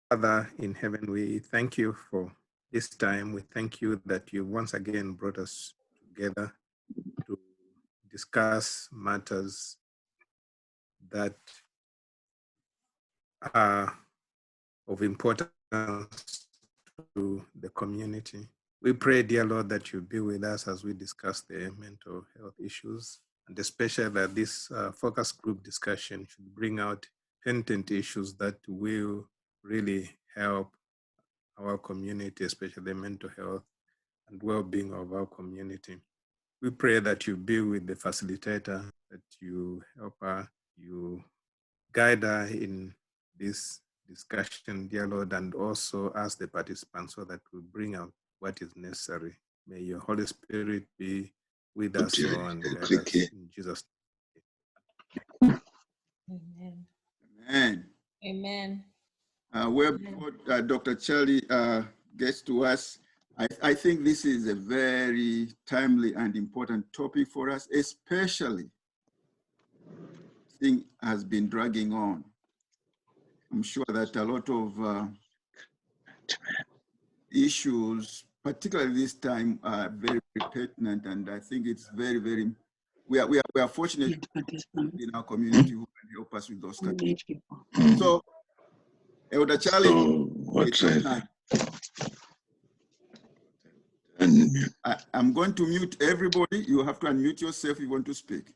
Father in heaven, we thank you for this time. We thank you that you once again brought us together to discuss matters that are of importance to the community. We pray, dear Lord, that you be with us as we discuss the mental health issues, and especially that this focus group discussion should bring out pertinent issues that will really help our community, especially the mental health and well-being of our community. We pray that you be with the facilitator, that you help her, you guide her in this discussion, dear Lord, and also ask the participants so that we bring out what is necessary. May your Holy Spirit be with us all and guide us in Jesus' name. Amen. Amen. Amen. Before Dr. Charlie gets to us, I think this is a very timely and important topic for us, especially thing has been dragging on. I'm sure that a lot of issues, particularly this time, are very, very pertinent, and I think it's very, very. We are fortunate in our community who can help us with those kind of things. So, Elder Charlie, I'm going to mute everybody. You have to unmute yourself if you want to speak.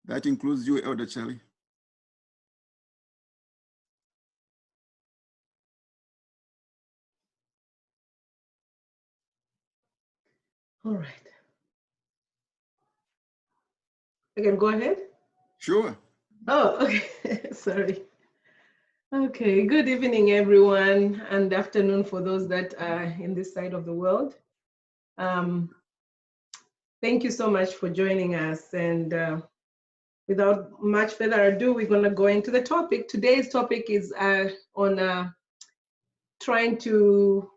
That includes you, Elder Charlie. All right. I can go ahead? Sure. Oh, okay. Sorry. Okay, good evening, everyone, and afternoon for those that are in this side of the world. Thank you so much for joining us. And without much further ado, we're going to go into the topic. Today's topic is on trying to,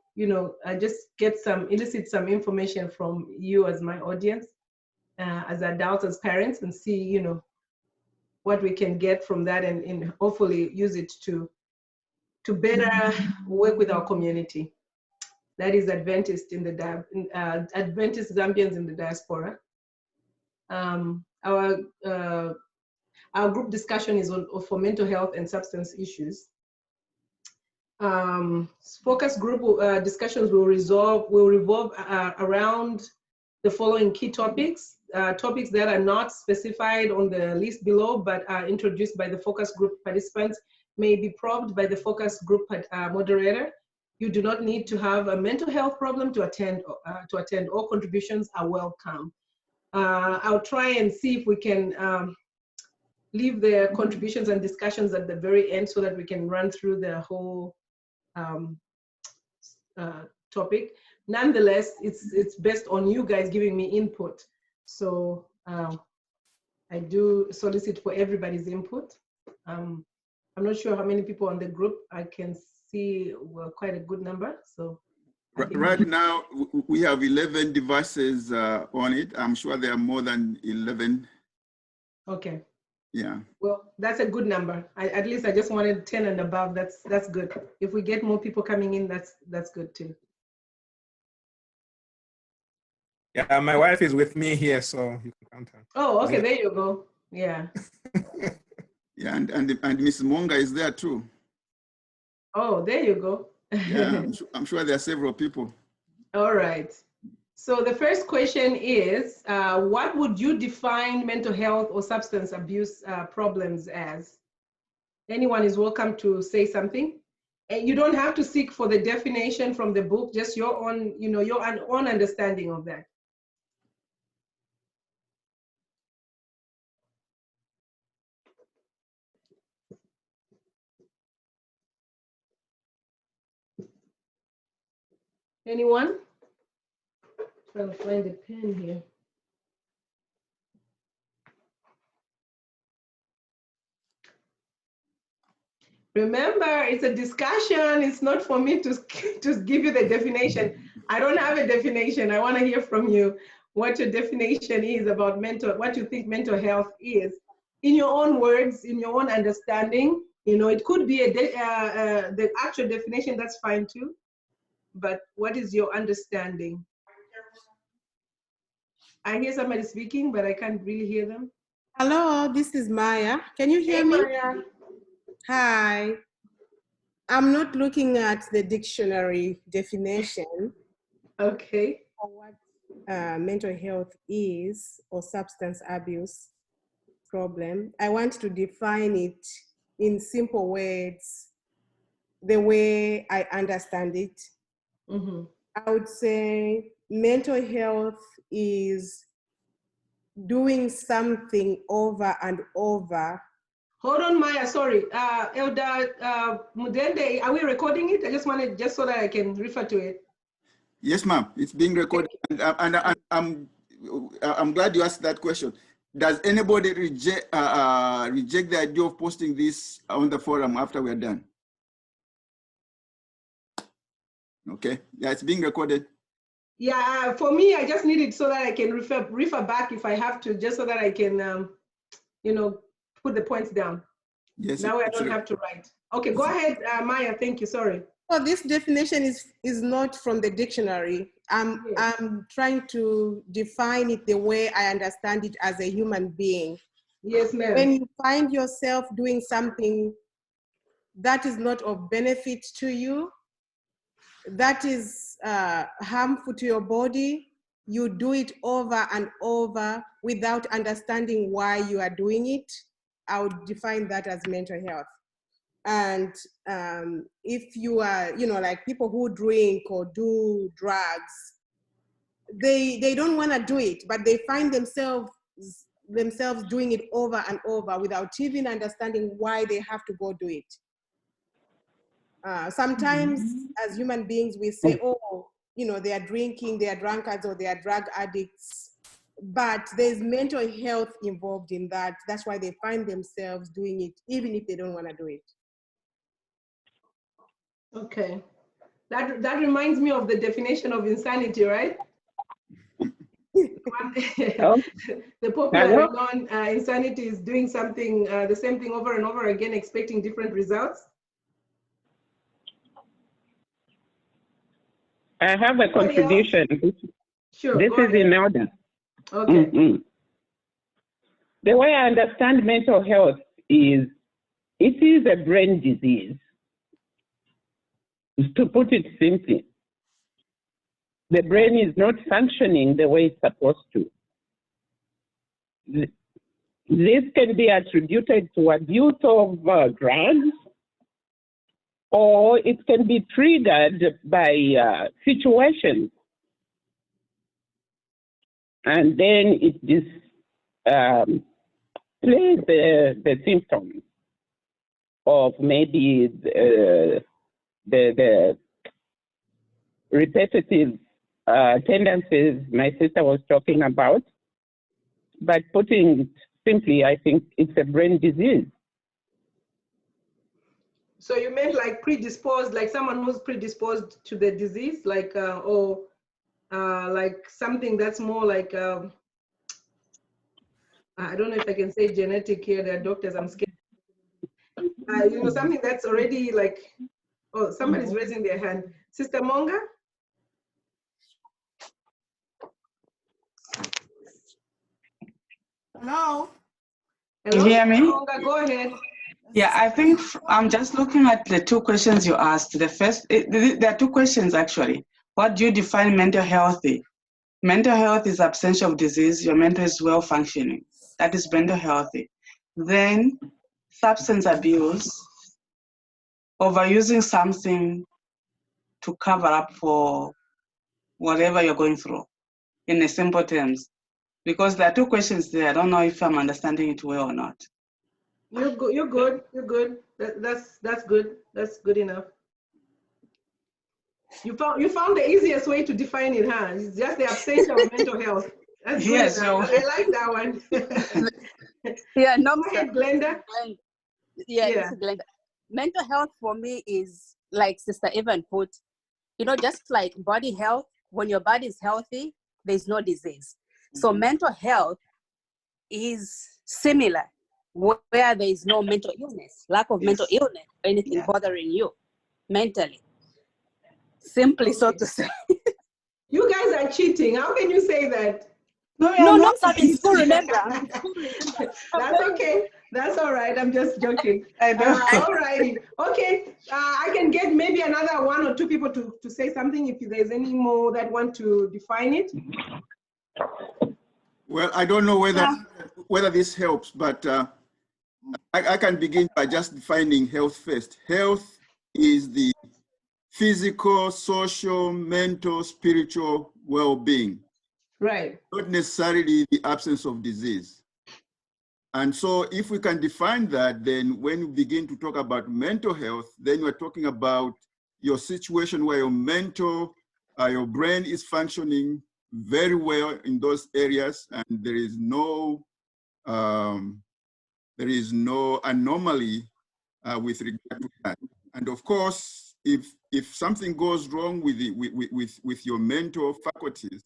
just elicit some information from you as my audience, as adults, as parents, and see, what we can get from that and hopefully use it to better work with our community. That is Adventist Adventist Zambians in the diaspora. Our group discussion is for mental health and substance issues. Focus group discussions will revolve around the following key topics. Topics that are not specified on the list below, but are introduced by the focus group participants, may be probed by the focus group moderator. You do not need to have a mental health problem to attend. All contributions are welcome. I'll try and see if we can leave the contributions and discussions at the very end so that we can run through the whole topic. Nonetheless, it's based on you guys giving me input. So I do solicit for everybody's input. I'm not sure how many people on the group. I can see quite a good number. So right now we have 11 devices on it. I'm sure there are more than 11. Okay. Yeah. Well, that's a good number. At least I just wanted 10 and above. That's good. If we get more people coming in, that's good too. Yeah, my wife is with me here, so you can count her. Oh, okay, there you go. Yeah. Yeah, and Mrs. Monga is there too. Oh, there you go. Yeah, I'm sure there are several people. All right. So the first question is, what would you define mental health or substance abuse problems as? Anyone is welcome to say something. And you don't have to seek for the definition from the book, just your own, your own understanding of that. Anyone? Trying to find a pen here. Remember, it's a discussion. It's not for me to give you the definition. I don't have a definition. I want to hear from you what your definition is about what you think mental health is, in your own words, in your own understanding. You know, it could be the actual definition, that's fine too. But what is your understanding? I hear somebody speaking, but I can't really hear them. Hello, this is Maya. Can you hear Hey, me? Maya. Hi. I'm not looking at the dictionary definition Okay. for what mental health is or substance abuse problem. I want to define it in simple words, the way I understand it. Mm-hmm. I would say mental health is doing something over and over. Hold on, Maya, sorry. Elder Mudende, are we recording it? I just wanted, just so that I can refer to it. Yes, ma'am. It's being recorded, and I'm glad you asked that question. Does anybody reject the idea of posting this on the forum after we're done? Okay. Yeah, it's being recorded. Yeah, for me, I just need it so that I can refer back if I have to, just so that I can, you know, put the points down. Yes. That way I don't have to write. Okay, go ahead, Maya. Thank you. Sorry. So this definition is not from the dictionary. I'm trying to define it the way I understand it as a human being. Yes, ma'am. When you find yourself doing something that is not of benefit to you, that is harmful to your body, you do it over and over without understanding why you are doing it, I would define that as mental health. And if you are, you know, like people who drink or do drugs, they don't want to do it, but they find themselves doing it over and over without even understanding why they have to go do it. Sometimes as human beings, we say, oh, you know, they are drinking, they are drunkards, or they are drug addicts, but there's mental health involved in that. That's why they find themselves doing it, even if they don't want to do it. Okay. That reminds me of the definition of insanity, right? The popular known insanity is doing something, the same thing over and over again, expecting different results. I have a contribution. Sure. This is in order. Okay. The way I understand mental health is, it is a brain disease. To put it simply, the brain is not functioning the way it's supposed to. This can be attributed to abuse of drugs, or it can be triggered by situations. And then it displays the symptoms of maybe the repetitive tendencies my sister was talking about. But putting it simply, I think it's a brain disease. So you meant like predisposed, like someone who's predisposed to the disease, like, or like something that's more like, I don't know if I can say genetic here, there are doctors, I'm scared. You know, something that's already like, oh, somebody's raising their hand. Sister Monga? Hello? Hello, You hear me? Monga, go ahead. Yeah, I think I'm just looking at the two questions you asked. The first, there are two questions actually. What do you define mental healthy? Mental health is absence of disease. Your mental is well functioning. That is mental healthy. Then substance abuse, overusing something to cover up for whatever you're going through, in a simple terms. Because there are two questions there. I don't know if I'm understanding it well or not. You're good. You're good. You're good. That's good. That's good enough. You found the easiest way to define it, huh? It's just the absence of mental health. That's good. Yes, I like that one. Yeah, no, Go ahead, Glenda. Yeah, this is Glenda. Mental health for me is like Sister Evan put, you know, just like body health. When your body is healthy, there's no disease. So mental health is similar where there is no mental illness, lack of mental illness, or anything bothering you mentally. Simply so to say. You guys are cheating. How can you say that? No, I'm in school, remember. I'm in school, remember. That's okay. That's all right. I'm just joking. All righty. Okay. I can get maybe another one or two people to say something if there's any more that want to define it. Well, I don't know whether this helps, but I can begin by just defining health first. Health is the physical, social, mental, spiritual well-being. Right. Not necessarily the absence of disease. And so if we can define that, then when we begin to talk about mental health, then we're talking about your situation where your mental, your brain is functioning very well in those areas, and there is no anomaly with regard to that. And of course, if something goes wrong with your mental faculties,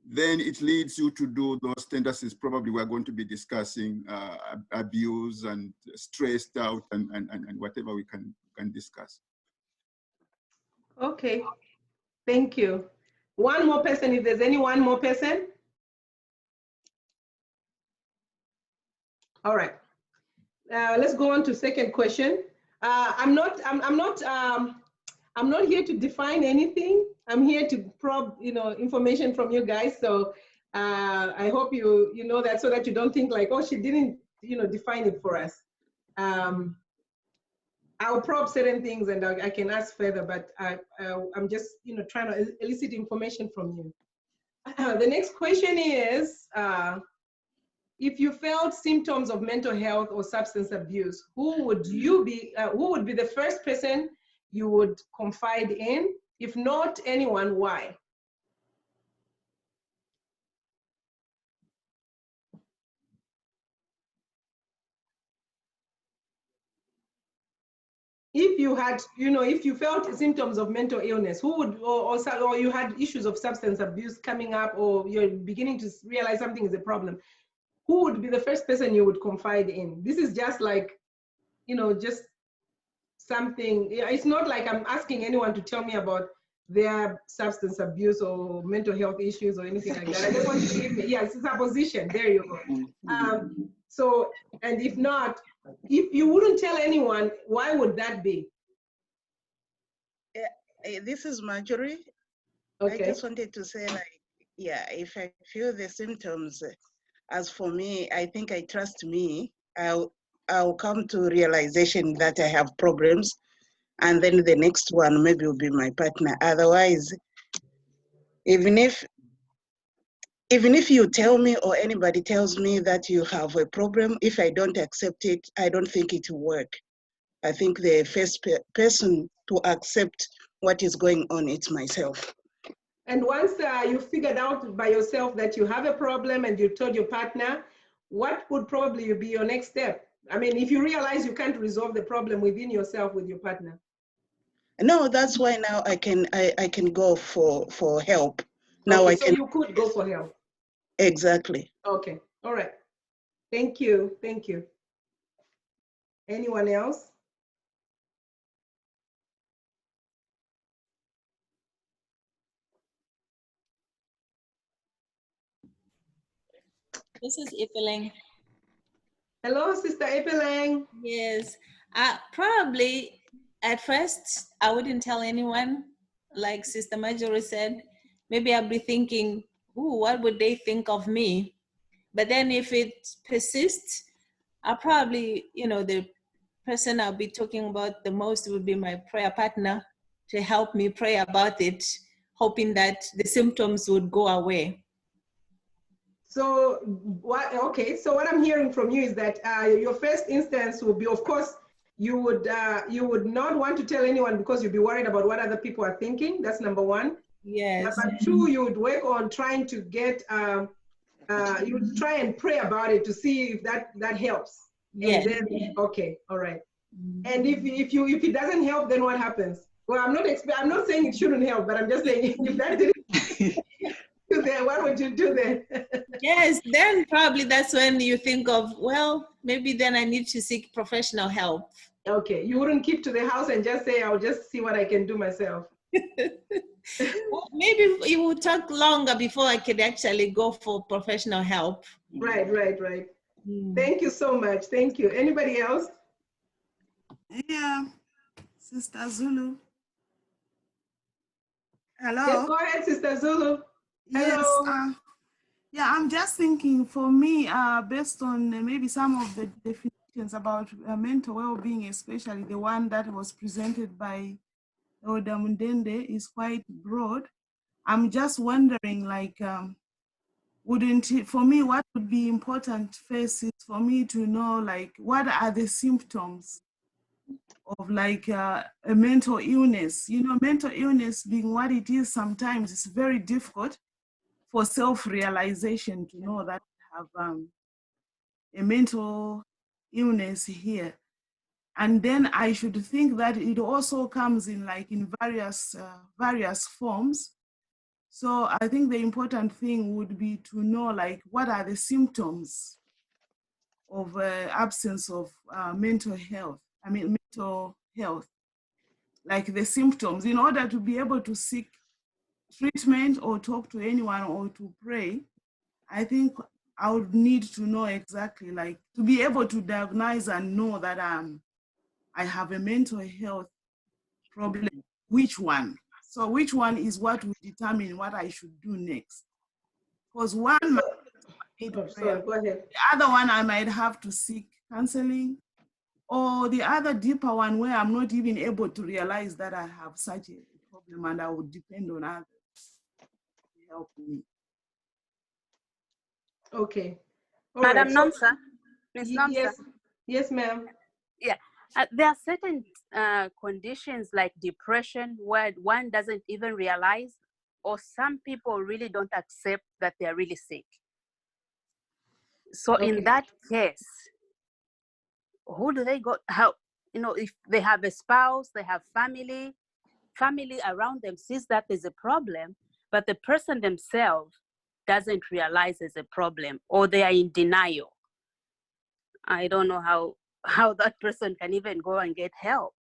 then it leads you to do those tendencies probably we're going to be discussing, abuse and stressed out and whatever we can discuss. Okay, thank you. One more person, if there's any one more person. All right, let's go on to second question. I'm not here to define anything. I'm here to probe, information from you guys. So I hope you know that, so that you don't think like, oh, she didn't, define it for us. I'll probe certain things and I can ask further, but I'm just, trying to elicit information from you. The next question is, if you felt symptoms of mental health or substance abuse, who would be the first person you would confide in? If not anyone, why? If you had, if you felt symptoms of mental illness, who would, or you had issues of substance abuse coming up, or you're beginning to realize something is a problem, who would be the first person you would confide in? This is just like, just something. It's not like I'm asking anyone to tell me about their substance abuse or mental health issues or anything like that. I just want you to give me, it's a supposition. There you go. So, and if not, if you wouldn't tell anyone, why would that be? This is Marjorie. Okay. I just wanted to say, if I feel the symptoms, as for me, I think I trust me. I'll come to realization that I have problems, and then the next one maybe will be my partner. Otherwise, even if you tell me or anybody tells me that you have a problem, if I don't accept it, I don't think it will work. I think the first person to accept what is going on, it's myself. And once you figured out by yourself that you have a problem and you told your partner, what would probably be your next step? I mean, if you realize you can't resolve the problem within yourself with your partner. No, that's why now I can go for help. Now Okay, so you could go for help. Exactly. Okay, all right. Thank you, thank you. Anyone else? This is Ipeling. Hello, Sister Ipeling. Yes, probably at first I wouldn't tell anyone, like Sister Marjorie said. Maybe I'll be thinking, ooh, what would they think of me? But then if it persists, I'll probably, the person I'll be talking about the most would be my prayer partner to help me pray about it, hoping that the symptoms would go away. So what I'm hearing from you is that your first instance will be, of course, you would not want to tell anyone because you'd be worried about what other people are thinking. That's number one. Yes. Number two, you would work on trying to get, you would try and pray about it to see if that helps. Yes. And then, okay, all right. And if it doesn't help, then what happens? Well, I'm not saying it shouldn't help, but I'm just saying if that didn't do then, what would you do then? Yes, then probably that's when you think of, well, maybe then I need to seek professional help. Okay, you wouldn't keep to the house and just say, I'll just see what I can do myself. Well, maybe it would take longer before I could actually go for professional help. Right. Thank you so much. Thank you. Anybody else? Yeah, Sister Zulu. Hello. Yes, go ahead, Sister Zulu. Hello. Yes. Yeah, I'm just thinking for me, based on maybe some of the definitions about mental well-being, especially the one that was presented by Elder Mundende, is quite broad. I'm just wondering, like, wouldn't it, for me, what would be important first is for me to know, like, what are the symptoms of like a mental illness? You know, mental illness being what it is, sometimes it's very difficult for self-realization to know that I have a mental illness here. And then I should think that it also comes in like in various forms. So I think the important thing would be to know like what are the symptoms of absence of mental health, like the symptoms, in order to be able to seek treatment or talk to anyone or to pray. I think I would need to know exactly, like to be able to diagnose and know that I have a mental health problem, which one? So which one is what will determine what I should do next? Because one might need prayer, go ahead. the other one I might have to seek counseling, or the other deeper one where I'm not even able to realize that I have such a problem and I would depend on others to help me. Okay. All Madam right. Nomsa, Ms. Nomsa. Yes, ma'am. Yeah, there are certain conditions like depression where one doesn't even realize, or some people really don't accept that they're really sick. So in that case, who do they go? How, you know, if they have a spouse, they have family around them sees that there's a problem, but the person themselves doesn't realize there's a problem, or they are in denial. I don't know how that person can even go and get help,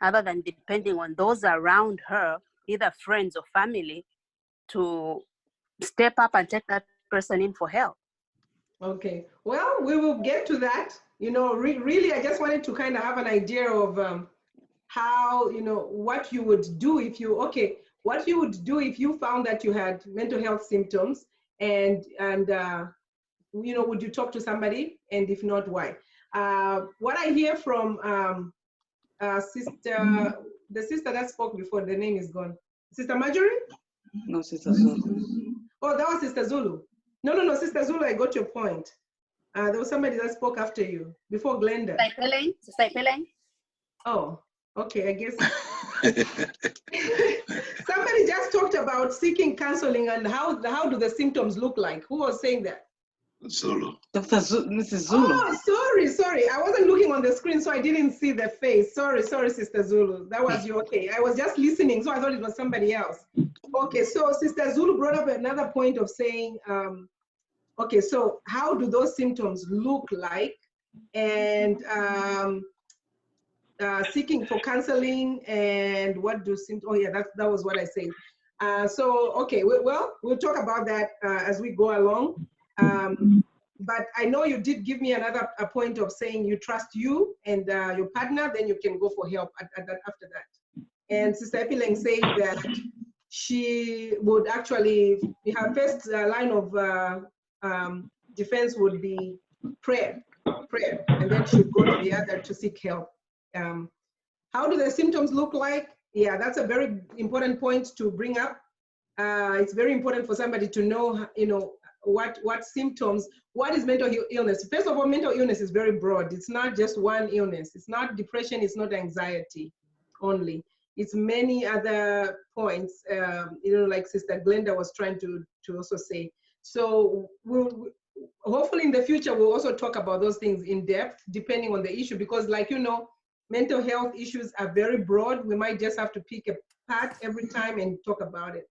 other than depending on those around her, either friends or family, to step up and take that person in for help. Okay, well, we will get to that. You know, really, I just wanted to kind of have an idea of how, you know, what you would do if you, what you would do if you found that you had mental health symptoms, and you know, would you talk to somebody? And if not, why? What I hear from the sister that spoke before, the name is gone. Sister Marjorie? No, Sister Zulu. Oh, that was Sister Zulu. No, Sister Zulu, I got your point. There was somebody that spoke after you, before Glenda. Sister Peleng? Oh, okay, I guess. Somebody just talked about seeking counseling and how do the symptoms look like? Who was saying that? Zulu. Dr. Mrs. Zulu. Oh, sorry. I wasn't looking on the screen, so I didn't see the face. Sorry, Sister Zulu. That was you. Okay, I was just listening, so I thought it was somebody else. Okay, so Sister Zulu brought up another point of saying, okay, so how do those symptoms look like? And seeking for counseling, and what do symptoms, oh yeah, that was what I said. So, okay, we'll talk about that as we go along. But I know you did give me a point of saying you trust you and your partner, then you can go for help after that. And Sister Epileng said that she would actually, her first line of defense would be prayer, and then she'd go to the other to seek help. How do the symptoms look like? Yeah, that's a very important point to bring up. It's very important for somebody to know, you know, what symptoms, what is mental illness? First of all, mental illness is very broad. It's not just one illness. It's not depression, it's not anxiety only. It's many other points, you know, like Sister Glenda was trying to also say. So we'll hopefully in the future, we'll also talk about those things in depth, depending on the issue, because like, you know, mental health issues are very broad. We might just have to pick a part every time and talk about it.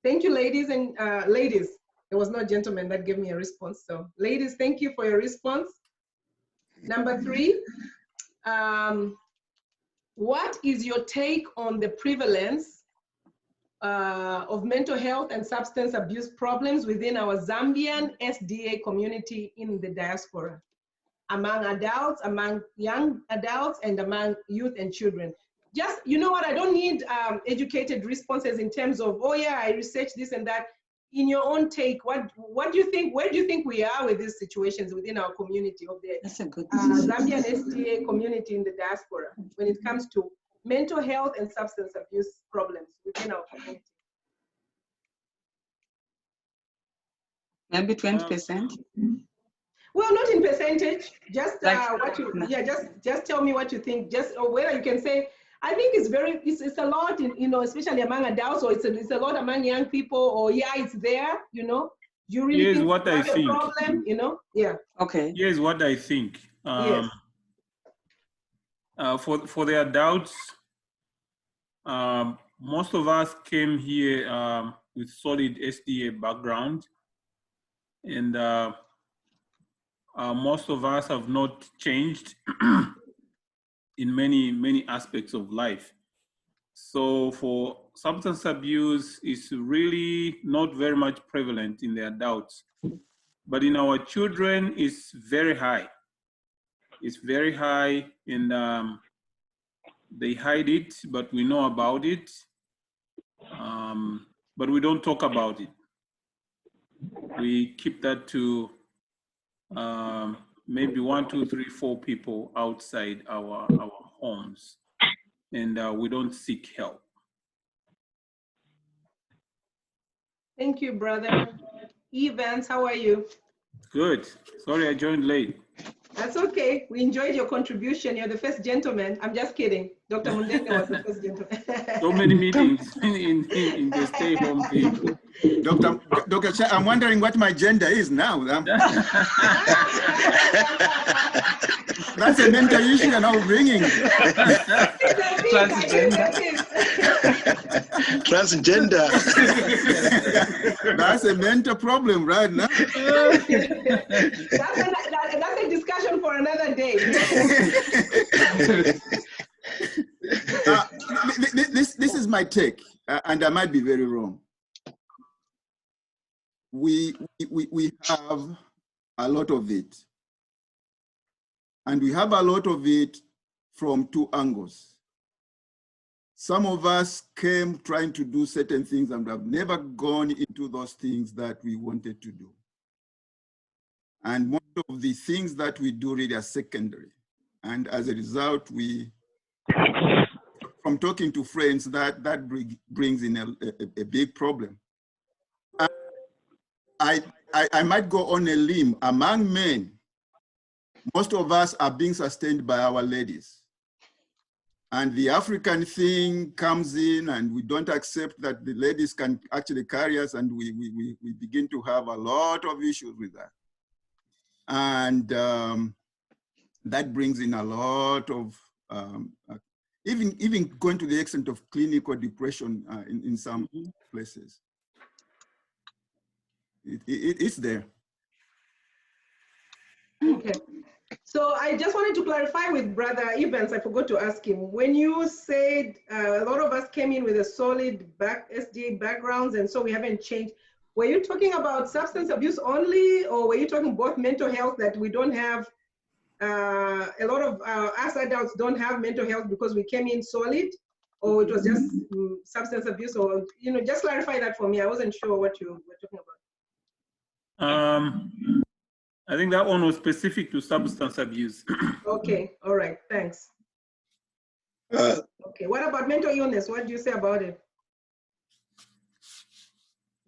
Thank you, ladies and ladies. There was no gentleman that gave me a response. So ladies, thank you for your response. Number 3, what is your take on the prevalence of mental health and substance abuse problems within our Zambian SDA community in the diaspora, among adults, among young adults, and among youth and children? Just, you know what, I don't need educated responses in terms of, oh yeah, I researched this and that. In your own take, what do you think, where do you think we are with these situations within our community of the Zambian SDA community in the diaspora when it comes to mental health and substance abuse problems within our community? Maybe 20%. Well, not in percentage, just Like, what you, yeah, just tell me what you think, just, or whether you can say, I think it's a lot, in, you know, especially among adults, or it's a lot among young people, or yeah, it's there, you know. You really Here's think what I it's a think. problem, you know? Yeah. Okay. Here's what I think. Yes. For the adults, most of us came here with solid SDA background, and most of us have not changed in many aspects of life. So for substance abuse, it's really not very much prevalent in the adults, but in our children, it's very high. It's very high, and they hide it, but we know about it, but we don't talk about it. We keep that to maybe 1, 2, 3, 4 people outside our homes, and we don't seek help. Thank you, brother. Evans, how are you? Good. Sorry I joined late. That's okay. We enjoyed your contribution. You're the first gentleman. I'm just kidding. Dr. Mundenge was the first gentleman. So many meetings in the stay-home thing. Dr. Cha, I'm wondering what my gender is now. That's a mental issue you're now bringing. Transgender. That's a mental problem right now. That's a discussion for another day. This is my take, and I might be very wrong. We have a lot of it. And we have a lot of it from 2 angles. Some of us came trying to do certain things and have never gone into those things that we wanted to do. And most of the things that we do really are secondary. And as a result, from talking to friends, that brings in a big problem. I might go on a limb. Among men, most of us are being sustained by our ladies. And the African thing comes in, and we don't accept that the ladies can actually carry us, and we begin to have a lot of issues with that. And that brings in a lot of, even going to the extent of clinical depression in some places. It's there. Okay. So I just wanted to clarify with Brother Evans, I forgot to ask him, when you said a lot of us came in with a solid SDA backgrounds and so we haven't changed, were you talking about substance abuse only, or were you talking both mental health, that we don't have, a lot of us adults don't have mental health because we came in solid, or it was just substance abuse, or, you know, just clarify that for me. I wasn't sure what you were talking about. I think that one was specific to substance abuse. Okay, all right, thanks. Okay, what about mental illness? What do you say about it?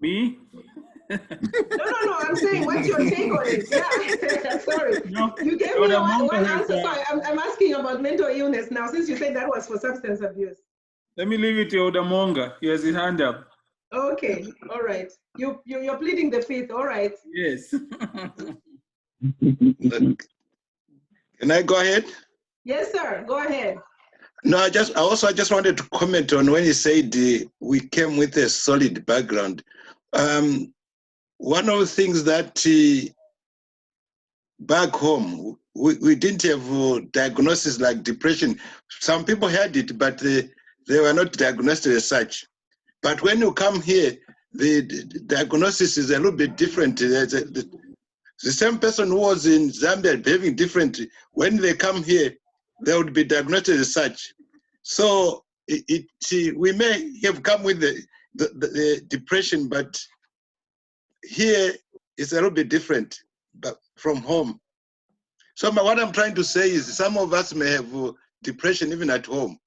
Me? No, I'm saying, what's your take on it? Yeah, sorry. No, you gave me one answer, so I'm asking about mental illness now, since you said that was for substance abuse. Let me leave it to Odamonga. He has his hand up. Okay, all right. You're pleading the fifth, all right. Yes. Can I go ahead? Yes, sir. Go ahead. No, I just wanted to comment on when you said we came with a solid background. one of the things that back home, we didn't have diagnosis like depression. Some people had it, but they were not diagnosed as such. But when you come here, the diagnosis is a little bit different. The same person who was in Zambia behaving differently, when they come here, they would be diagnosed as such. So we may have come with the depression, but here it's a little bit different, but from home. So what I'm trying to say is some of us may have depression even at home,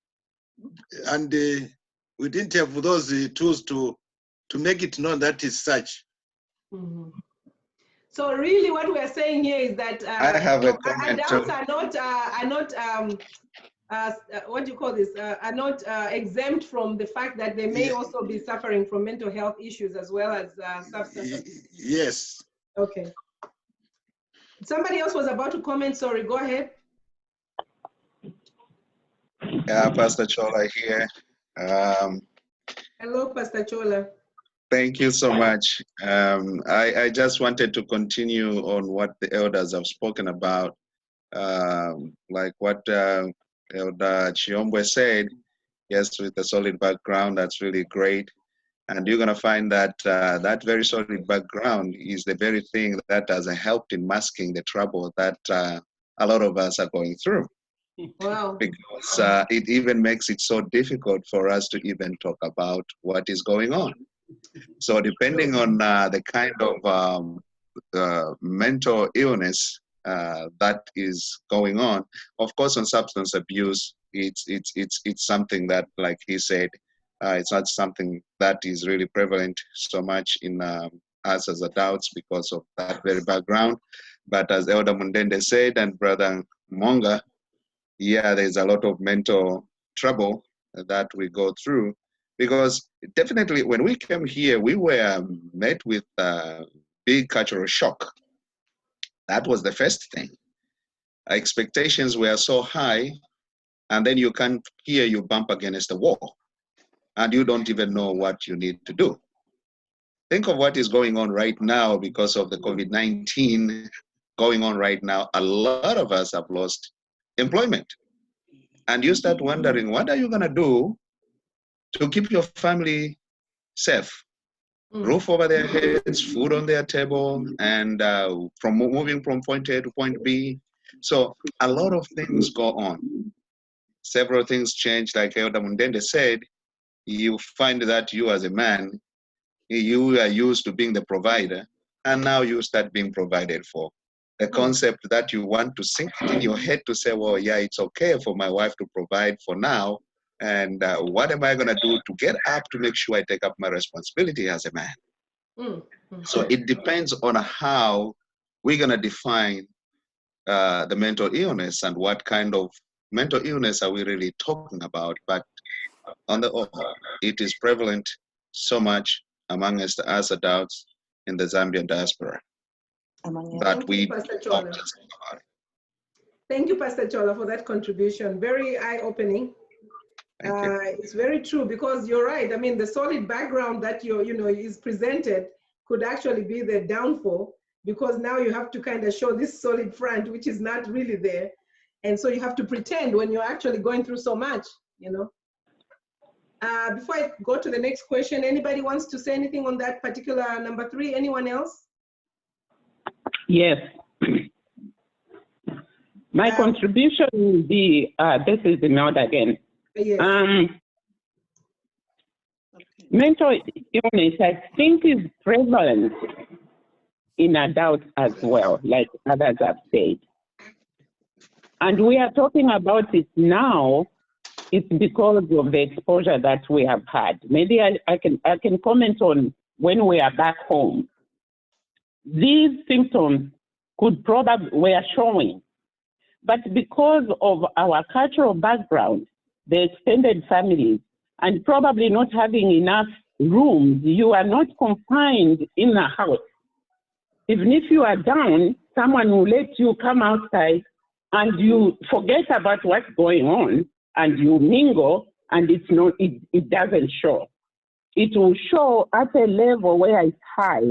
and we didn't have those tools to make it known that is such. Mm-hmm. So really, what we are saying here is that I have a comment adults too. are not what do you call this? Are not exempt from the fact that they may also be suffering from mental health issues as well as substance abuse. Yes. Okay. Somebody else was about to comment. Sorry, go ahead. Pastor Chola here. Hello, Pastor Chola. Thank you so much. I just wanted to continue on what the elders have spoken about, like what Elder Chiombwe said. Yes, with a solid background, that's really great. And you're going to find that that very solid background is the very thing that has helped in masking the trouble that a lot of us are going through. Wow. Because it even makes it so difficult for us to even talk about what is going on. So depending on the kind of mental illness that is going on, of course, on substance abuse, it's something that, like he said, it's not something that is really prevalent so much in us as adults because of that very background. But as Elder Mundende said, and Brother Monga, yeah, there's a lot of mental trouble that we go through, because definitely when we came here, we were met with big cultural shock. That was the first thing. Expectations were so high, and then you come here, you bump against a wall, and you don't even know what you need to do. Think of what is going on right now because of the COVID-19 going on right now. A lot of us have lost employment. And you start wondering, what are you going to do to keep your family safe? Roof over their heads, food on their table, and from moving from point A to point B. So a lot of things go on. Several things change, like Elder Mundende said. You find that you as a man, you are used to being the provider, and now you start being provided for. The concept that you want to sink it in your head to say, well, yeah, it's okay for my wife to provide for now, and what am I going to do to get up to make sure I take up my responsibility as a man? So it depends on how we're going to define the mental illness and what kind of mental illness are we really talking about. But on the whole, it is prevalent so much amongst us adults in the Zambian diaspora that we Pastor Chola. Thank you, Pastor Chola, for that contribution. Very eye-opening. It's very true, because you're right. I mean, the solid background that is presented could actually be the downfall, because now you have to kind of show this solid front, which is not really there. And so you have to pretend when you're actually going through so much, Before I go to the next question, anybody wants to say anything on that particular number 3? Anyone else? Yes. My contribution will be, this is the note again. Yes. Mental illness, I think, is prevalent in adults as well, like others have said. And we are talking about it now. It's because of the exposure that we have had. Maybe I can comment on when we are back home. These symptoms were showing, but because of our cultural background, the extended families, and probably not having enough rooms, you are not confined in a house. Even if you are down, someone will let you come outside and you forget about what's going on, and you mingle, and it doesn't show. It will show at a level where it's high,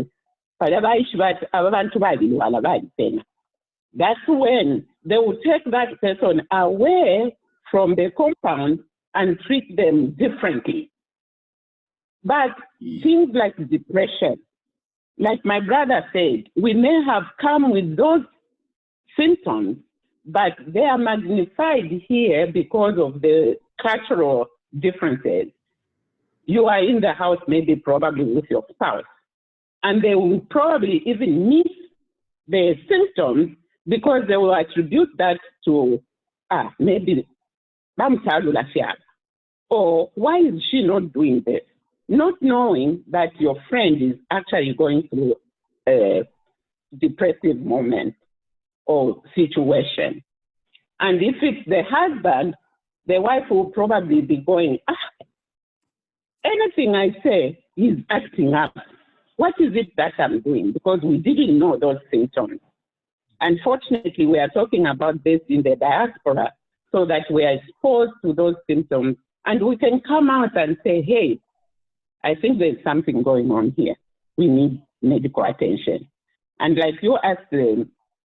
That's when they will take that person away from the compound and treat them differently. But things like depression, like my brother said, we may have come with those symptoms, but they are magnified here because of the cultural differences. You are in the house, maybe probably with your spouse, and they will probably even miss the symptoms because they will attribute that to, maybe, or why is she not doing this? Not knowing that your friend is actually going through a depressive moment or situation. And if it's the husband, the wife will probably be going, anything I say is acting up. What is it that I'm doing? Because we didn't know those symptoms. Unfortunately, we are talking about this in the diaspora so that we are exposed to those symptoms and we can come out and say, hey, I think there's something going on here. We need medical attention. And like you asked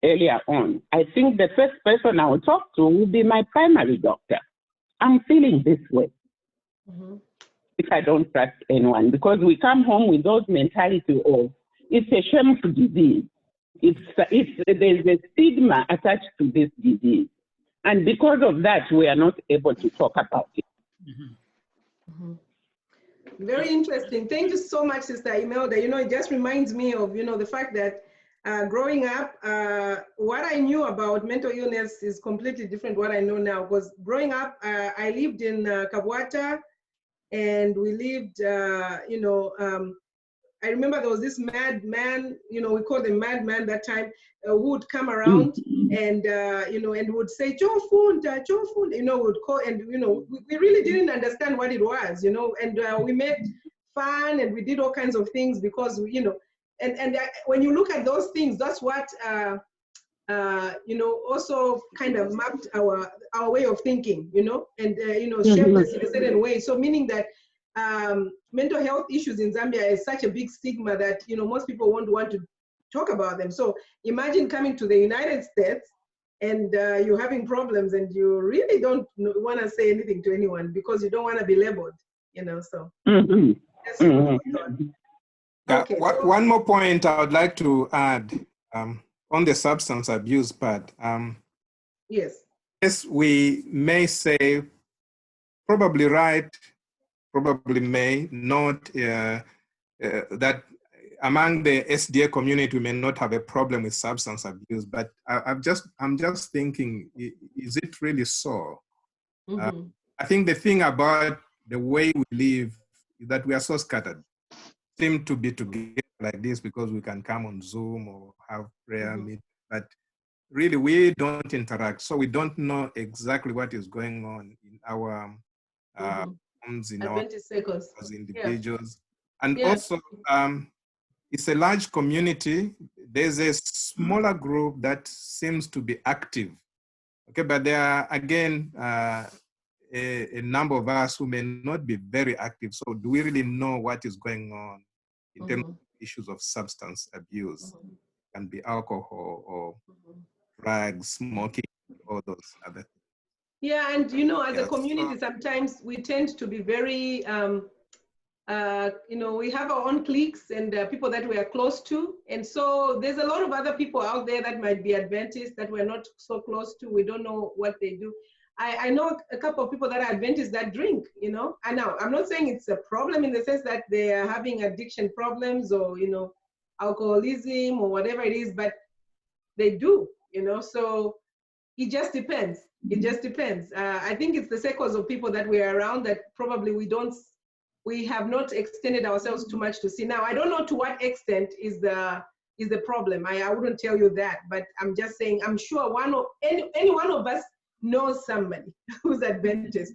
earlier on, I think the first person I will talk to will be my primary doctor. I'm feeling this way. If I don't trust anyone, because we come home with those mentality of it's a shameful disease. There's a stigma attached to this disease. And because of that, we are not able to talk about it. Very interesting. Thank you so much, Sister Imelda. It just reminds me of, the fact that growing up, what I knew about mental illness is completely different what I know now. Because growing up, I lived in Kabwata, and we lived, I remember there was this madman, we called him madman that time, who would come around and, and would say, Chofunda, would call, and, we really didn't understand what it was, and we made fun and we did all kinds of things because, and when you look at those things, that's what, also kind of mapped our way of thinking, and, shaped us in a certain way. So meaning that mental health issues in Zambia is such a big stigma that, most people won't want to talk about them. So imagine coming to the United States and you're having problems and you really don't want to say anything to anyone because you don't want to be labeled, so. That's okay. One more point I would like to add on the substance abuse part. Yes. Yes, we may say, probably right, probably may not, that among the SDA community, we may not have a problem with substance abuse, but I'm just thinking, is it really so? I think the thing about the way we live is that we are so scattered. Seem to be together like this because we can come on Zoom or have prayer meet, but really we don't interact, so we don't know exactly what is going on in our homes, in our as individuals. And also, it's a large community. There's a smaller group that seems to be active, okay, but there are, again, a number of us who may not be very active. So do we really know what is going on in terms of issues of substance abuse? Can be alcohol or drugs, smoking, all those other things. Yeah, and as a community, sometimes we tend to be very, we have our own cliques and people that we are close to. And so there's a lot of other people out there that might be Adventists that we're not so close to. We don't know what they do. I know a couple of people that are Adventists that drink, I know, I'm not saying it's a problem in the sense that they are having addiction problems or, alcoholism or whatever it is, but they do, so it just depends. It just depends. I think it's the circles of people that we're around that probably we have not extended ourselves too much to see. Now, I don't know to what extent is the problem. I wouldn't tell you that, but I'm just saying, I'm sure any one of us knows somebody who's Adventist,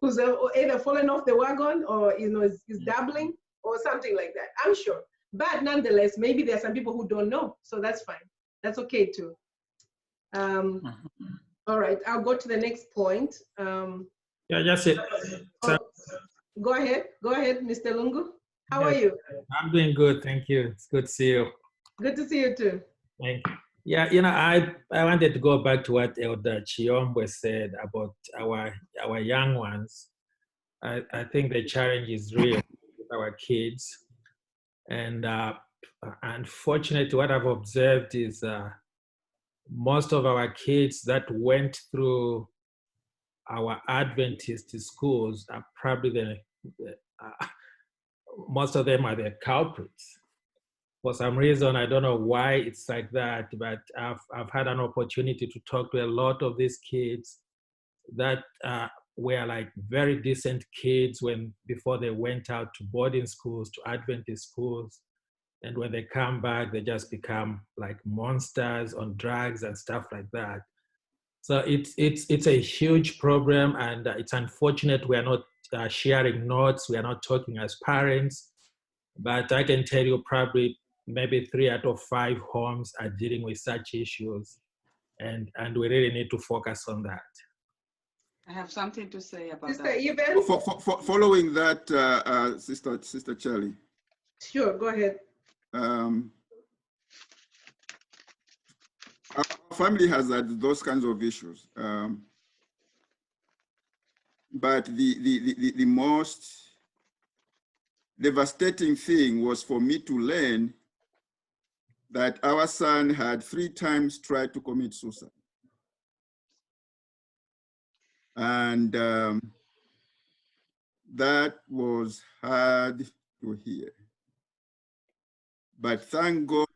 who's either fallen off the wagon or is dabbling or something like that. I'm sure. But nonetheless, maybe there are some people who don't know, so that's fine. That's okay too. All right, I'll go to the next point. Yeah, that's it. Go ahead, Mr. Lungu. How are you? I'm doing good, thank you. It's good to see you. Good to see you too. Thank you. Yeah, I wanted to go back to what Elder Chiombe said about our young ones. I think the challenge is real with our kids. And unfortunately, what I've observed is most of our kids that went through our Adventist schools are probably most of them are the culprits. For some reason, I don't know why it's like that, but I've had an opportunity to talk to a lot of these kids that were like very decent kids before they went out to boarding schools, to Adventist schools. And when they come back, they just become like monsters on drugs and stuff like that. So it's a huge problem, and it's unfortunate we are not sharing notes, we are not talking as parents, but I can tell you probably maybe 3 out of 5 homes are dealing with such issues, and we really need to focus on that. I have something to say about Sister that. Yvonne? Following that, Sister Charlie. Sure, go ahead. Our family has had those kinds of issues. But the most devastating thing was for me to learn that our son had 3 times tried to commit suicide. And that was hard to hear. But thank God,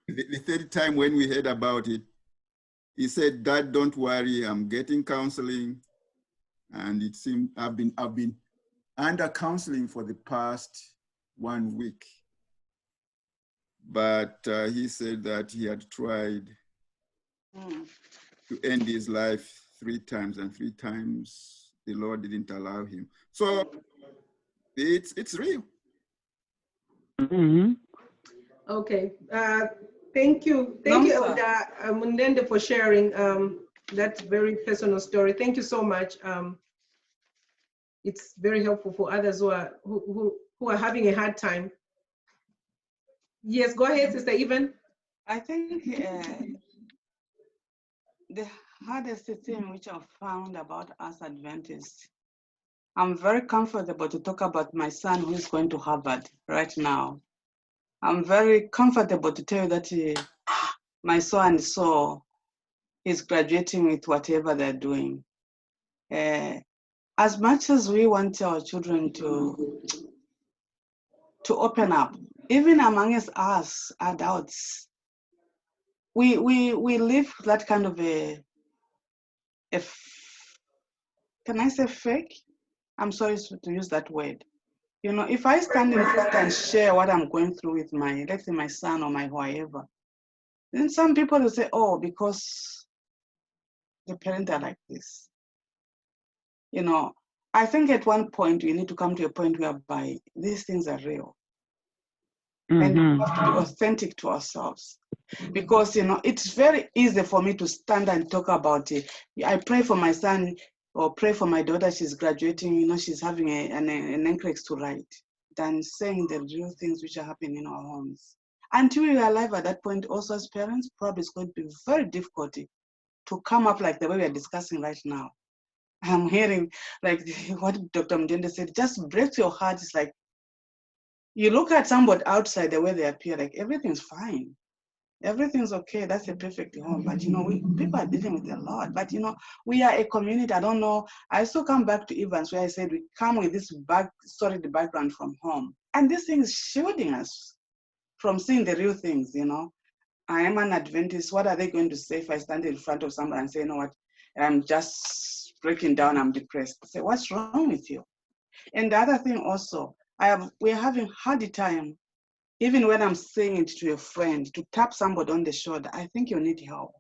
the 3rd time when we heard about it, he said, "Dad, don't worry, I'm getting counseling." And it seemed I've been under counseling for the past 1 week. But he said that he had tried to end his life 3 times, and 3 times the Lord didn't allow him. So it's real. Mm-hmm. Okay. Thank you, Elder Mundende, for sharing that very personal story. Thank you so much. It's very helpful for others who are having a hard time. Yes, go ahead, Sister Yvonne. I think the hardest thing which I've found about us Adventists, I'm very comfortable to talk about my son who is going to Harvard right now. I'm very comfortable to tell you that my so-and-so is graduating with whatever they're doing. As much as we want our children to open up, even amongst us adults, we live that kind of can I say fake? I'm sorry to use that word. If I stand in front and share what I'm going through with let's say my son or my whoever, then some people will say, oh, because the parents are like this. I think at one point we need to come to a point whereby these things are real. And we have to be authentic to ourselves. Because, it's very easy for me to stand and talk about it. I pray for my son or pray for my daughter, she's graduating, she's having an NCLEX to write, than saying the real things which are happening in our homes. Until we are alive at that point, also as parents, probably it's going to be very difficult to come up like the way we are discussing right now. I'm hearing like what Dr. Mdende said, just breaks your heart. It's like, you look at somebody outside the way they appear, like everything's fine. Everything's okay, that's a perfect home. But people are dealing with a lot. But we are a community, I don't know. I still come back to Evans where I said we come with this solid background from home. And this thing is shielding us from seeing the real things, I am an Adventist. What are they going to say if I stand in front of someone and say, you know what, I'm just breaking down, I'm depressed. I say, what's wrong with you? And the other thing also, we're having a hard time, even when I'm saying it to a friend, to tap somebody on the shoulder, I think you need help.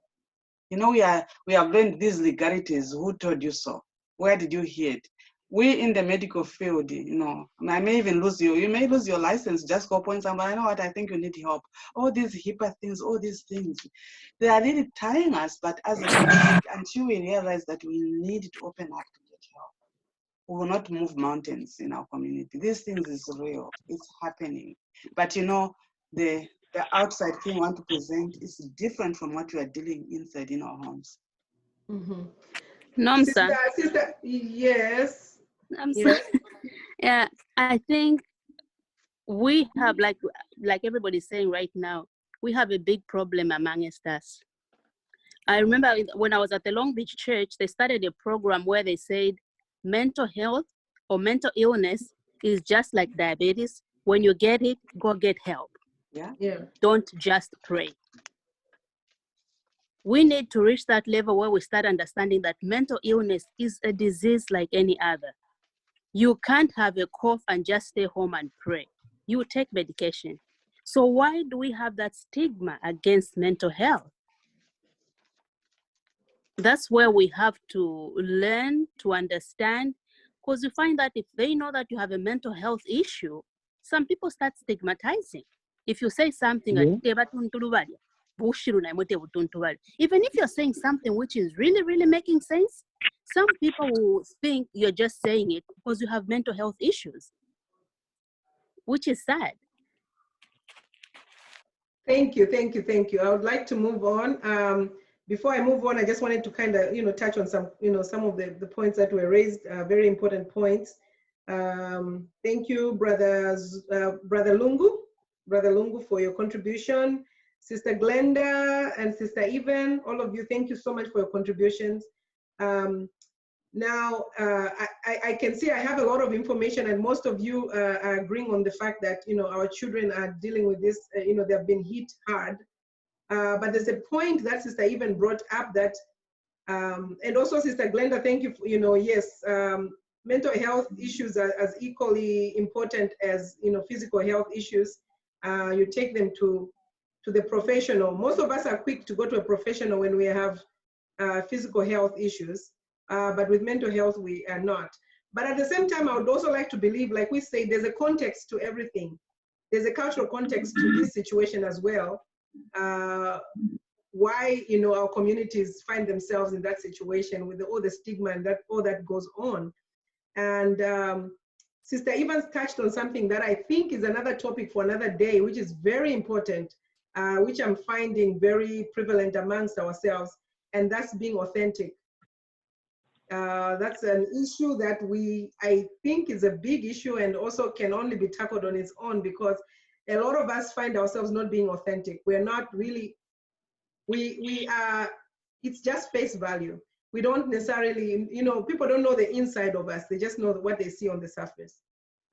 We have learned these legalities. Who told you so? Where did you hear it? We in the medical field, I may even lose you. You may lose your license, just go point somebody, I know what, I think you need help. All these HIPAA things, all these things, they are really tying us, but as a community, until we realize that we need to open up to get help, we will not move mountains in our community. These things is real, it's happening. But the the outside thing we want to present is different from what we are dealing inside in our homes. Mm-hmm. Nomsa. Sister, yes. I'm sorry. Yeah, I think we have, like everybody's saying right now, we have a big problem amongst us. I remember when I was at the Long Beach Church, they started a program where they said mental health or mental illness is just like diabetes. When you get it, go get help. Yeah. Don't just pray. We need to reach that level where we start understanding that mental illness is a disease like any other. You can't have a cough and just stay home and pray. You take medication. So why do we have that stigma against mental health? That's where we have to learn to understand, because you find that if they know that you have a mental health issue, some people start stigmatizing. If you say something, even if you're saying something which is really, really making sense, some people will think you're just saying it because you have mental health issues, which is sad. Thank you. I would like to move on. Before I move on, I just wanted to kind of, touch on some, some of the points that were raised, very important points. Thank you, Brother Lungu, for your contribution. Sister Glenda and Sister Even, all of you, thank you so much for your contributions. Now, I can see I have a lot of information, and most of you are agreeing on the fact that, our children are dealing with this, they've been hit hard. But there's a point that Sister Even brought up that, and also Sister Glenda, thank you, yes, mental health issues are as equally important as, physical health issues. You take them to the professional. Most of us are quick to go to a professional when we have physical health issues. But with mental health, we are not. But at the same time, I would also like to believe, like we say, there's a context to everything. There's a cultural context to this situation as well. Why, our communities find themselves in that situation with all the stigma and all that goes on. And Sister Evans touched on something that I think is another topic for another day, which is very important, which I'm finding very prevalent amongst ourselves, and that's being authentic. That's an issue that I think is a big issue and also can only be tackled on its own, because a lot of us find ourselves not being authentic. We're not really, we are, it's just face value. We don't necessarily, people don't know the inside of us. They just know what they see on the surface.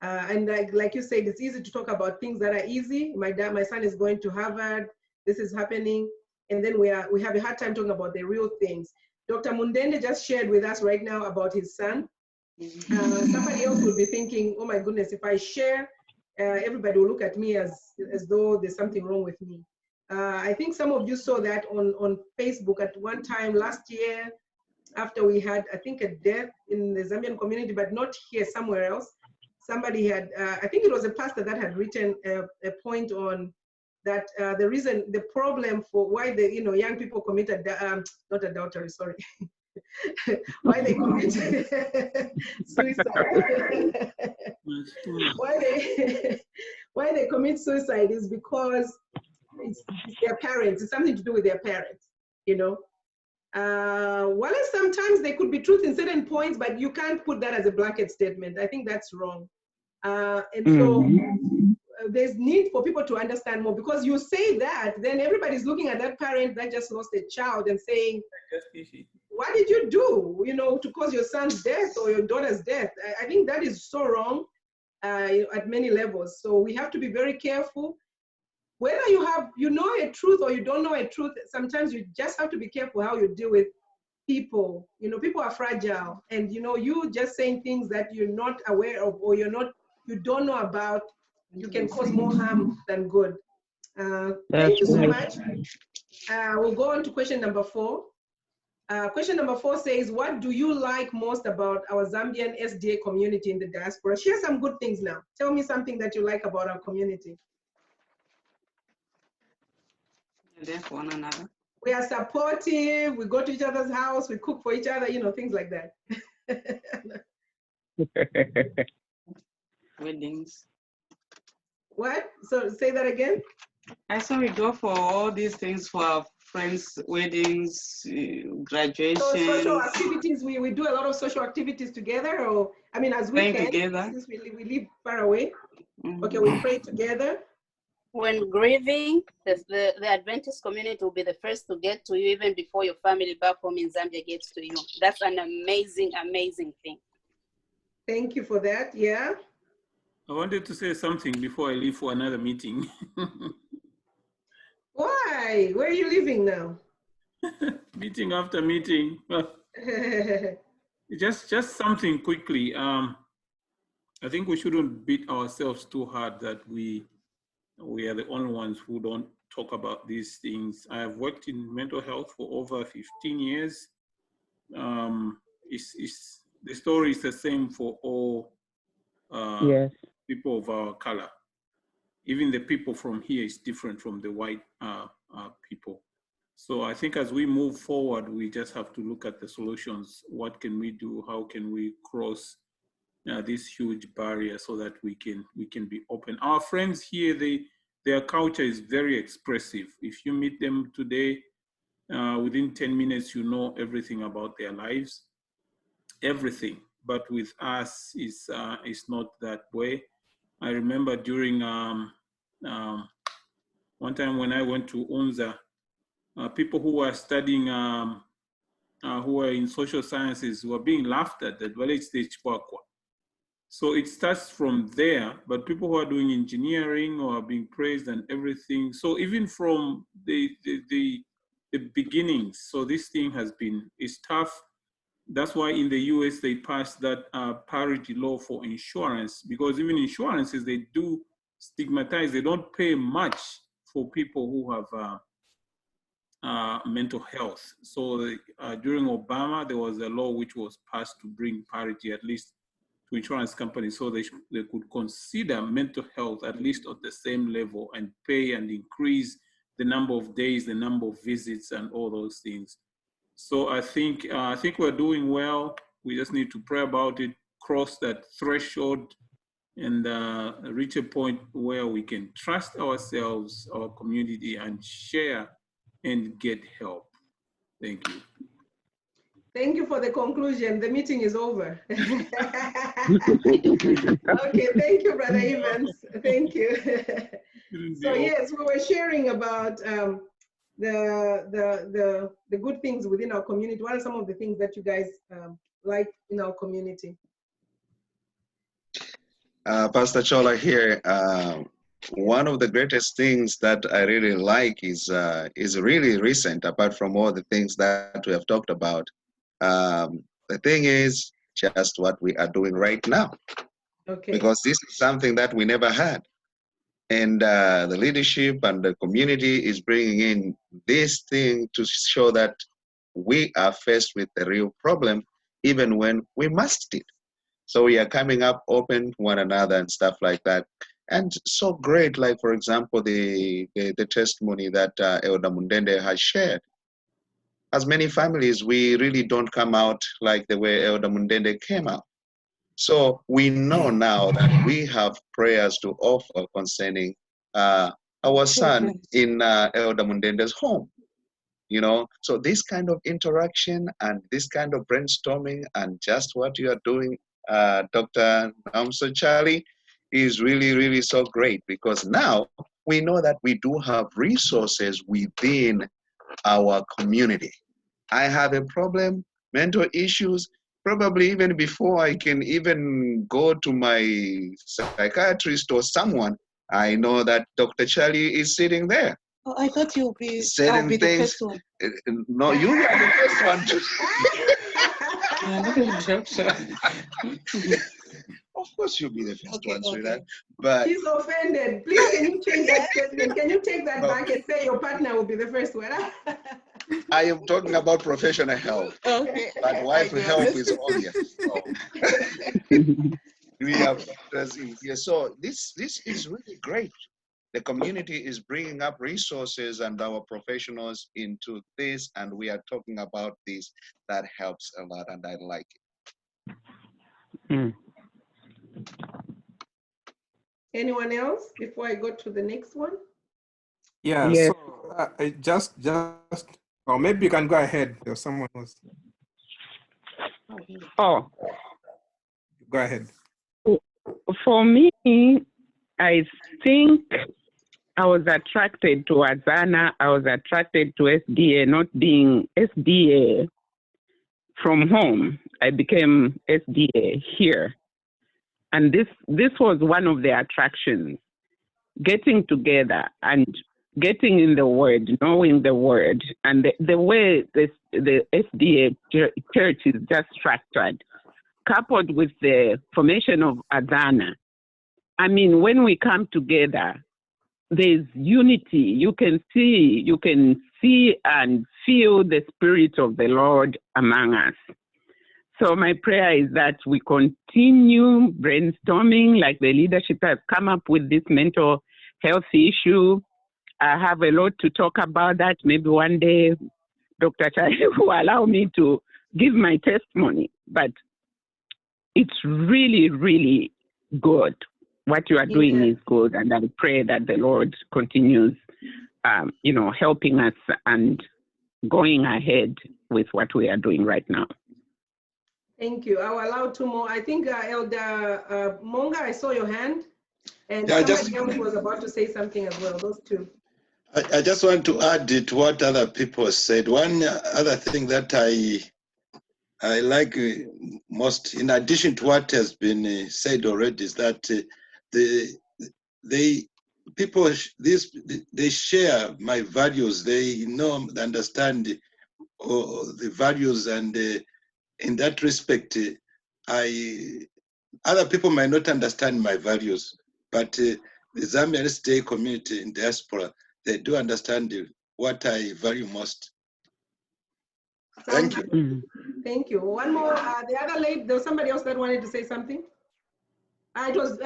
And like you said, it's easy to talk about things that are easy. My son is going to Harvard. This is happening. And then we have a hard time talking about the real things. Dr. Mundende just shared with us right now about his son. Somebody else will be thinking, oh my goodness, if I share, everybody will look at me as though there's something wrong with me. I think some of you saw that on Facebook at one time last year, after we had, I think, a death in the Zambian community, but not here, somewhere else. Somebody had, I think it was a pastor that had written a point on that the problem for why the young people commit not adultery, sorry, why they commit suicide, why they commit suicide is because it's their parents. It's something to do with their parents, Well, sometimes there could be truth in certain points, but you can't put that as a blanket statement. I think that's wrong. And so there's need for people to understand more, because you say that, then everybody's looking at that parent that just lost a child and saying, what did you do, to cause your son's death or your daughter's death? I think that is so wrong at many levels. So we have to be very careful. Whether you know a truth or you don't know a truth, sometimes you just have to be careful how you deal with people. People are fragile, and you just saying things that you're not aware of or you don't know about, you can cause more harm than good. Thank you so much. We'll go on to question number 4. Question number 4 says, what do you like most about our Zambian SDA community in the diaspora? Share some good things now. Tell me something that you like about our community. There for one another. We are supportive, we go to each other's house, we cook for each other, things like that. Weddings. What? So say that again? I saw we go for all these things for our friends' weddings, graduations. So social activities, we do a lot of social activities together, or I mean, as we Praying can, together. since we live far away. Okay, we pray together. When grieving, the Adventist community will be the first to get to you even before your family back home in Zambia gets to you. That's an amazing, amazing thing. Thank you for that. Yeah. I wanted to say something before I leave for another meeting. Why? Where are you living now? Meeting after meeting. Just something quickly. I think we shouldn't beat ourselves too hard that we are the only ones who don't talk about these things. I have worked in mental health for over 15 years. The story is the same for all Yes. people of our color. Even the people from here is different from the white people. So I think as we move forward, we just have to look at the solutions. What can we do? How can we cross this huge barrier so that we can be open? Our friends here, their culture is very expressive. If you meet them today, within 10 minutes, you know everything about their lives, everything. But with us, it's not that way. I remember during one time when I went to UNZA, people who were studying, who were in social sciences were being laughed at village stage Chipakwa. So it starts from there, but people who are doing engineering or are being praised and everything. So even from the beginnings, so this thing is tough. That's why in the US, they passed that parity law for insurance, because even insurances, they do stigmatize, they don't pay much for people who have mental health. So during Obama, there was a law which was passed to bring parity at least to insurance companies, so they could consider mental health at least at the same level and pay and increase the number of days, the number of visits, and all those things. So I think we're doing well. We just need to pray about it, cross that threshold, and reach a point where we can trust ourselves, our community, and share and get help. Thank you. Thank you for the conclusion. The meeting is over. Okay, thank you, Brother Evans. Thank you. So yes, we were sharing about the good things within our community. What are some of the things that you guys like in our community? Pastor Chola here. One of the greatest things that I really like is really recent, apart from all the things that we have talked about. The thing is just what we are doing right now. Okay. Because this is something that we never had. And the leadership and the community is bringing in this thing to show that we are faced with a real problem, even when we masked it. So we are coming up open to one another and stuff like that. And so great, like for example, the testimony that Elder Mundende has shared. As many families, we really don't come out like the way Elder Mundende came out. So we know now that we have prayers to offer concerning our son in Elder Mundende's home. You know, so this kind of interaction and this kind of brainstorming and just what you are doing, Dr. Namso Charlie, is really, really so great, because now we know that we do have resources within our community. I have a problem, mental issues, probably even before I can even go to my psychiatrist or someone, I know that Dr. Charlie is sitting there. Oh, I thought you'll be, Certain I'll be things, the first one. No, you are the first one to. Of course, you'll be the first one, sweetheart. But he's offended. Please, can you change that statement? Can you take that back and say your partner will be the first one? I am talking about professional help. Okay. But wife help is obvious. So. We have factors in here. So this is really great. The community is bringing up resources and our professionals into this, and we are talking about this. That helps a lot, and I like it. Anyone else before I go to the next one? Yeah, Yes. so just, or maybe you can go ahead. There's someone else. Oh, Go ahead. for me, I think I was attracted to Azana. I was attracted to SDA, not being SDA from home. I became SDA here. And this was one of the attractions, getting together and getting in the word, knowing the word, and the way the SDA church is just structured, coupled with the formation of Adana. I mean, when we come together, there's unity. You can see and feel the Spirit of the Lord among us. So my prayer is that we continue brainstorming, like the leadership has come up with this mental health issue. I have a lot to talk about that. Maybe one day Dr. Chai will allow me to give my testimony. But it's really, really good. What you are doing is good. And I pray that the Lord continues, helping us and going ahead with what we are doing right now. Thank you. I'll allow two more. I think Elder Monga, I saw your hand, and Yeah, somebody else was about to say something as well. Those two. I just want to add to what other people said. One other thing that I like most, in addition to what has been said already, is that they share my values. They understand the values, and in that respect, other people might not understand my values, but the Zambian Sda Community in diaspora, they do understand what I value most. Thank you. Thank you. One more. The other lady, there was somebody else that wanted to say something. It was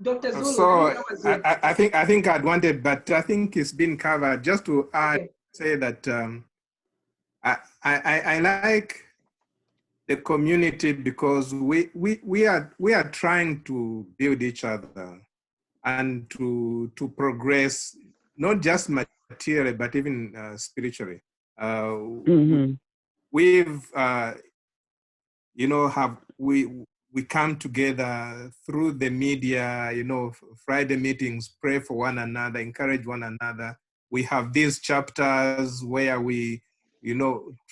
Dr. Zulu. So I think I'd wanted, but I think it's been covered. Just to add, say that I like the community because we are trying to build each other and to progress, not just materially but even spiritually. We come together through the media, Friday meetings, pray for one another, encourage one another. We have these chapters where we,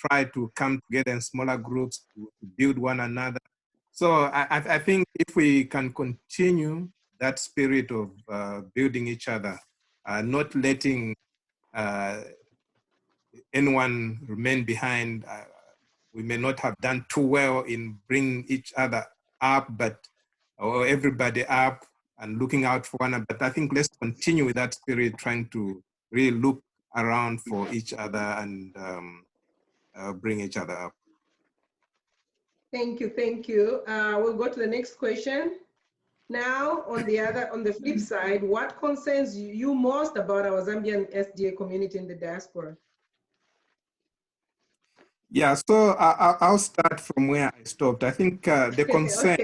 try to come together in smaller groups to build one another. So I think if we can continue that spirit of building each other, not letting anyone remain behind, we may not have done too well in bringing each other up, or everybody up and looking out for one another. But I think let's continue with that spirit, trying to really look around for each other and bring each other up. Thank you, thank you. We'll go to the next question. Now, on the flip side, what concerns you most about our Zambian SDA community in the diaspora? Yeah, so I'll start from where I stopped. I think the concern,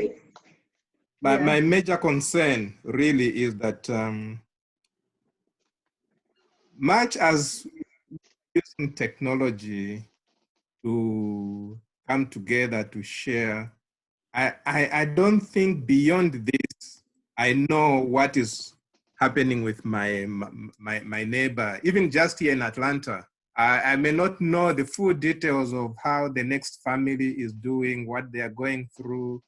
my major concern really is that much as using technology to come together to share, I don't think beyond this, I know what is happening with my neighbor, even just here in Atlanta. I may not know the full details of how the next family is doing, what they are going through.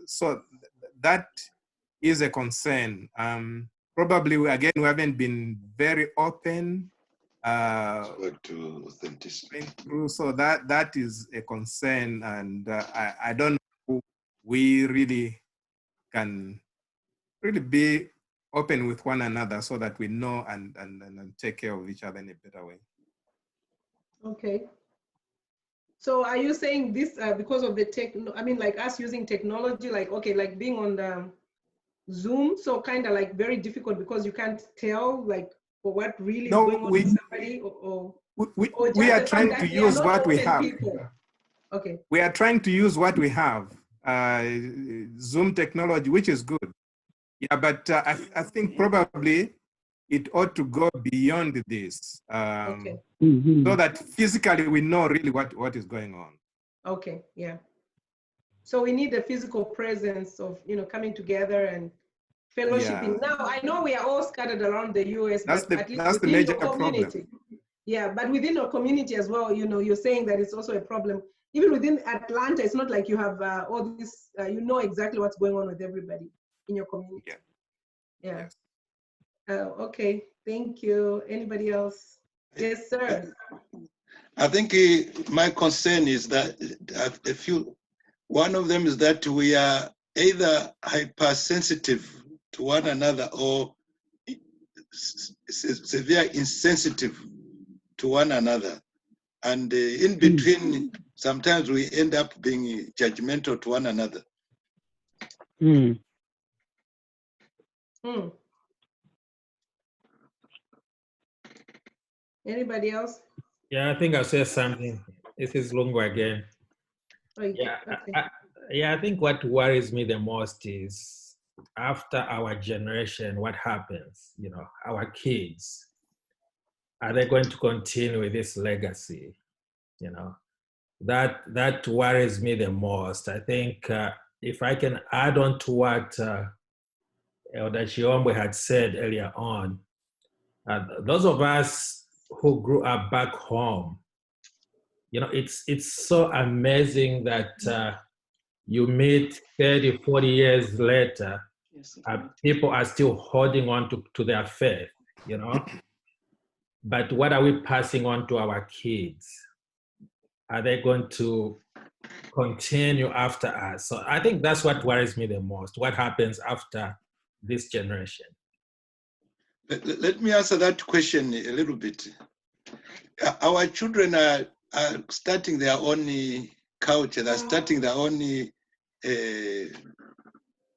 So that is a concern. Probably, again, we haven't been very open to authenticity. So that is a concern, and I don't know we really can really be open with one another so that we know and take care of each other in a better way. Okay. So are you saying this because of the like us using technology, like being on the Zoom, so kind of like very difficult because you can't tell like for what really is going on with somebody, or we are trying to use what we have. Okay. We are trying to use what we have, Zoom technology, which is good. Yeah, but I think probably it ought to go beyond this, Okay. so that physically we know really what is going on. Okay, yeah. So we need the physical presence of, coming together and fellowshipping. Yeah. Now, I know we are all scattered around the US, That's but at least the within major your community. problem. Yeah, but within your community as well, you're saying that it's also a problem. Even within Atlanta, it's not like you have all this, you know exactly what's going on with everybody in your community. Yeah. Yeah. Yes. Okay, thank you. Anybody else? Yes, sir. I think my concern is that one of them is that we are either hypersensitive to one another or severe insensitive to one another. And in between, sometimes we end up being judgmental to one another. Anybody else? Yeah, I think I'll say something. This is Lungu again. Oh, okay. I think what worries me the most is after our generation, what happens? Our kids, are they going to continue with this legacy? That worries me the most. I think if I can add on to what Elder Chiombe had said earlier on, those of us who grew up back home, it's so amazing that you meet 30, 40 years later, people are still holding on to their faith, But what are we passing on to our kids? Are they going to continue after us? So I think that's what worries me the most. What happens after this generation? Let me answer that question a little bit. Our children are starting their own culture, they're starting their own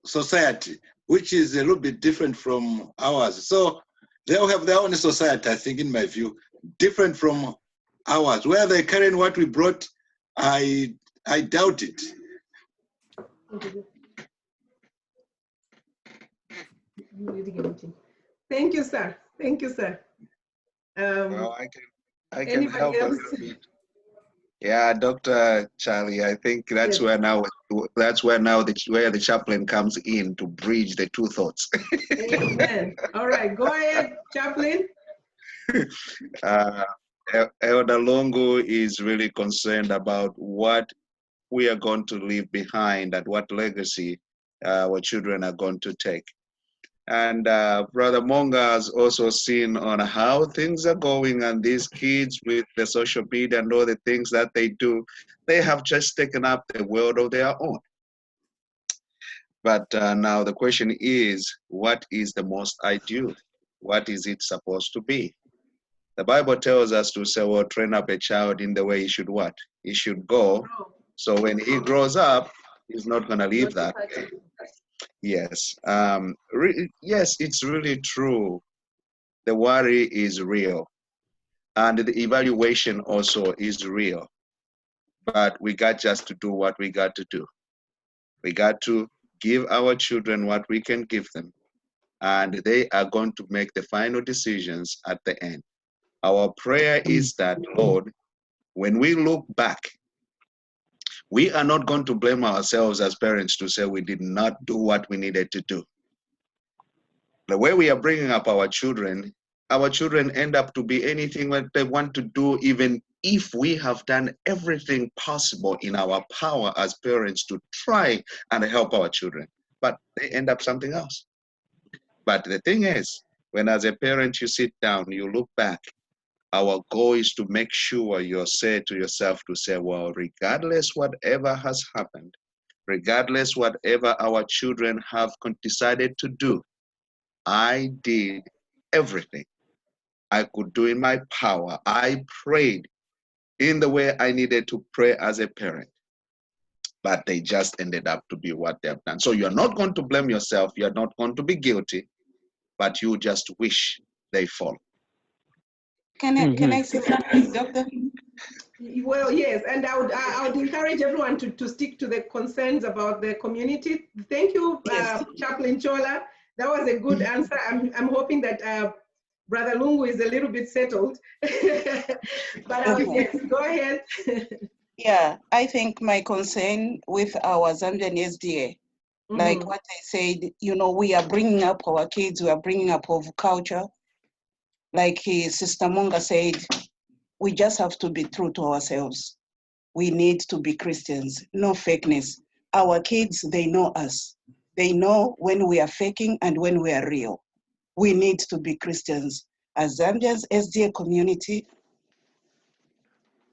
society, which is a little bit different from ours. So they'll have their own society, I think, in my view, different from ours. Where they're carrying what we brought, I doubt it. Thank you, sir. Thank you, sir. Well, I can help else? a little bit. Yeah, Dr. Charlie, I think that's where now where the chaplain comes in to bridge the two thoughts. Amen. All right, go ahead, chaplain. Elder Longo is really concerned about what we are going to leave behind and what legacy our children are going to take. And Brother Monga has also seen on how things are going, and these kids with the social media and all the things that they do, they have just taken up the world of their own. But now the question is, what is the most ideal? What is it supposed to be? The Bible tells us to say, well, train up a child in the way he should what? He should go. So when he grows up, he's not going to leave that. Yes. Yes, it's really true. The worry is real. And the evaluation also is real. But we got just to do what we got to do. We got to give our children what we can give them. And they are going to make the final decisions at the end. Our prayer is that, Lord, when we look back, we are not going to blame ourselves as parents to say we did not do what we needed to do. The way we are bringing up our children end up to be anything that they want to do, even if we have done everything possible in our power as parents to try and help our children, but they end up something else. But the thing is, when as a parent you sit down, you look back, our goal is to make sure you say to yourself to say, well, regardless whatever has happened, regardless whatever our children have decided to do, I did everything I could do in my power. I prayed in the way I needed to pray as a parent, but they just ended up to be what they have done. So you're not going to blame yourself. You're not going to be guilty, but you just wish they fall. Can I say something, Doctor? Well, yes, and I would encourage everyone to stick to the concerns about the community. Thank you, Chaplain Chola. That was a good answer. I'm hoping that Brother Lungu is a little bit settled. But yes, go ahead. Yeah, I think my concern with our Zambian SDA, like what I said, you know, we are bringing up our kids, we are bringing up of culture. Like Sister Monga said, we just have to be true to ourselves. We need to be Christians, no fakeness. Our kids, they know us. They know when we are faking and when we are real. We need to be Christians. As Zambians SDA community,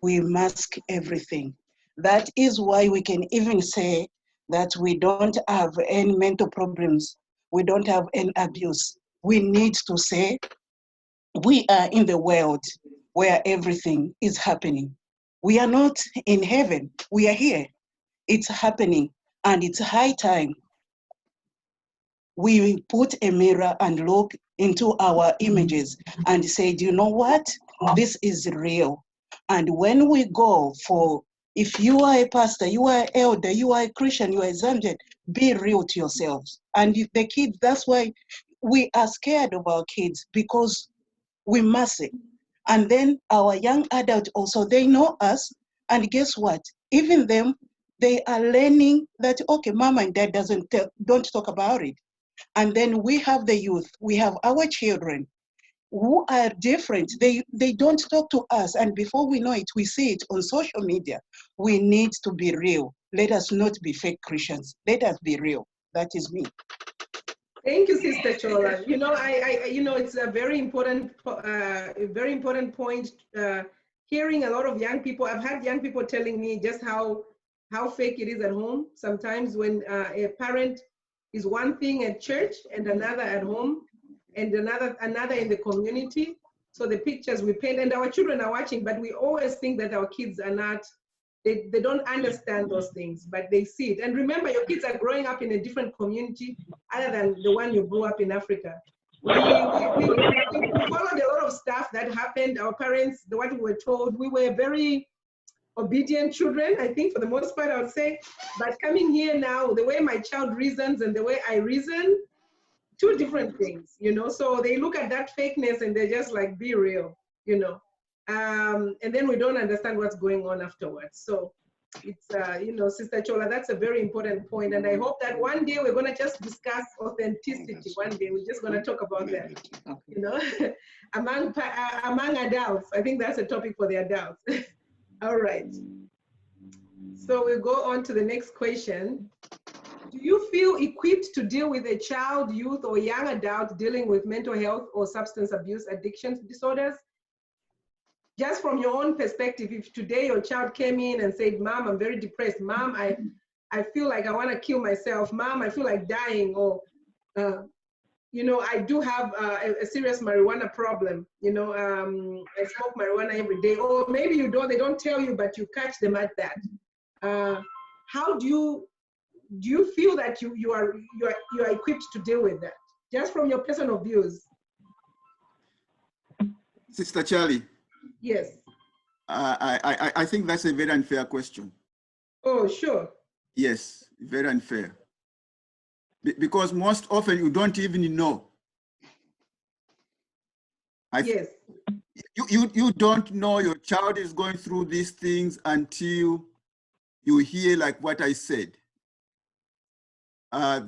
we mask everything. That is why we can even say that we don't have any mental problems. We don't have any abuse. We need to say we are in the world where everything is happening. We are not in heaven, we are here. It's happening, and it's high time we put a mirror and look into our images and say, do you know what? This is real. And when we go for, if you are a pastor, you are an elder, you are a Christian, you are a Zambian, be real to yourselves. And the kids, that's why we are scared of our kids, because we must it. And then our young adults also, they know us, and guess what? Even them, they are learning that, okay, mom and dad don't talk about it. And then we have the youth, we have our children who are different. They don't talk to us, and before we know it, we see it on social media. We need to be real. Let us not be fake Christians. Let us be real. That is me. Thank you, Sister Chola. You know, it's a very important point. Hearing a lot of young people, I've had young people telling me just how fake it is at home. Sometimes when a parent is one thing at church and another at home and another in the community. So the pictures we paint, and our children are watching, but we always think that our kids are not, they don't understand those things, but they see it. And remember, your kids are growing up in a different community other than the one you grew up in Africa. We followed a lot of stuff that happened. Our parents, what we were told, we were very obedient children, I think, for the most part, I would say. But coming here now, the way my child reasons and the way I reason, two different things, you know. So they look at that fakeness and they're just like, be real, you know. And then we don't understand what's going on afterwards. So it's, you know, Sister Chola, that's a very important point. And I hope that one day we're going to just discuss authenticity. One day we're just going to talk about that, you know, among adults. I think that's a topic for the adults. All right. So we'll go on to the next question. Do you feel equipped to deal with a child, youth, or young adult dealing with mental health or substance abuse addiction disorders? Just from your own perspective, if today your child came in and said, Mom, I'm very depressed. Mom, I feel like I want to kill myself. Mom, I feel like dying. Or, you know, I do have a serious marijuana problem. You know, I smoke marijuana every day. Or maybe you don't, they don't tell you, but you catch them at that. How do you feel that you are equipped to deal with that? Just from your personal views. Sister Charlie. Yes. I think that's a very unfair question. Oh, sure. Yes, very unfair. Because most often you don't even know. Yes. You don't know your child is going through these things until you hear like what I said.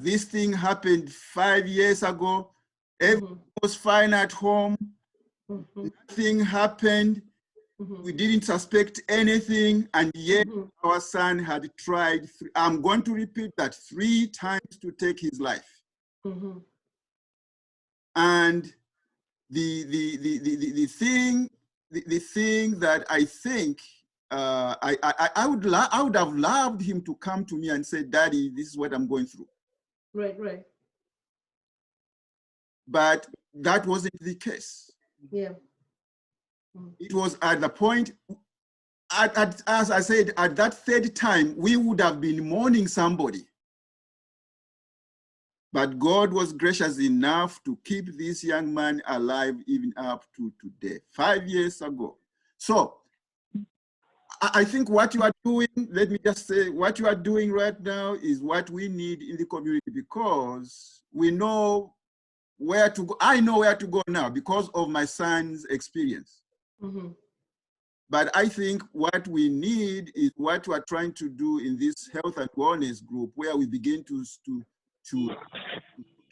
This thing happened 5 years ago. Everything was fine at home. Nothing happened. We didn't suspect anything, and yet our son had tried. I'm going to repeat that 3 times to take his life. And the thing that I think I would have loved him to come to me and say, Daddy, this is what I'm going through. Right, right. But that wasn't the case. Yeah. It was at the point, as I said, at that 3rd time, we would have been mourning somebody. But God was gracious enough to keep this young man alive even up to today, 5 years ago. So I think what you are doing, let me just say, what you are doing right now is what we need in the community, because we know where to go. I know where to go now because of my son's experience. Mm-hmm. But I think what we need is what we're trying to do in this health and wellness group, where we begin to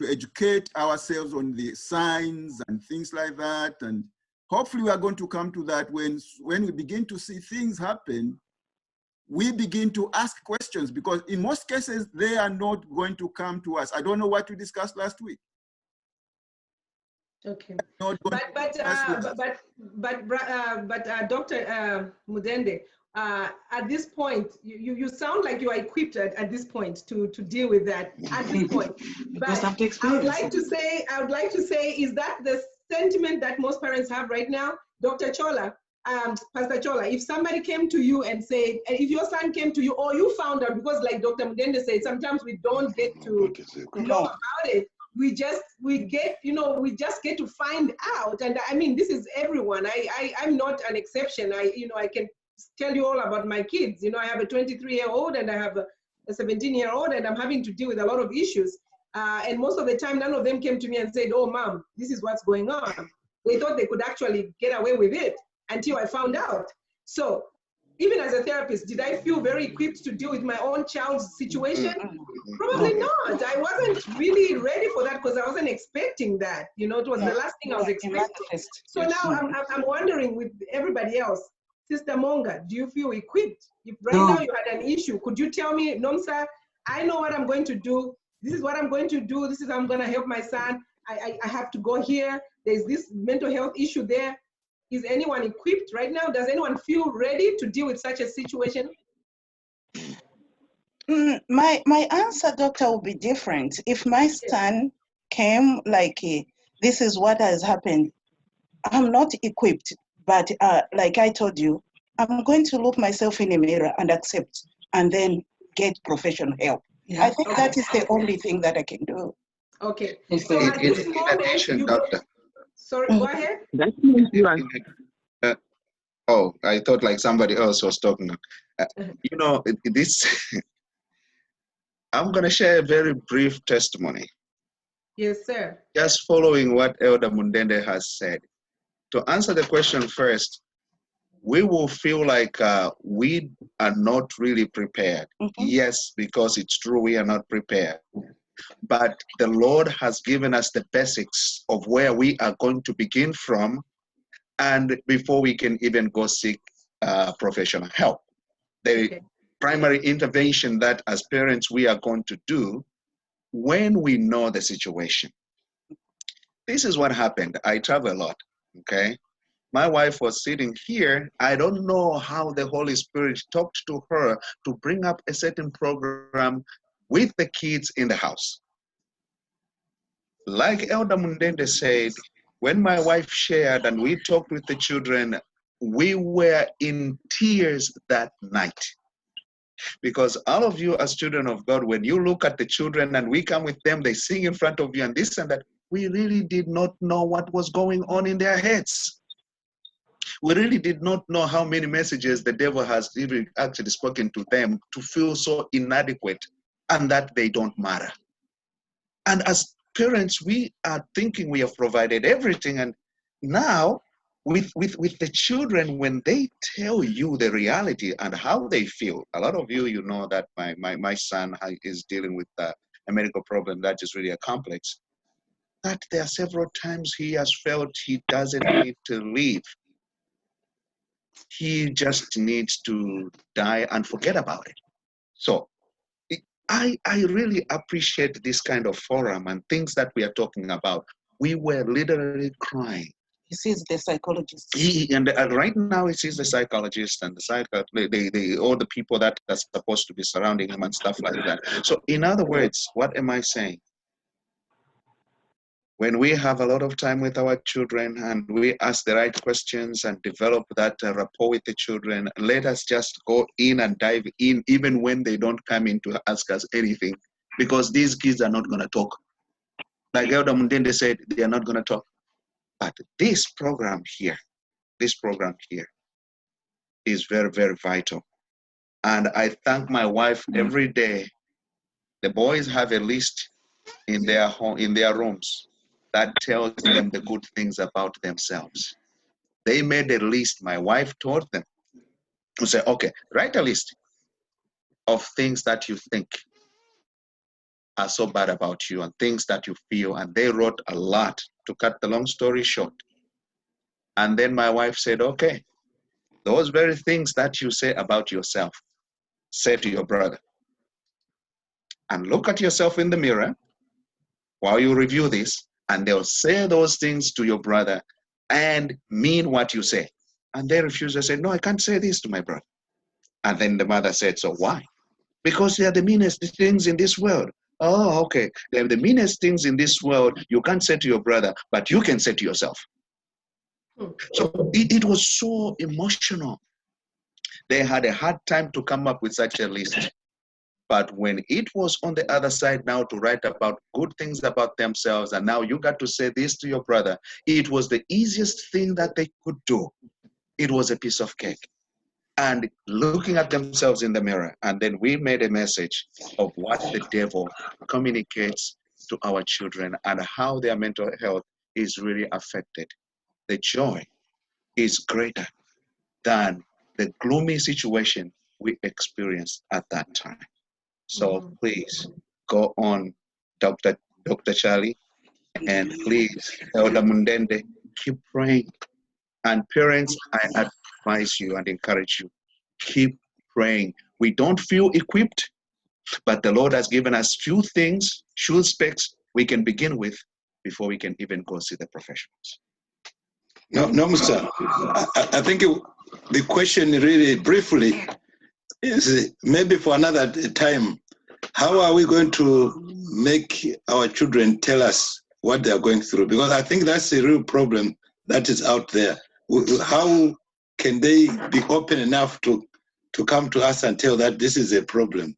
educate ourselves on the signs and things like that. And hopefully we are going to come to that when we begin to see things happen, we begin to ask questions, because in most cases, they are not going to come to us. I don't know what we discussed last week. Okay. But Dr. Mudende, at this point, you sound like you are equipped at this point to deal with that at this point. But I would like to say, is that the sentiment that most parents have right now? Dr. Chola, Pastor Chola, if somebody came to you and said, if your son came to you, or you found out, because like Dr. Mudende said, sometimes we don't get to know about it. We just get to find out. And I mean, this is everyone. I'm not an exception. I can tell you all about my kids. I have a 23-year-old and I have a 17-year-old, and I'm having to deal with a lot of issues. And most of the time, none of them came to me and said, "Oh, mom, this is what's going on." They thought they could actually get away with it until I found out. So even as a therapist, did I feel very equipped to deal with my own child's situation? Probably not. I wasn't really ready for that because I wasn't expecting that. It was the last thing I was expecting. So now I'm wondering with everybody else, Sister Monga, do you feel equipped? If right now you had an issue, could you tell me, Nomsa, I know what I'm going to do. This is what I'm going to do. This is how I'm going to help my son. I have to go here. There's this mental health issue there. Is anyone equipped right now? Does anyone feel ready to deal with such a situation? My answer, doctor, will be different. If my son came like, this is what has happened, I'm not equipped, but like I told you, I'm going to look myself in a mirror and accept, and then get professional help. Yeah. I think that is the only thing that I can do. Okay. So at this moment, doctor. Sorry, go ahead. Oh, I thought like somebody else was talking. This. I'm going to share a very brief testimony. Yes, sir. Just following what Elder Mundende has said. To answer the question first, we will feel like we are not really prepared. Mm-hmm. Yes, because it's true, we are not prepared. But the Lord has given us the basics of where we are going to begin from, and before we can even go seek professional help. The primary intervention that as parents we are going to do when we know the situation. This is what happened. I travel a lot, okay? My wife was sitting here. I don't know how the Holy Spirit talked to her to bring up a certain program with the kids in the house. Like Elder Mundende said, when my wife shared and we talked with the children, we were in tears that night. Because all of you as children of God, when you look at the children and we come with them, they sing in front of you and this and that, we really did not know what was going on in their heads. We really did not know how many messages the devil has even actually spoken to them to feel so inadequate and that they don't matter. And as parents, we are thinking we have provided everything. And now with the children, when they tell you the reality and how they feel, a lot of you know that my son is dealing with a medical problem that is really a complex, that there are several times he has felt he doesn't need to live. He just needs to die and forget about it. So I really appreciate this kind of forum and things that we are talking about. We were literally crying. He sees the psychologist. And right now he sees the psychologist and all the people that are supposed to be surrounding him and stuff like that. So in other words, what am I saying? When we have a lot of time with our children and we ask the right questions and develop that rapport with the children, let us just go in and dive in even when they don't come in to ask us anything, because these kids are not going to talk. Like Elder Mundende said, they are not going to talk. But this program here is very, very vital. And I thank my wife every day. The boys have a list in their home, in their rooms. that tells them the good things about themselves. They made a list. My wife taught them to say, okay, write a list of things that you think are so bad about you and things that you feel. And they wrote a lot, to cut the long story short. And then my wife said, okay, those very things that you say about yourself, say to your brother. And look at yourself in the mirror while you review this, and they'll say those things to your brother and mean what you say. And they refuse. They say, no, I can't say this to my brother. And then the mother said, so why? Because they are the meanest things in this world. Oh, okay. They're the meanest things in this world you can't say to your brother, but you can say to yourself. So it was so emotional. They had a hard time to come up with such a list. But when it was on the other side now to write about good things about themselves, and now you got to say this to your brother, it was the easiest thing that they could do. It was a piece of cake. And looking at themselves in the mirror, and then we made a message of what the devil communicates to our children and how their mental health is really affected. The joy is greater than the gloomy situation we experienced at that time. So please go on, Dr. Charlie, and please, Elder Mundende, keep praying. And parents, I advise you and encourage you, keep praying. We don't feel equipped, but the Lord has given us few things, few specs we can begin with before we can even go see the professionals. No, Mr. I think the question really briefly is maybe for another time. How are we going to make our children tell us what they are going through? Because I think that's a real problem that is out there. How can they be open enough to come to us and tell that this is a problem?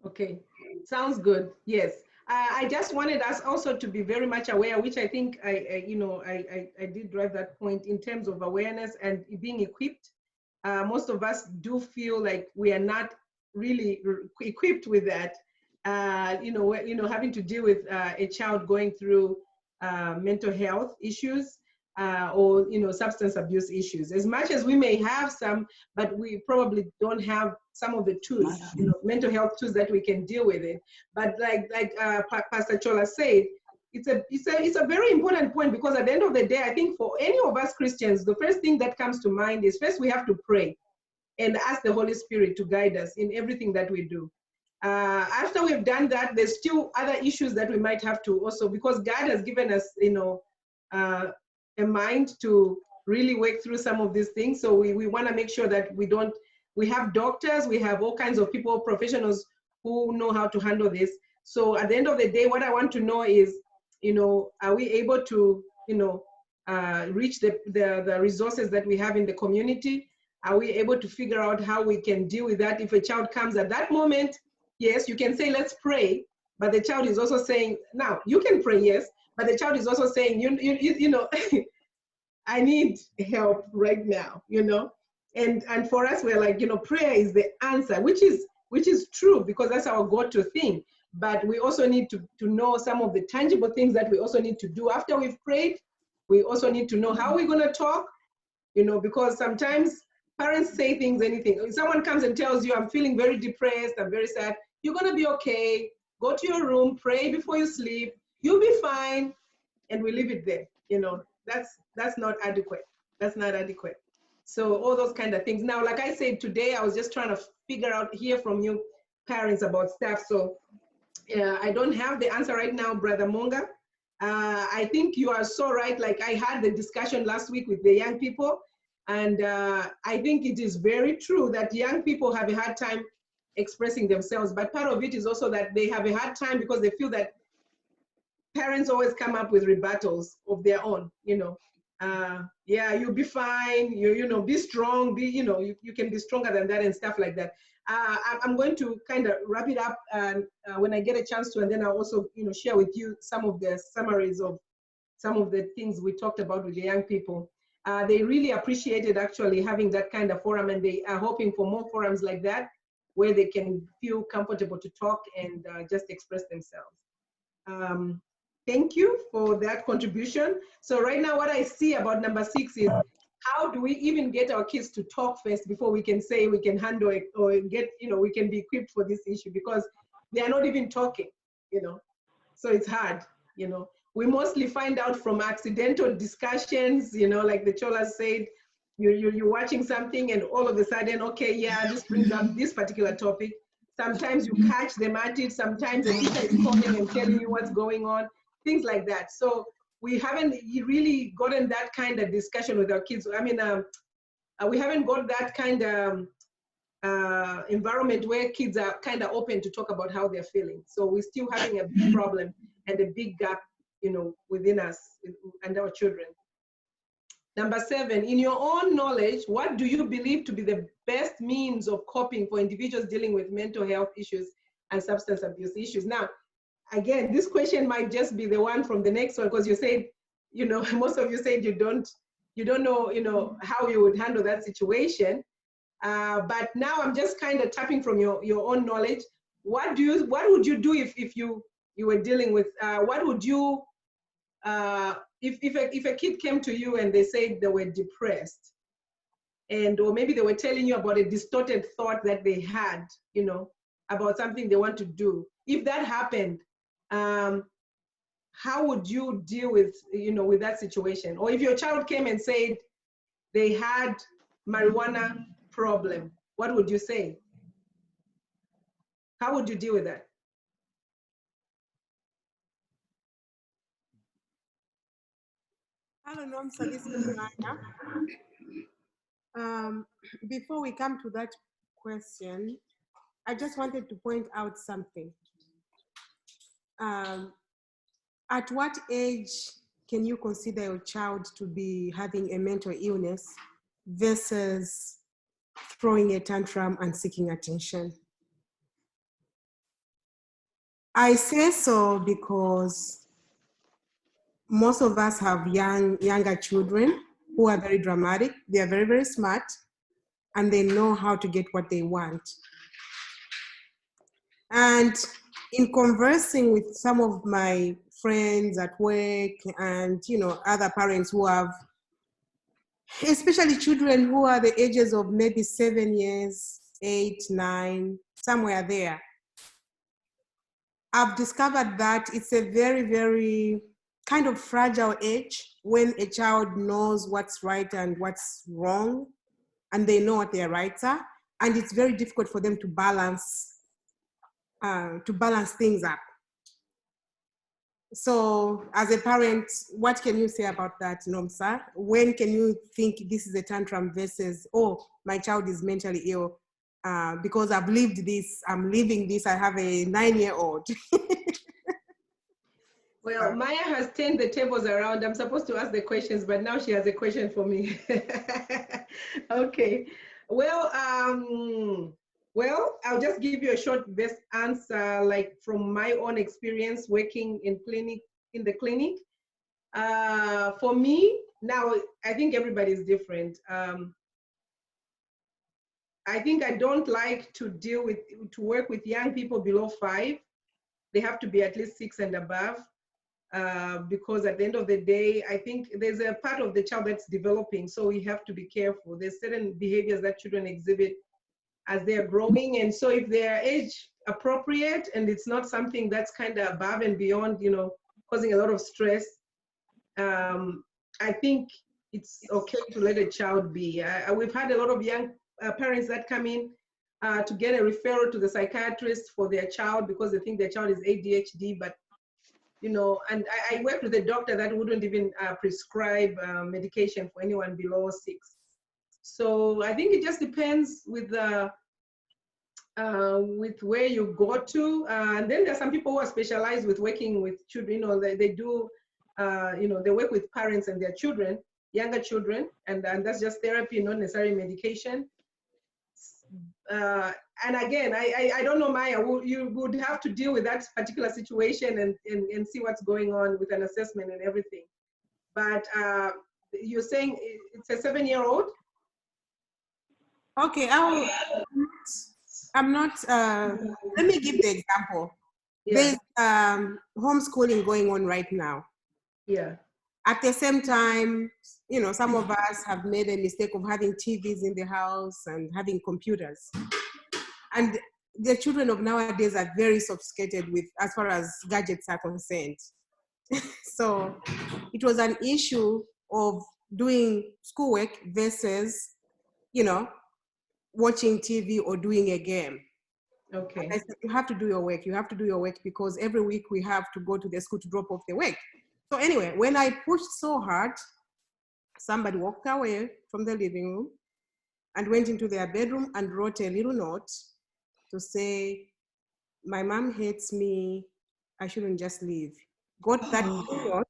Okay, sounds good. Yes. I just wanted us also to be very much aware, which I think I did drive that point in terms of awareness and being equipped. Most of us do feel like we are not really equipped with that. Having to deal with a child going through mental health issues or substance abuse issues. As much as we may have some, but we probably don't have some of the tools, mental health tools that we can deal with it. But like Pastor Chola said, it's a very important point, because at the end of the day, I think for any of us Christians, the first thing that comes to mind is first we have to pray and ask the Holy Spirit to guide us in everything that we do. After we've done that, there's still other issues that we might have to also, because God has given us, a mind to really work through some of these things. So we want to make sure that we have doctors, we have all kinds of people, professionals who know how to handle this. So at the end of the day, what I want to know is, are we able to, reach the resources that we have in the community? Are we able to figure out how we can deal with that? If a child comes at that moment, yes, you can say, let's pray. But the child is also saying, now you can pray, yes, but the child is also saying, I need help right now, And for us, we're like, prayer is the answer, which is true, because that's our go-to thing. But we also need to know some of the tangible things that we also need to do after we've prayed. We also need to know how we're going to talk, because sometimes parents say things, anything. If someone comes and tells you, I'm feeling very depressed, I'm very sad, you're going to be okay. Go to your room, pray before you sleep. You'll be fine. And we leave it there. That's not adequate. That's not adequate. So all those kind of things. Now, like I said, today, I was just trying to hear from you parents about stuff. So I don't have the answer right now, Brother Monga. I think you are so right. Like I had the discussion last week with the young people. And I think it is very true that young people have a hard time expressing themselves. But part of it is also that they have a hard time because they feel that parents always come up with rebuttals of their own, yeah, you'll be fine, be strong, you can be stronger than that and stuff like that. I'm going to kind of wrap it up when I get a chance to, and then I'll also, share with you some of the summaries of some of the things we talked about with the young people. They really appreciated actually having that kind of forum, and they are hoping for more forums like that where they can feel comfortable to talk and just express themselves. Thank you for that contribution. So right now what I see about number 6 is, how do we even get our kids to talk first before we can say we can handle it or get, we can be equipped for this issue, because they are not even talking, so it's hard. We mostly find out from accidental discussions, like the Chola said, you're watching something and all of a sudden, okay, yeah, this brings up this particular topic. Sometimes you catch them at it, sometimes the teacher is calling and telling you what's going on, things like that. So we haven't really gotten that kind of discussion with our kids. I mean, we haven't got that kind of environment where kids are kind of open to talk about how they're feeling. So we're still having a big problem and a big gap, within us and our children. Number 7, in your own knowledge, what do you believe to be the best means of coping for individuals dealing with mental health issues and substance abuse issues? Now, again, this question might just be the one from the next one, because you said, most of you said you don't know, how you would handle that situation. But now I'm just kind of tapping from your own knowledge. What would you do if you were dealing with, what would you, if a kid came to you and they said they were depressed, or maybe they were telling you about a distorted thought that they had, about something they want to do. If that happened, how would you deal with, with that situation? Or if your child came and said they had marijuana problem, what would you say? How would you deal with that? I don't know, so this is before we come to that question, I just wanted to point out something. At what age can you consider your child to be having a mental illness versus throwing a tantrum and seeking attention? I say so because most of us have younger children who are very dramatic. They are very, very smart, and they know how to get what they want. And in conversing with some of my friends at work and, other parents who have, especially children who are the ages of maybe 7 years, 8, 9, somewhere there, I've discovered that it's a very, very kind of fragile age when a child knows what's right and what's wrong, and they know what their rights are, and it's very difficult for them to balance things up. So as a parent, what can you say about that, Nomsa? When can you think this is a tantrum versus, oh, my child is mentally ill because I've lived this, I'm living this, I have a 9-year-old. Well, Maya has turned the tables around. I'm supposed to ask the questions, but now she has a question for me. Okay. Well, I'll just give you a short best answer, like from my own experience working in the clinic. For me, now, I think everybody's different. I think I don't like to work with young people below 5. They have to be at least 6 and above. Because at the end of the day, I think there's a part of the child that's developing, so we have to be careful. There's certain behaviors that children exhibit as they're growing, and so if they're age appropriate and it's not something that's kind of above and beyond, causing a lot of stress, I think it's okay to let a child be. We've had a lot of young parents that come in to get a referral to the psychiatrist for their child because they think their child is ADHD, but and I worked with a doctor that wouldn't even prescribe medication for anyone below 6. So I think it just depends with where you go to. And then there's some people who are specialized with working with children. They do, they work with parents and their children, younger children, and that's just therapy, not necessarily medication. And again, I don't know, Maya, you would have to deal with that particular situation and see what's going on with an assessment and everything. But you're saying it's a 7-year-old? Okay, I'm not, let me give the example. There's homeschooling going on right now. Yeah. At the same time, you know, some of us have made a mistake of having TVs in the house and having computers. And the children of nowadays are very sophisticated with as far as gadgets are concerned. So it was an issue of doing schoolwork versus, you know, watching TV or doing a game. Okay. And I said, you have to do your work. You have to do your work because every week we have to go to the school to drop off the work. So anyway, when I pushed so hard, somebody walked away from the living room and went into their bedroom and wrote a little note to say, my mom hates me, I shouldn't just leave. Got that note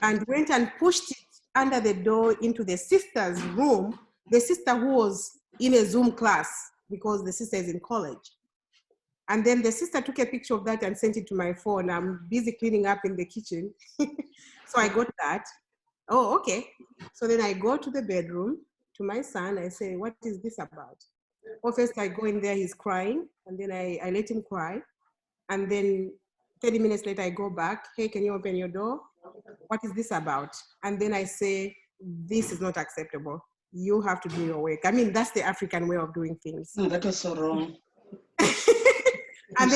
and went and pushed it under the door into the sister's room, the sister who was in a Zoom class because the sister is in college. And then the sister took a picture of that and sent it to my phone. I'm busy cleaning up in the kitchen. So I got that. Oh, okay. So then I go to the bedroom to my son. I say, what is this about? Well, first I go in there, he's crying. And then I let him cry. And then 30 minutes later, I go back. Hey, can you open your door? What is this about? And then I say, this is not acceptable. You have to do your work. I mean, that's the African way of doing things. No, that was so wrong. And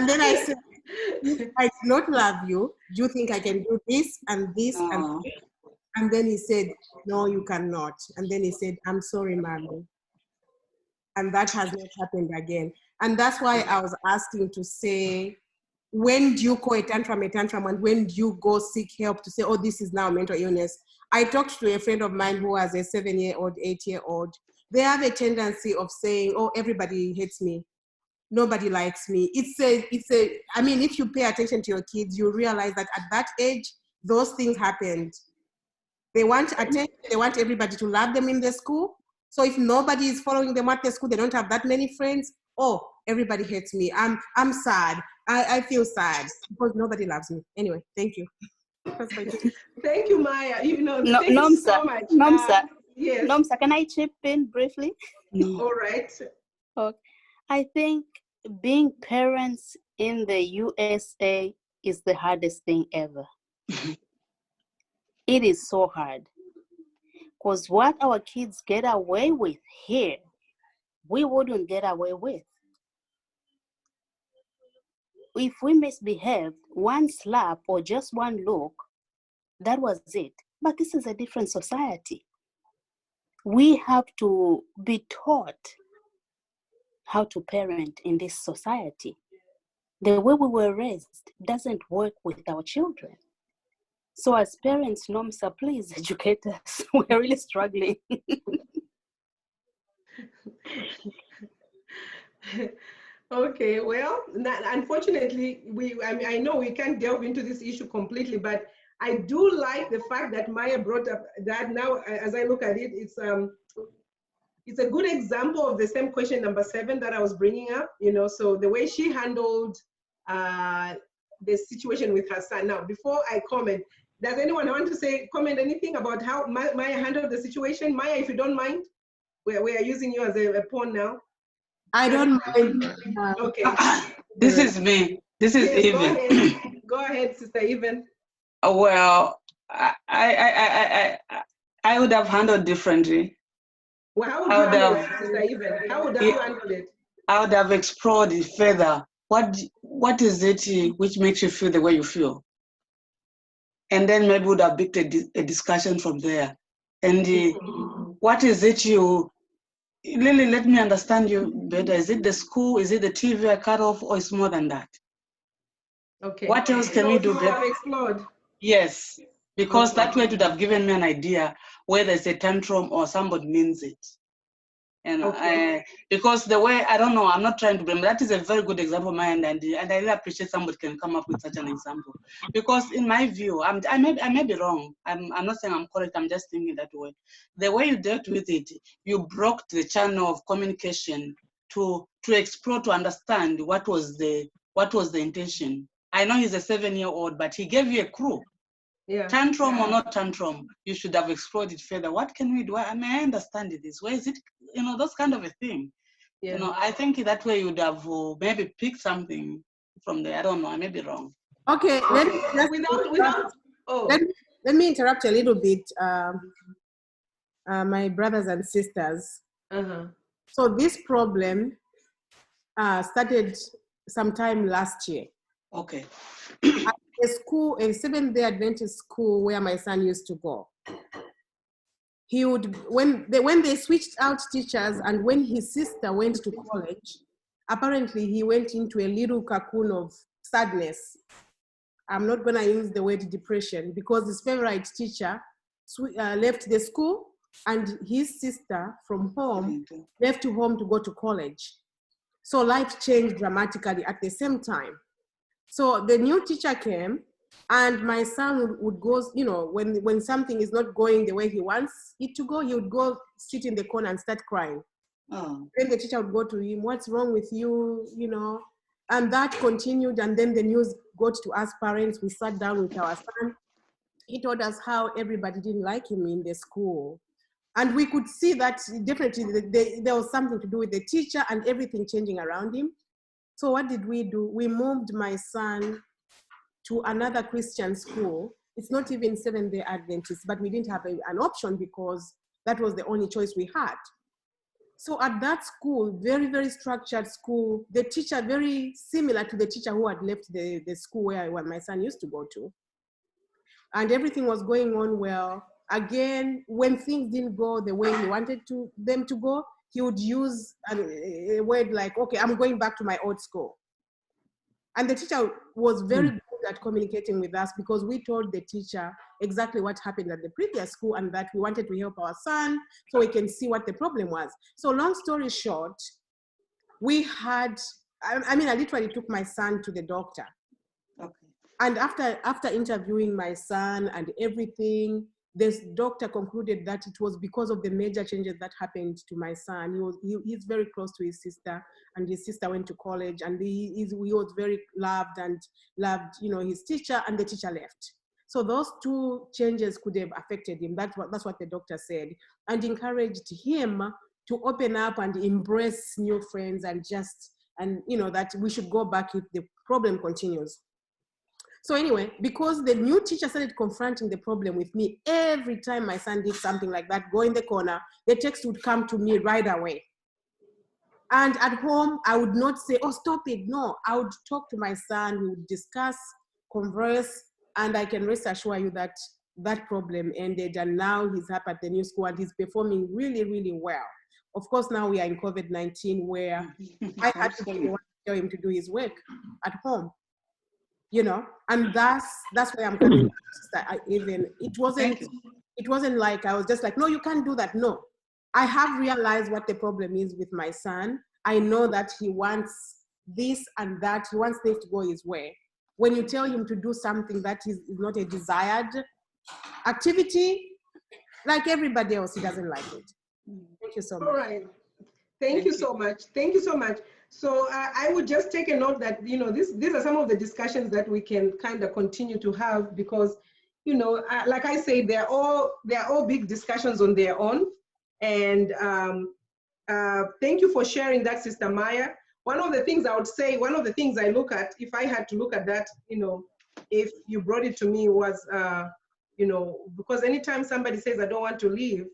then I said, I do not love you. Do you think I can do this and this and this? And then he said, no, you cannot. And then he said, I'm sorry, mommy. And that has not happened again. And that's why I was asking to say, when do you call a tantrum, and when do you go seek help to say, oh, this is now mental illness? I talked to a friend of mine who has a 7-year-old, 8-year-old. They have a tendency of saying, oh, everybody hates me. Nobody likes me. I mean, if you pay attention to your kids, you realize that at that age, those things happened. They want attention, they want everybody to love them in the school. So if nobody is following them at the school, they don't have that many friends. Oh, everybody hates me. I'm sad. I feel sad because nobody loves me. Anyway, thank you. Thank you, Maya. You know, No, thank you so much. Yes. Nomsa, can I chip in briefly? All right. Okay. I think being parents in the USA is the hardest thing ever. It is so hard. Because what our kids get away with here, we wouldn't get away with. If we misbehaved, one slap or just one look, that was it. But this is a different society. We have to be taught how to parent in this society. The way we were raised doesn't work with our children. So as parents, Nomsa, please educate us. We're really struggling. Okay, well, unfortunately, I know we can't delve into this issue completely, but I do like the fact that Maya brought up that now, as I look at it, it's a good example of the same question number 7 that I was bringing up, you know, so the way she handled the situation with her son. Now, before I comment, does anyone want to comment anything about how Maya handled the situation? Maya, if you don't mind, we are using you as a pawn now. I don't mind. Okay. This is me. This is yes, Even. Go ahead, Sister Even. Well, I would have handled differently. Well, how would you handle it, Sister Even? How would you handle it? I would have explored it further. What is it which makes you feel the way you feel? And then maybe would have picked a discussion from there. And what is it you, Lily, let me understand you better. Is it the school? Is it the TV I cut off, or it's more than that? Okay. What else can we do better? Have explored. Yes, because that way it would have given me an idea whether it's a tantrum or somebody means it. And because the way, I don't know, I'm not trying to blame, that is a very good example, and I really appreciate somebody can come up with such an example. Because in my view, I may be wrong. I'm not saying I'm correct, I'm just thinking that way. The way you dealt with it, you broke the channel of communication to explore, to understand what was the intention. I know he's a 7-year-old, but he gave you a clue. Yeah. Tantrum or not tantrum, you should have explored it further. What can we do? I mean, I understand this. Where is it? You know, those kind of a thing. Yeah. You know, I think that way you would have maybe picked something from there. I don't know. I may be wrong. Okay, let me interrupt a little bit, my brothers and sisters. So this problem started sometime last year. Okay. At a school, a Seventh-day Adventist school where my son used to go. He would, when they switched out teachers and when his sister went to college, apparently he went into a little cocoon of sadness. I'm not gonna use the word depression because his favorite teacher left the school and his sister from home left home to go to college. So life changed dramatically at the same time. So the new teacher came and my son would go, you know, when something is not going the way he wants it to go, he would go sit in the corner and start crying. Then the teacher would go to him, what's wrong with you, you know? And that continued, and then the news got to us parents. We sat down with our son. He told us how everybody didn't like him in the school. And we could see that definitely there was something to do with the teacher and everything changing around him. So what did we do? We moved my son to another Christian school. It's not even Seventh-day Adventist, but we didn't have an option because that was the only choice we had. So at that school, very, very structured school, the teacher very similar to the teacher who had left the school where my son used to go to. And everything was going on well. Again, when things didn't go the way he wanted them to go, he would use a word like, okay, I'm going back to my old school. And the teacher was very good at communicating with us because we told the teacher exactly what happened at the previous school and that we wanted to help our son so we can see what the problem was. So long story short, we had, I literally took my son to the doctor. Okay. And after interviewing my son and everything, this doctor concluded that it was because of the major changes that happened to my son. He's very close to his sister, and his sister went to college, and he was very loved his teacher, and the teacher left. So those two changes could have affected him. That's what the doctor said, and encouraged him to open up and embrace new friends and that we should go back if the problem continues. So anyway, because the new teacher started confronting the problem with me, every time my son did something like that, go in the corner, the text would come to me right away. And at home, I would not say, oh, stop it. No, I would talk to my son, we would discuss, converse, and I can rest assure you that that problem ended, and now he's up at the new school and he's performing really, really well. Of course, now we are in COVID-19 where I had to be the one to tell him to do his work at home. You know, and that's where I'm coming from. It wasn't like I was just like, no, you can't do that. No, I have realized what the problem is with my son. I know that he wants this and that. He wants things to go his way. When you tell him to do something that is not a desired activity, like everybody else, he doesn't like it. Thank you so much. All right. Thank you so much. Thank you so much. So I would just take a note that, these are some of the discussions that we can kind of continue to have because, like I say, they're all big discussions on their own. And thank you for sharing that, Sister Maya. One of the things I would say, one of the things I look at, if I had to look at that, if you brought it to me was, because anytime somebody says, I don't want to leave,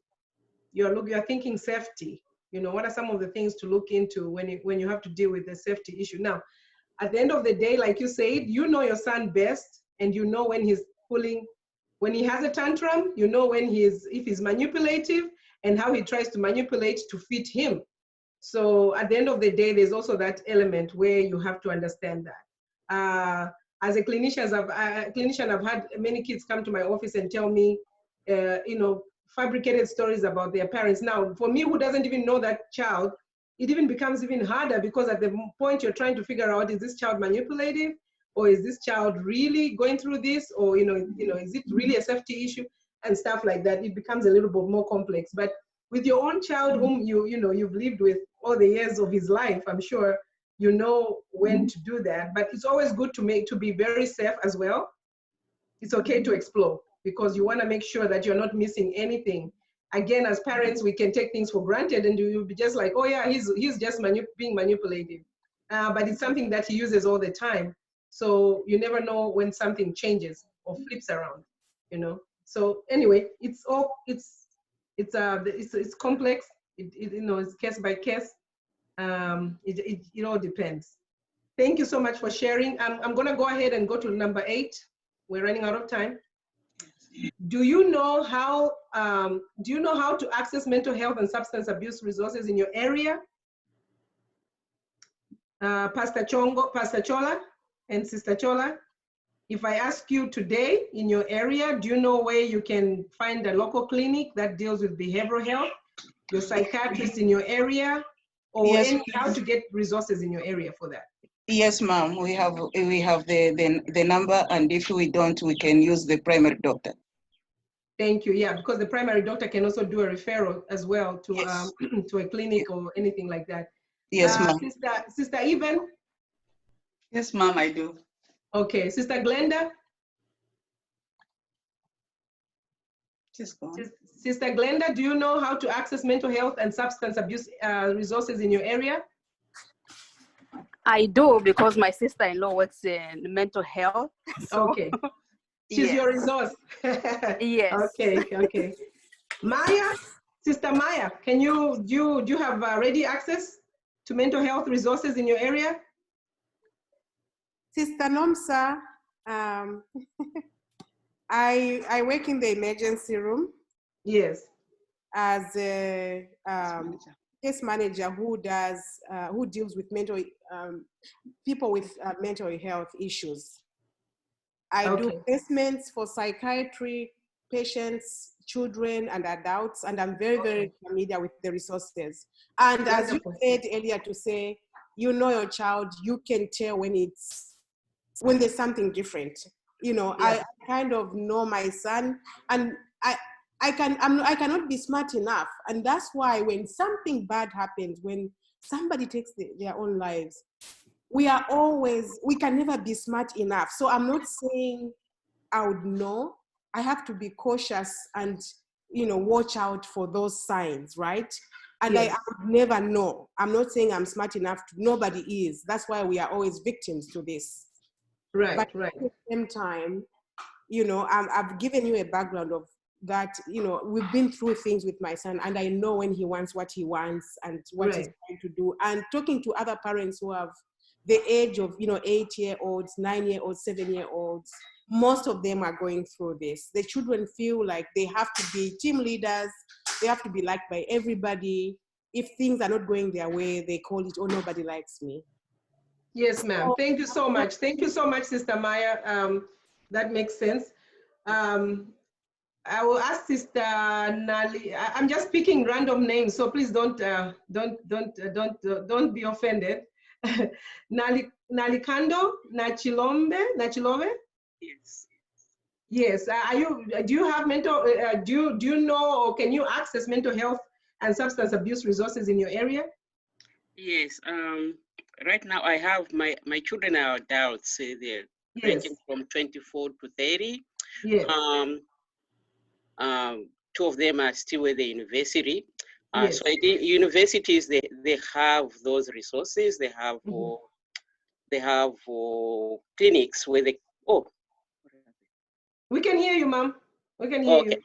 you're thinking safety. What are some of the things to look into when you have to deal with the safety issue? Now, at the end of the day, like you said, you know your son best, and you know when he's when he has a tantrum, you know if he's manipulative and how he tries to manipulate to fit him. So at the end of the day, there's also that element where you have to understand that. As a clinician, I've had many kids come to my office and tell me, fabricated stories about their parents. Now, for me, who doesn't even know that child, it even becomes even harder because at the point you're trying to figure out, is this child manipulative, or is this child really going through this, or is it really a safety issue and stuff like that? It becomes a little bit more complex. But with your own child, whom you've lived with all the years of his life, I'm sure you know when to do that. But it's always good to be very safe as well. It's okay to explore, because you want to make sure that you're not missing anything. Again, as parents, we can take things for granted and you'll be just like, oh yeah, he's just being manipulative. but it's something that he uses all the time. So you never know when something changes or flips around, you know. So anyway, it's complex. You know, it's case by case. It all depends. Thank you so much for sharing. I'm gonna go ahead and go to number 8. We're running out of time. Do you know how to access mental health and substance abuse resources in your area? Pastor Chola and Sister Chola, if I ask you today in your area, do you know where you can find a local clinic that deals with behavioral health, your psychiatrist in your area, or Yes. how to get resources in your area for that? Yes, ma'am. We have the number, and if we don't, we can use the primary doctor. Thank you. Yeah, because the primary doctor can also do a referral as well to Yes. to a clinic or anything like that. Yes, ma'am. Sister Even? Yes, ma'am, I do. Okay, Sister Glenda? Sister Glenda, do you know how to access mental health and substance abuse resources in your area? I do, because my sister-in-law works in mental health. So, okay. She's your resource. Yes. Okay. Maya, Sister Maya, do you have ready access to mental health resources in your area? Sister Nomsa, I work in the emergency room. Yes. As a case manager who deals with people with mental health issues. I do placements for psychiatry patients, children, and adults, and I'm very, very familiar with the resources. And as you said earlier, to say, you know your child, you can tell when there's something different. You know, I kind of know my son, and I cannot be smart enough, and that's why when something bad happens, when somebody takes their own lives, we can never be smart enough. So I'm not saying I would know. I have to be cautious and, you know, watch out for those signs, right? And yes. I would never know. I'm not saying I'm smart enough. Nobody is. That's why we are always victims to this. Right, but right. At the same time, you know, I've given you a background of that. You know, we've been through things with my son, and I know when he wants what he wants and what he's trying to do. And talking to other parents who have the age of, you know, 8-year-olds, 9-year-olds, 7-year-olds, most of them are going through this. The children feel like they have to be team leaders. They have to be liked by everybody. If things are not going their way, they call it, oh, nobody likes me. Yes, ma'am. Thank you so much. Thank you so much, Sister Maya. That makes sense. I will ask Sister Nali. I'm just picking random names, so please don't be offended. Nalikando, Nachilove. Yes. Yes. Do you have mental? Do you know, or can you access mental health and substance abuse resources in your area? Yes. Right now, I have my children are adults. They're ranging from 24 to 30. Yes. 2 of them are still at the university. So universities, they have those resources. They have clinics where they. Oh. We can hear you, ma'am. We can hear you.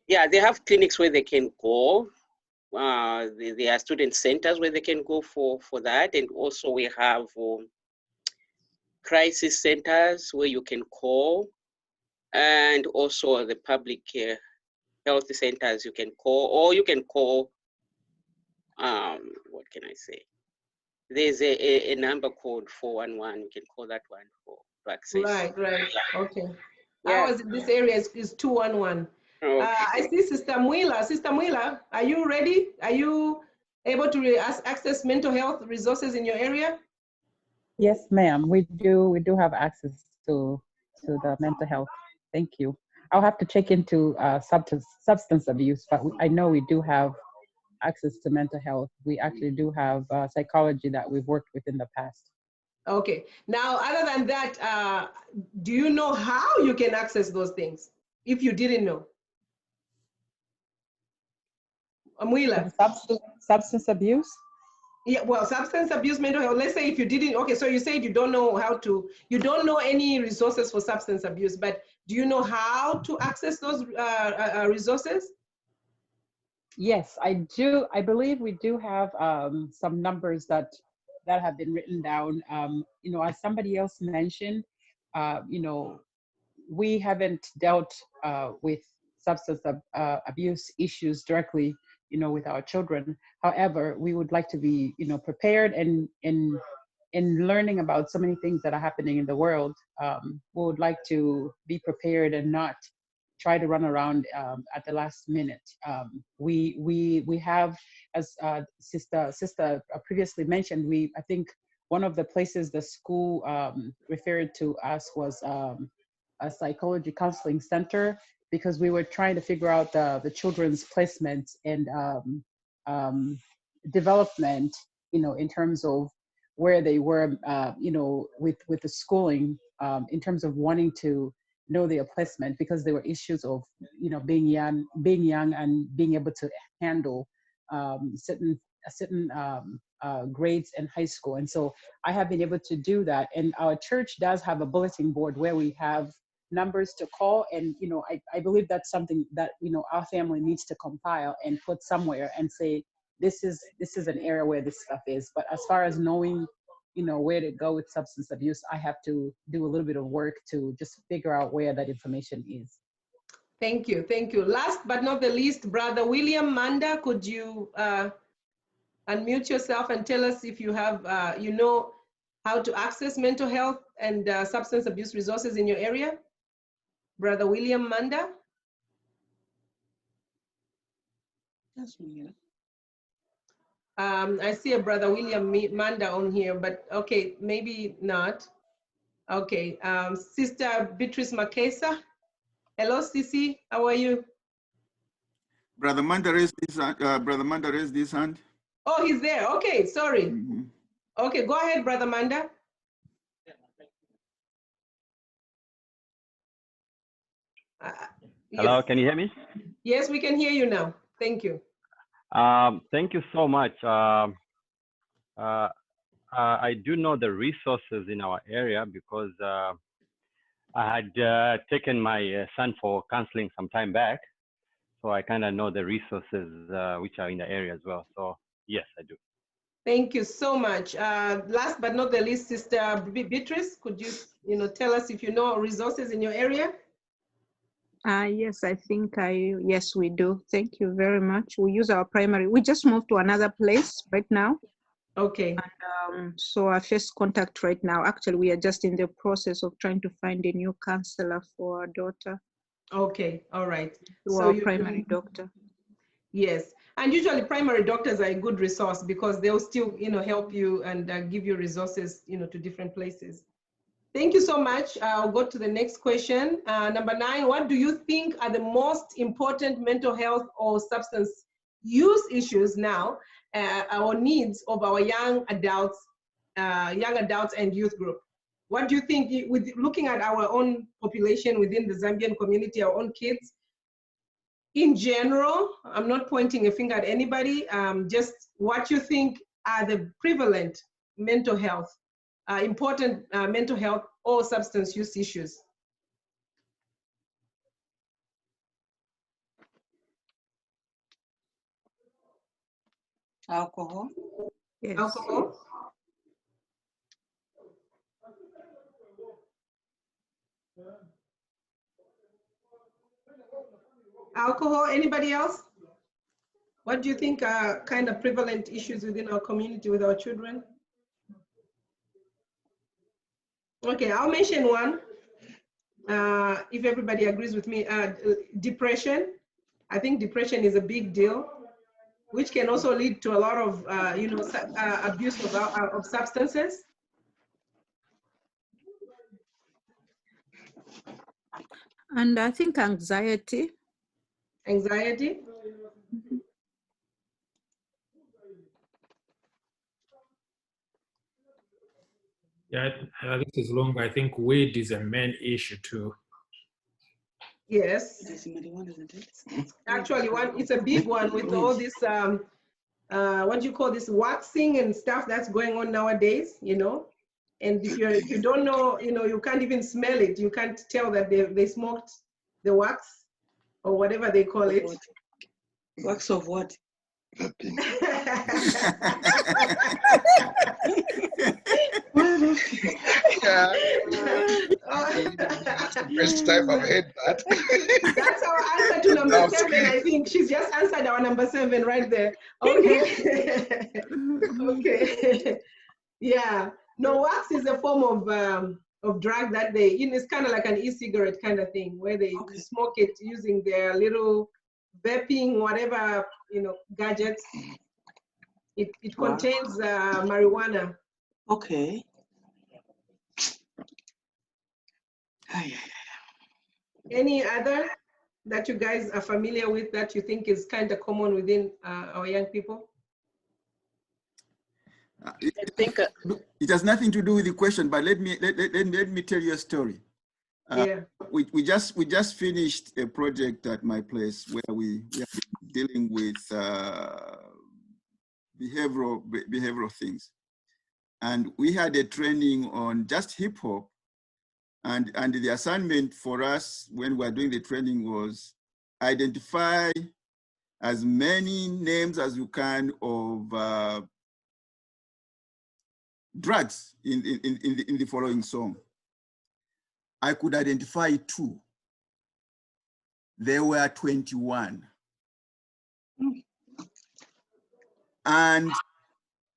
Yeah, they have clinics where they can go. There are student centers where they can go for that, and also we have crisis centers where you can call, and also the public health centers you can call, or you can call. What can I say? There's a number called 411. You can call that one to access. Right. Okay. Yeah. Ours in this area is 211. Okay. I see Sister Mwila. Sister Mwila, are you ready? Are you able to access mental health resources in your area? Yes, ma'am. We do have access to the mental health. Thank you. I'll have to check into substance abuse, but I know we do have access to mental health. We actually do have psychology that we've worked with in the past. Okay. Now, other than that, do you know how you can access those things? If you didn't know. Amwila. Substance abuse? Yeah, well, substance abuse, mental health. Let's say if you didn't, okay, so you said you don't know you don't know any resources for substance abuse, but do you know how to access those resources? Yes, I do. I believe we do have some numbers that have been written down. You know, as somebody else mentioned, you know, we haven't dealt with substance abuse issues directly, you know, with our children. However, we would like to be, you know, prepared and in learning about so many things that are happening in the world. We would like to be prepared and not try to run around at the last minute. We have, as sister previously mentioned, I think one of the places the school referred to us was a psychology counseling center, because we were trying to figure out the children's placement and development, you know, in terms of where they were, you know, with the schooling, in terms of wanting to know their placement, because there were issues of, you know, being young and being able to handle certain grades in high school. And so I have been able to do that. And our church does have a bulletin board where we have numbers to call. And, you know, I believe that's something that, you know, our family needs to compile and put somewhere and say, this is an area where this stuff is. But as far as knowing, you know, where to go with substance abuse, I have to do a little bit of work to just figure out where that information is. Thank you, thank you. Last but not the least, Brother William Manda, could you unmute yourself and tell us if you have, you know, how to access mental health and substance abuse resources in your area? Brother William Manda? I see a Brother William Manda on here, but okay, maybe not. Okay, Sister Beatrice Makesa. Hello, Sisi, how are you? Brother Manda raised his hand. Oh, he's there. Okay, sorry. Okay, go ahead, Brother Manda. Hello, Yes. can you hear me? Yes, we can hear you now. Thank you. Thank you so much. I do know the resources in our area because I had taken my son for counseling some time back. So I kind of know the resources which are in the area as well. So yes, I do. Thank you so much. Last but not the least, Sister Beatrice, could you tell us if you know resources in your area? Yes, I think yes, we do. Thank you very much. We use our primary. We just moved to another place right now. Okay. And, so our first contact right now, actually, we are just in the process of trying to find a new counselor for our daughter. Okay, all right. So our primary doctor. Yes, and usually primary doctors are a good resource because they'll still, help you and give you resources, to different places. Thank you so much. I'll go to the next question. Number 9, what do you think are the most important mental health or substance use issues now, or needs of our young adults and youth group? What do you think, with looking at our own population within the Zambian community, our own kids, in general, I'm not pointing a finger at anybody, just what you think are the prevalent mental health, important mental health or substance use issues? Alcohol. Yes. Alcohol. Alcohol, anybody else? What do you think are kind of prevalent issues within our community with our children? Okay, I'll mention one. If everybody agrees with me, depression. I think depression is a big deal, which can also lead to a lot of, abuse of substances. And I think anxiety. Anxiety. Yeah, this is long. I think weed is a main issue too. Yes. Actually, it's a big one with all this what do you call this, waxing and stuff that's going on nowadays, you know. And if you don't know, you know, you can't even smell it. You can't tell that they smoked the wax or whatever they call it. Wax of what? Yeah. That's the first time I've heard that. That's our answer to number 7. I think she's just answered our number 7 right there. Okay. Okay. Yeah. No, wax is a form of drug that they, you know, it's kind of like an e-cigarette kind of thing where they smoke it using their little vaping, whatever, you know, gadgets. It contains marijuana. Okay. Any other that you guys are familiar with that you think is kind of common within our young people? I think it has nothing to do with the question, but let me tell you a story. Yeah. We just finished a project at my place where we are dealing with behavioral things, and we had a training on just hip hop, and the assignment for us when we were doing the training was identify as many names as you can of drugs in the following song. I could identify 2. There were 21. And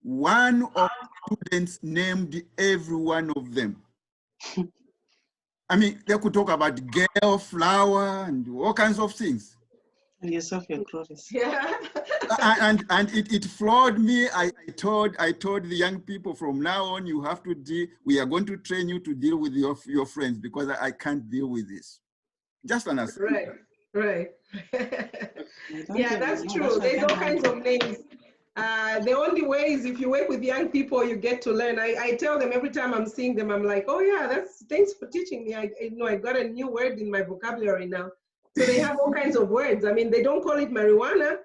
one of the students named every one of them. I mean, they could talk about girl, flower, and all kinds of things. And yourself, your clothes. Yeah. and it floored me. I told the young people, from now on, you have to deal, we are going to train you to deal with your friends, because I can't deal with this. Just an assignment. Right. Yeah, that's true. There's all kinds of names. The only way is if you work with young people, you get to learn. I tell them every time I'm seeing them, I'm like, oh yeah, thanks for teaching me. I know I got a new word in my vocabulary now. So they have all kinds of words. I mean, they don't call it marijuana.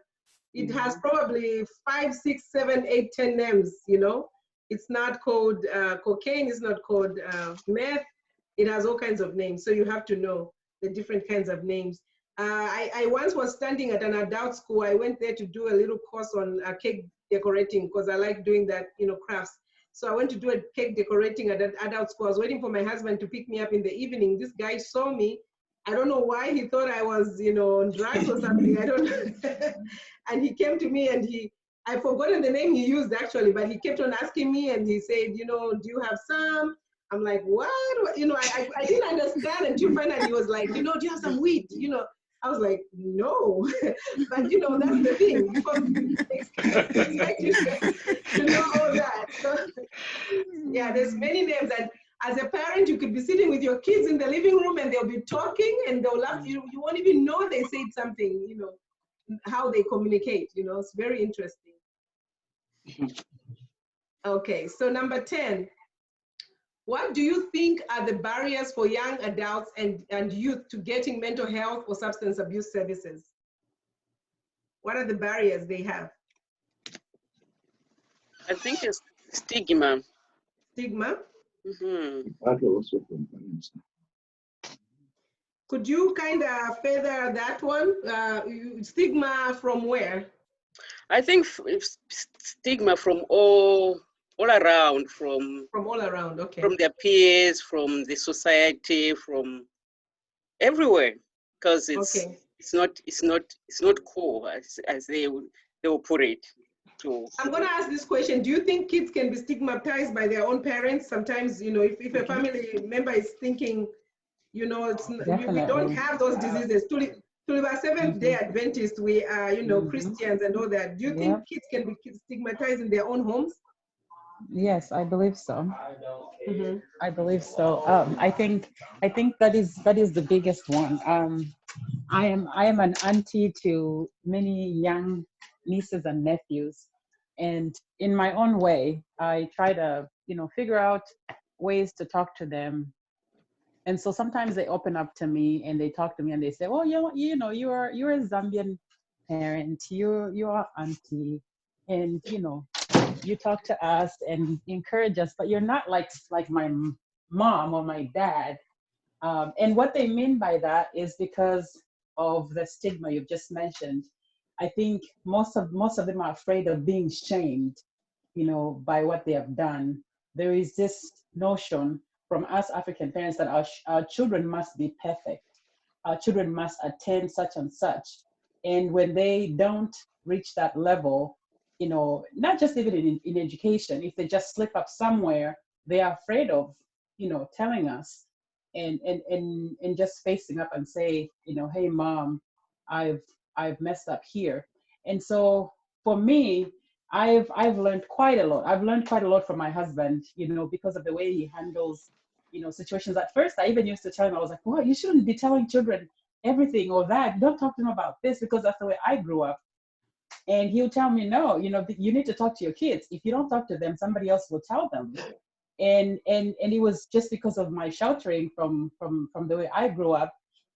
It has probably 5, 6, 7, 8, 10 names, you know. It's not called cocaine, it's not called meth. It has all kinds of names. So you have to know the different kinds of names. I once was standing at an adult school. I went there to do a little course on cake decorating because I like doing that, you know, crafts. So I went to do a cake decorating at an adult school. I was waiting for my husband to pick me up in the evening. This guy saw me. I don't know why he thought I was, you know, on drugs or something. I don't know. And he came to me and I've forgotten the name he used actually, but he kept on asking me and he said, you know, do you have some? I'm like, what? You know, I didn't understand until finally he was like, you know, do you have some weed? You know, I was like, no. But, you know, that's the thing. People expect you to know all that. So, yeah, there's many names that as a parent, you could be sitting with your kids in the living room and they'll be talking and they'll laugh. You won't even know they said something, you know, how they communicate, you know, it's very interesting. Okay, so number 10. What do you think are the barriers for young adults and youth to getting mental health or substance abuse services? What are the barriers they have? I think it's stigma. Stigma? Mm-hmm. Could you kind of further that one? Stigma from where? I think stigma from all around, from all around, okay. From their peers, from the society, from everywhere, because it's not cool as they will put it. I'm going to ask this question. Do you think kids can be stigmatized by their own parents? Sometimes, you know, if a family member is thinking, you know, we don't have those diseases. Tuliba Seventh-day Adventists, we are, you know, Christians and all that. Do you think kids can be stigmatized in their own homes? Yes, I believe so. I believe so. I think that is the biggest one. I am an auntie to many young nieces and nephews, and in my own way, I try to, you know, figure out ways to talk to them. And so sometimes they open up to me and they talk to me and they say, "Well, you know, you're a Zambian parent, you're auntie, and you talk to us and encourage us, but you're not like my mom or my dad. And what they mean by that is because of the stigma you've just mentioned. I think most of them are afraid of being shamed, by what they have done. There is this notion from us African parents that our children must be perfect. Our children must attend such and such. And when they don't reach that level, not just even in education, if they just slip up somewhere, they are afraid of, telling us and just facing up and say, hey mom, I've messed up here. And so for me, I've learned quite a lot. I've learned quite a lot from my husband, because of the way he handles, situations. At first, I even used to tell him, I was like, well, you shouldn't be telling children everything or that. Don't talk to them about this, because that's the way I grew up. And he'll tell me, no, you need to talk to your kids. If you don't talk to them, somebody else will tell them. And it was just because of my sheltering from the way I grew up,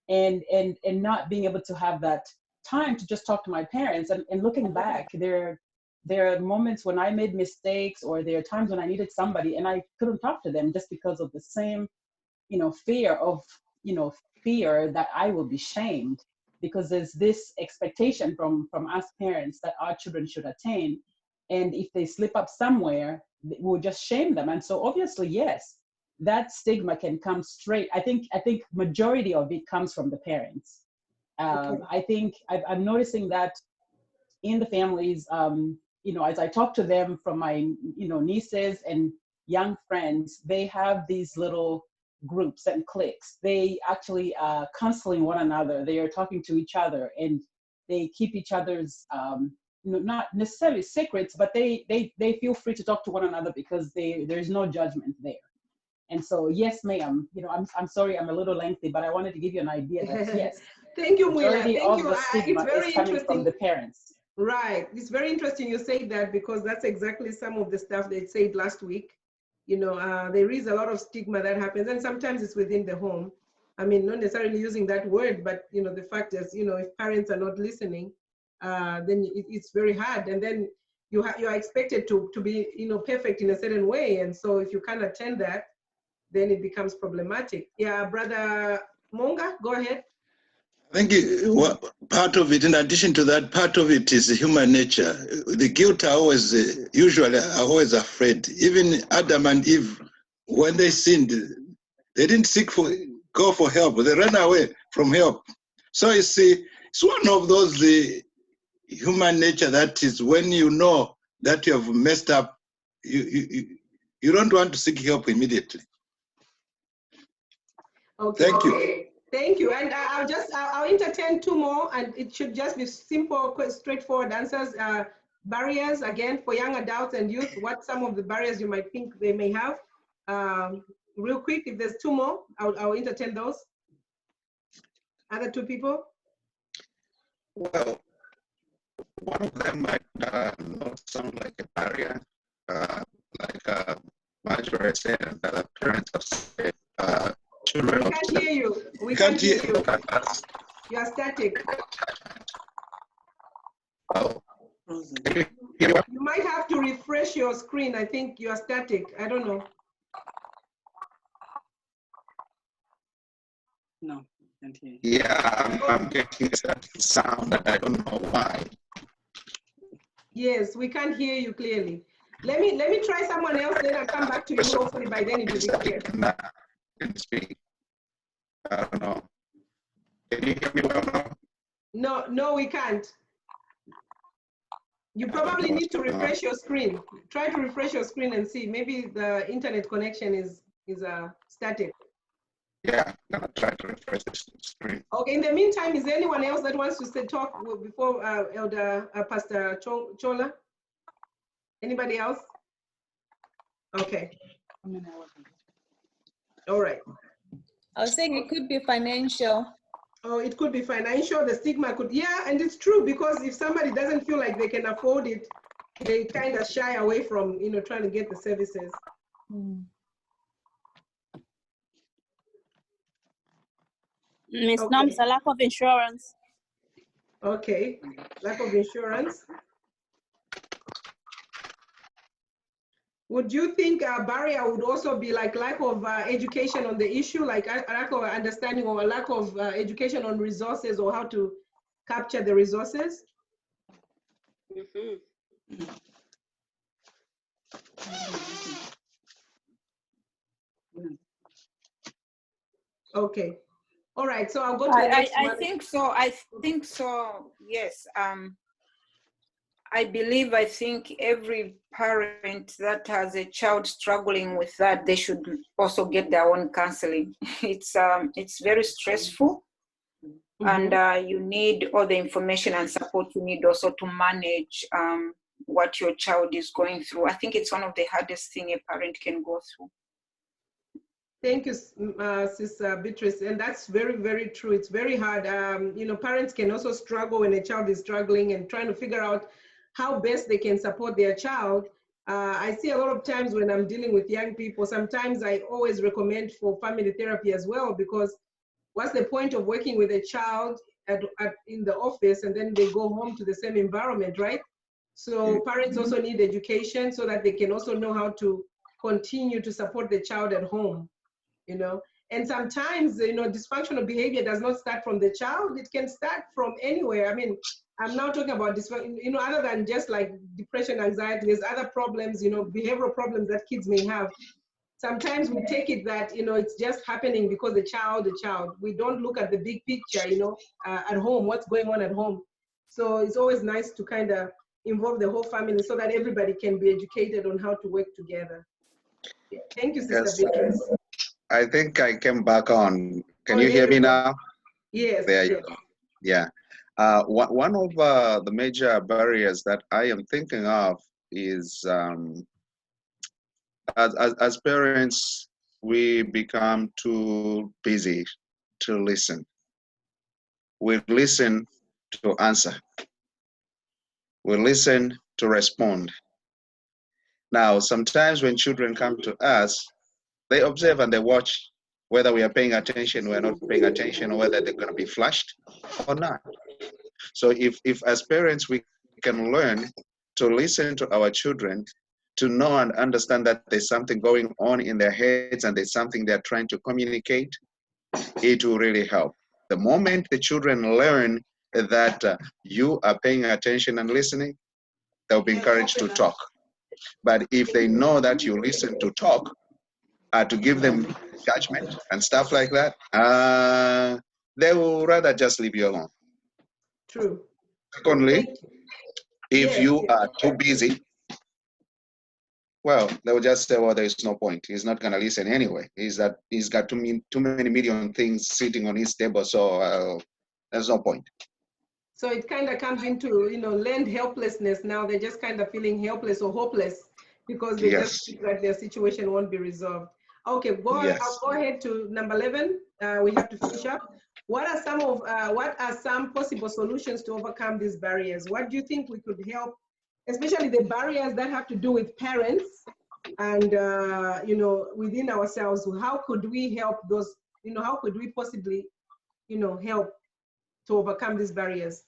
and not being able to have that time to just talk to my parents. And looking back, there are moments when I made mistakes, or there are times when I needed somebody and I couldn't talk to them just because of the same, fear that I will be shamed, because there's this expectation from us parents that our children should attain. And if they slip up somewhere, we'll just shame them. And so obviously, yes, that stigma can come straight. I think majority of it comes from the parents. I think I'm noticing that in the families, as I talk to them, from my, nieces and young friends, they have these little groups and cliques. They actually are counseling one another. They are talking to each other, and they keep each other's, not necessarily secrets, but they feel free to talk to one another because there's no judgment there. And so, yes, ma'am, I'm sorry, I'm a little lengthy, but I wanted to give you an idea that yes, thank you, Mwila. majority Thank of you. the stigma It's very is coming interesting from the parents. Right. It's very interesting you say that, because that's exactly some of the stuff they said last week. There is a lot of stigma that happens, and sometimes it's within the home. I mean, not necessarily using that word, but the fact is, if parents are not listening, then it's very hard. And then you are expected to be, perfect in a certain way. And so if you can't attend that, then it becomes problematic. Yeah, Brother Monga, go ahead. I think part of it, in addition to that, part of it is human nature. The guilt are always, usually are always afraid. Even Adam and Eve, when they sinned, they didn't go for help. They ran away from help. So you see, it's one of those human nature that is, when you know that you have messed up, you don't want to seek help immediately. Okay. Thank you. Thank you. And I'll entertain two more, and it should just be simple, straightforward answers. Barriers, again, for young adults and youth, what some of the barriers you might think they may have. Real quick, if there's two more, I'll entertain those. Other two people? Well, one of them might not sound like a barrier, like Marjorie said, that parents have said, children. We can't hear you. We can't hear you. You are static. Oh. You might have to refresh your screen. I think you are static. I don't know. No, can't hear you. Yeah, I'm getting a static sound, and I don't know why. Yes, we can't hear you clearly. Let me try someone else, then I'll come back to you. Hopefully by then it will be clear. Can speak. I don't know. Can you hear me well now? No, we can't. You probably need to refresh your screen. Try to refresh your screen and see. Maybe the internet connection is static. Yeah, I'm gonna try to refresh the screen. Okay. In the meantime, is there anyone else that wants to talk before Elder Pastor Chola? Anybody else? Okay. All right. I was saying it could be financial. Oh, it could be financial. The stigma could, yeah, and it's true, because if somebody doesn't feel like they can afford it, they kind of shy away from, trying to get the services. Miss Noms, a lack of insurance. Okay, lack of insurance. Would you think a barrier would also be like lack of education on the issue, like a lack of understanding or a lack of education on resources or how to capture the resources? Okay. All right, so I'll go to the next one. I think so. I think so. Yes. I think every parent that has a child struggling with that, they should also get their own counseling. It's very stressful, and you need all the information and support you need also to manage what your child is going through. I think it's one of the hardest thing a parent can go through. Thank you, Sister Beatrice, and that's very, very true. It's very hard. You know, parents can also struggle when a child is struggling and trying to figure out how best they can support their child. I see a lot of times when I'm dealing with young people, sometimes I always recommend for family therapy as well, because what's the point of working with a child in the office and then they go home to the same environment, right? So parents also need education so that they can also know how to continue to support the child at home. You know, and sometimes, you know, dysfunctional behavior does not start from the child. It can start from anywhere. I mean, I'm now talking about this, you know, other than just like depression, anxiety, there's other problems, you know, behavioral problems that kids may have. Sometimes we take it that, you know, it's just happening because the child. We don't look at the big picture, you know, at home, what's going on at home. So it's always nice to kind of involve the whole family so that everybody can be educated on how to work together. Thank you, Sister Beatrice. I think I came back on. Can you hear me now? Yes. There you go. Yeah. One of the major barriers that I am thinking of is as parents, we become too busy to listen. We listen to answer. We listen to respond. Now, sometimes when children come to us, they observe and they watch whether we are paying attention, we're not paying attention, or whether they're going to be flushed or not. So if as parents we can learn to listen to our children, to know and understand that there's something going on in their heads and there's something they're trying to communicate, it will really help. The moment the children learn that you are paying attention and listening, they'll be encouraged to talk. But if they know that you listen to talk, to give them judgment and stuff like that, they will rather just leave you alone. True. Secondly, if you are too busy, well, they will just say, well, there's no point. He's not going to listen anyway. He's got too many million things sitting on his table, so there's no point. So it kind of comes into, you know, learned helplessness. Now they're just kind of feeling helpless or hopeless because they just think that their situation won't be resolved. Okay, I'll go ahead to number 11. We have to finish up. What are some possible solutions to overcome these barriers? What do you think we could help, especially the barriers that have to do with parents and, you know, within ourselves? How could we help those, you know, how could we possibly, you know, help to overcome these barriers?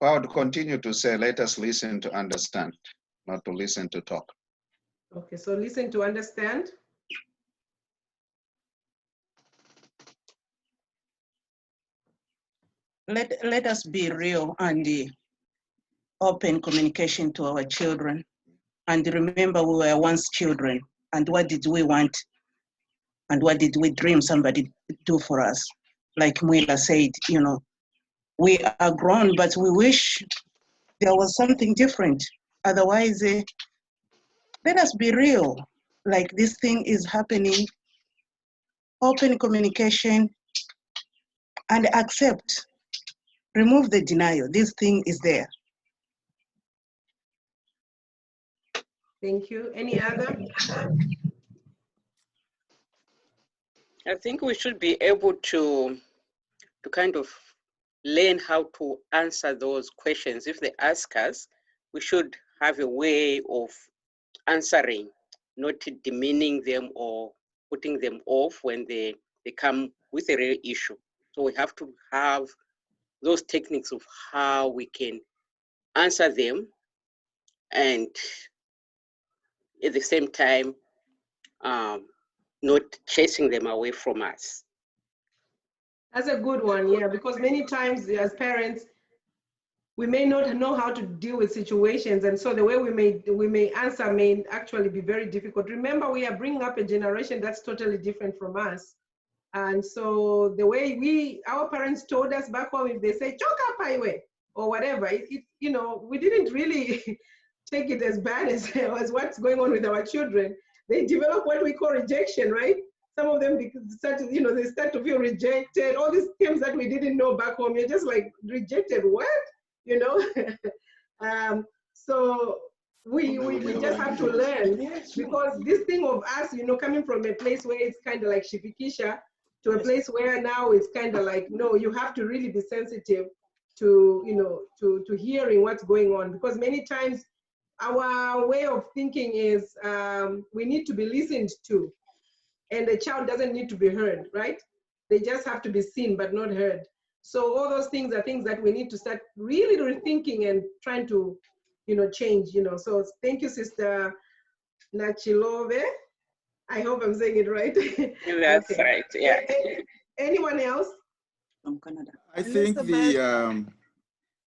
I would continue to say, let us listen to understand, not to listen to talk. Okay, so listen to understand. Let us be real and open communication to our children. And remember, we were once children. And what did we want? And what did we dream somebody do for us? Like Mwila said, you know, we are grown, but we wish there was something different. Otherwise, let us be real. Like this thing is happening. Open communication and accept. Remove the denial. This thing is there. Thank you. Any other? I think we should be able to kind of learn how to answer those questions. If they ask us, we should have a way of answering, not demeaning them or putting them off when they come with a real issue. So we have to have those techniques of how we can answer them and at the same time, not chasing them away from us. That's a good one, yeah, because many times as parents, we may not know how to deal with situations, and so the way we may answer may actually be very difficult. Remember, we are bringing up a generation that's totally different from us, and so the way our parents told us back home, if they say "choka paiwe" or whatever, you know, we didn't really take it as bad as what's going on with our children. They develop what we call rejection, right? Some of them start to feel rejected. All these terms that we didn't know back home, you're just like, rejected, what? You know? So we just have to learn, because this thing of us, you know, coming from a place where it's kind of like shipikisha to a place where now it's kind of like, no, you have to really be sensitive to, you know, to hearing what's going on, because many times our way of thinking is we need to be listened to, and the child doesn't need to be heard, right? They just have to be seen but not heard. So all those things are things that we need to start really rethinking and trying to, you know, change, you know. So thank you, Sister Nachilove. I hope I'm saying it right. That's okay. right, yeah. Anyone else? From Canada. I think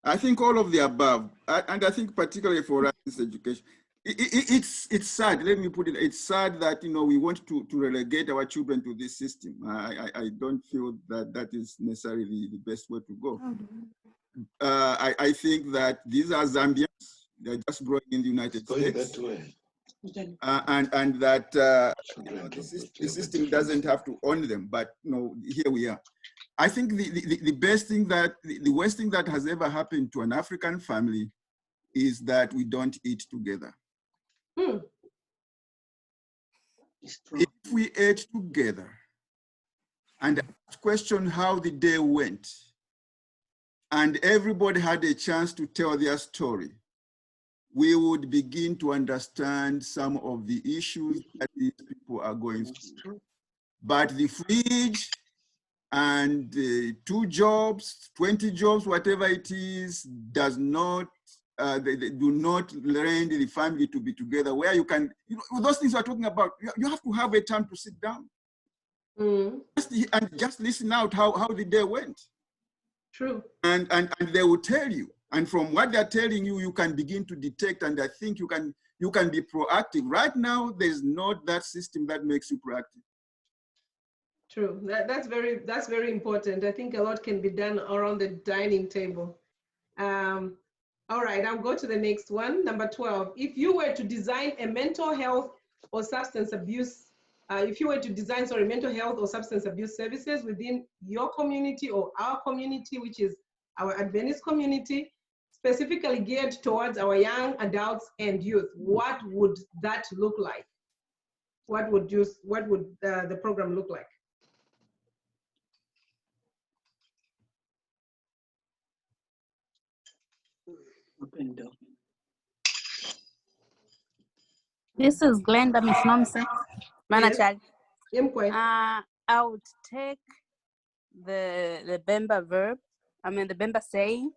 I think all of the above, and I think particularly for us, this education, it's sad. Let me put it. It's sad that, you know, we want to relegate our children to this system. I don't feel that that is necessarily the best way to go. I think that these are Zambians. They're just growing in the United States. And that you know, the system doesn't have to own them, but, you know, here we are. I think the best thing that, the worst thing that has ever happened to an African family is that we don't eat together. If we ate together and question how the day went, and everybody had a chance to tell their story, we would begin to understand some of the issues that these people are going through. But the fridge and 2 jobs, 20 jobs, whatever it is, does not, they do not lend the family to be together, where you can, you know, those things we're talking about, you have to have a time to sit down and just listen out how the day went. True. And they will tell you. And from what they're telling you, you can begin to detect, and I think you can be proactive. Right now, there's not that system that makes you proactive. True. That's very important. I think a lot can be done around the dining table. All right, I'll go to the next one, number 12. If you were to design a mental health or substance abuse, mental health or substance abuse services within your community or our community, which is our Adventist community, specifically geared towards our young adults and youth, what would that look like? What would the program look like? This is Glenda Miss Nomse. Manachal. Yes. I would take the Bemba verb, the Bemba saying,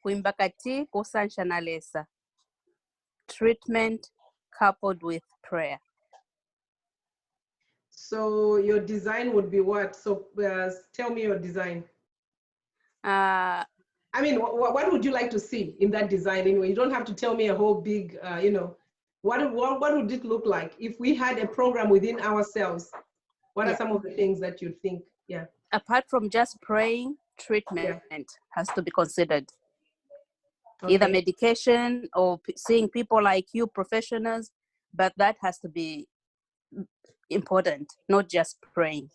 Kuimbakati kusanshanalesa. Treatment coupled with prayer. So your design would be what? So tell me your design. What would you like to see in that design anyway? You don't have to tell me a whole big, you know, what would it look like if we had a program within ourselves? What are some of the things that you think? Yeah. Apart from just praying, treatment has to be considered. Okay. Either medication or seeing people like you, professionals, but that has to be important, not just praying.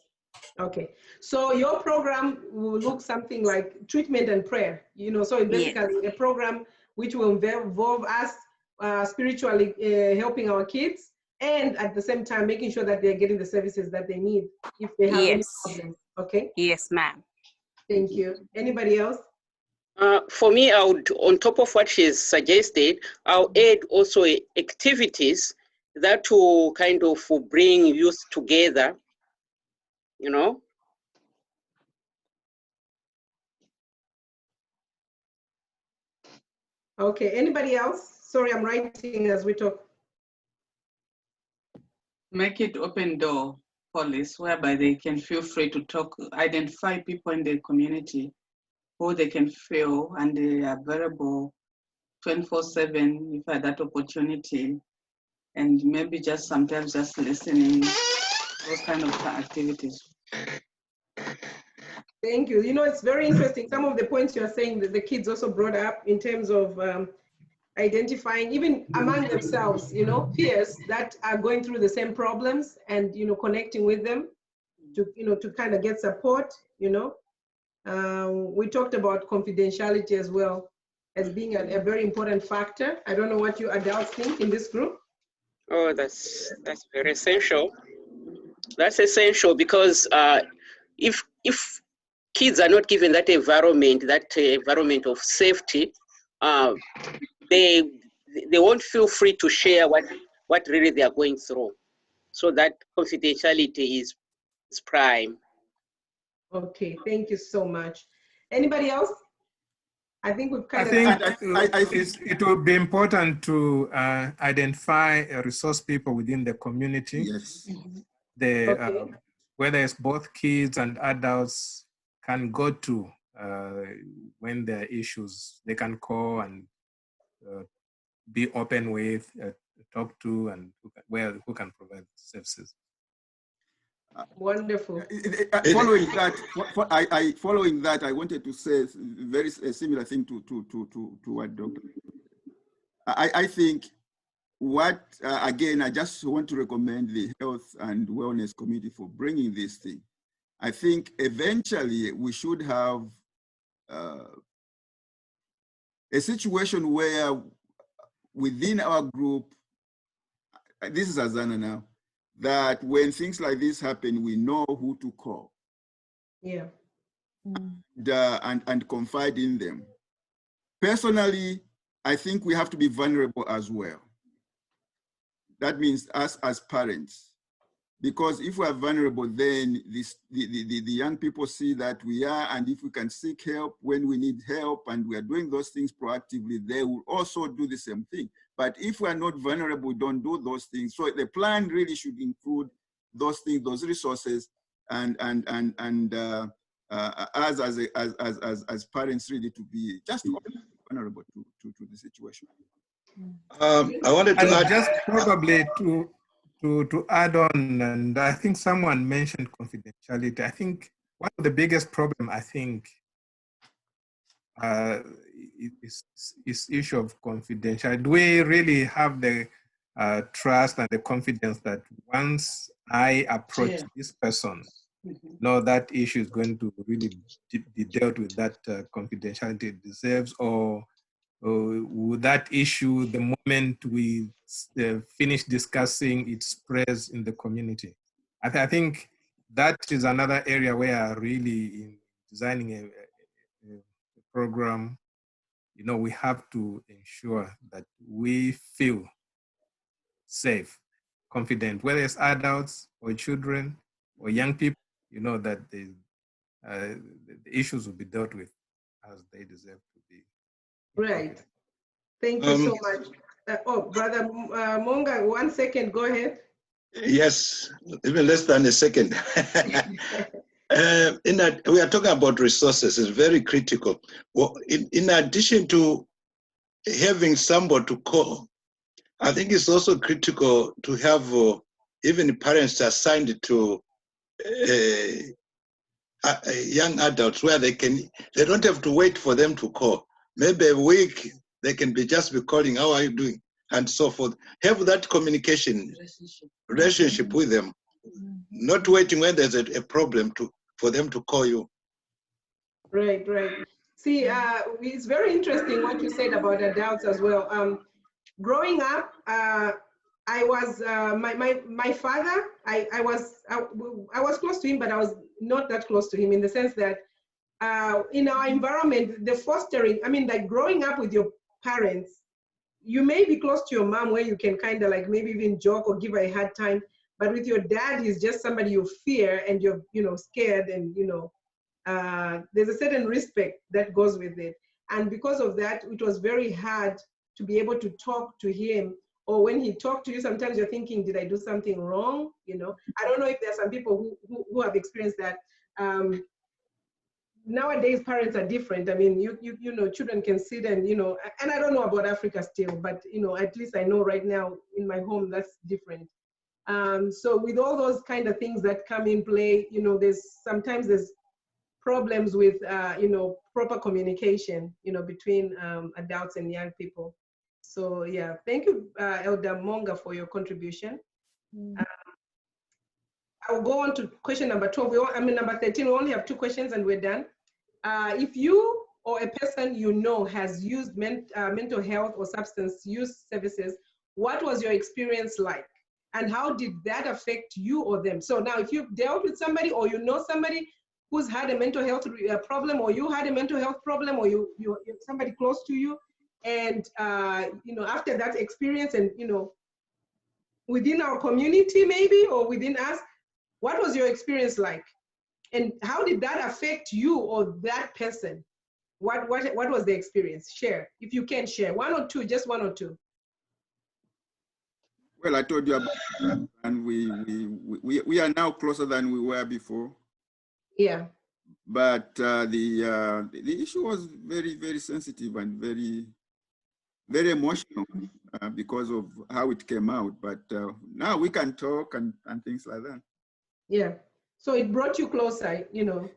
Okay, so your program will look something like treatment and prayer, you know, so it's basically a program which will involve us spiritually helping our kids, and at the same time making sure that they're getting the services that they need if they have any problems. Okay? Yes, ma'am. Thank you. Anybody else? For me, I would, on top of what she's suggested, I'll add also activities that will kind of bring youth together, you know. Okay, anybody else? Sorry, I'm writing as we talk. Make it open door policy whereby they can feel free to talk, identify people in the community who they can feel and they are available 24/7 if I had that opportunity, and maybe just sometimes just listening, those kind of activities. Thank you. You know, it's very interesting. Some of the points you're saying that the kids also brought up in terms of identifying, even among themselves, you know, peers that are going through the same problems and, you know, connecting with them to, you know, to kind of get support, you know. We talked about confidentiality as well as being a very important factor. I don't know what you adults think in this group. Oh, that's very essential. That's essential because if kids are not given that environment of safety, they won't feel free to share what really they are going through. So that confidentiality is prime. Okay, thank you so much. Anybody else? I think we've kind it will be important to identify resource people within the community. Yes. Whether it's both kids and adults can go to when there are issues, they can call and be open with, talk to, and who can provide services. Wonderful. Following that, I wanted to say a similar thing to what Dr. I think what, again, I just want to recommend the Health and Wellness Committee for bringing this thing. I think eventually we should have a situation where within our group, this is Azana now, that when things like this happen, we know who to call. Yeah. And confide in them. Personally, I think we have to be vulnerable as well. That means us as parents, because if we are vulnerable, then the young people see that we are, and if we can seek help when we need help and we are doing those things proactively, they will also do the same thing. But if we are not vulnerable, don't do those things. So the plan really should include those things, those resources, and us as parents really to be just vulnerable to the situation. I wanted to add just probably to add on, and I think someone mentioned confidentiality. I think one of the biggest problem, I think, is issue of confidentiality. Do we really have the trust and the confidence that once I approach this person, no, that issue is going to really be dealt with, that confidentiality it deserves, or would that issue, the moment we finish discussing, it spreads in the community? I think that is another area where really in designing a program, you know, we have to ensure that we feel safe, confident, whether it's adults or children or young people, you know, that the issues will be dealt with as they deserve to be. Right. Thank you so much. Brother Monga, 1 second, go ahead. Yes, even less than a second. In that, we are talking about resources, it's very critical. Well, in addition to having somebody to call, I think it's also critical to have even parents assigned to young adults where they don't have to wait for them to call. Maybe a week they can just be calling, how are you doing, and so forth. Have that communication relationship with them, not waiting when there's a problem for them to call you. Right, right. See, it's very interesting what you said about adults as well. Growing up, I was my father. I was close to him, but I was not that close to him in the sense that in our environment, the fostering. I mean, like growing up with your parents, you may be close to your mom where you can kind of like maybe even joke or give her a hard time, but with your dad, he's just somebody you fear and you're scared, and there's a certain respect that goes with it. And because of that, it was very hard to be able to talk to him. Or when he talked to you, sometimes you're thinking, did I do something wrong? You know, I don't know if there are some people who have experienced that. Nowadays, parents are different. I mean, you know, children can sit and, you know, and I don't know about Africa still, but, you know, at least I know right now in my home, that's different. So with all those kind of things that come in play, you know, sometimes there's problems with, you know, proper communication, you know, between adults and young people. So yeah, thank you, Elder Monga, for your contribution. I'll go on to question number 12. Number 13, we only have 2 questions and we're done. If you or a person you know has used mental health or substance use services, what was your experience like? And how did that affect you or them? So now if you've dealt with somebody or you know somebody who's had a mental health problem, or you had a mental health problem, or you somebody close to you, and you know, after that experience, and you know, within our community maybe, or within us, what was your experience like? And how did that affect you or that person? What was the experience? Share, if you can share. 1 or 2, just 1 or 2. Well, I told you about that, and we are now closer than we were before. Yeah. But the issue was very, very sensitive and very, very emotional because of how it came out. But now we can talk and things like that. Yeah. So it brought you closer, you know.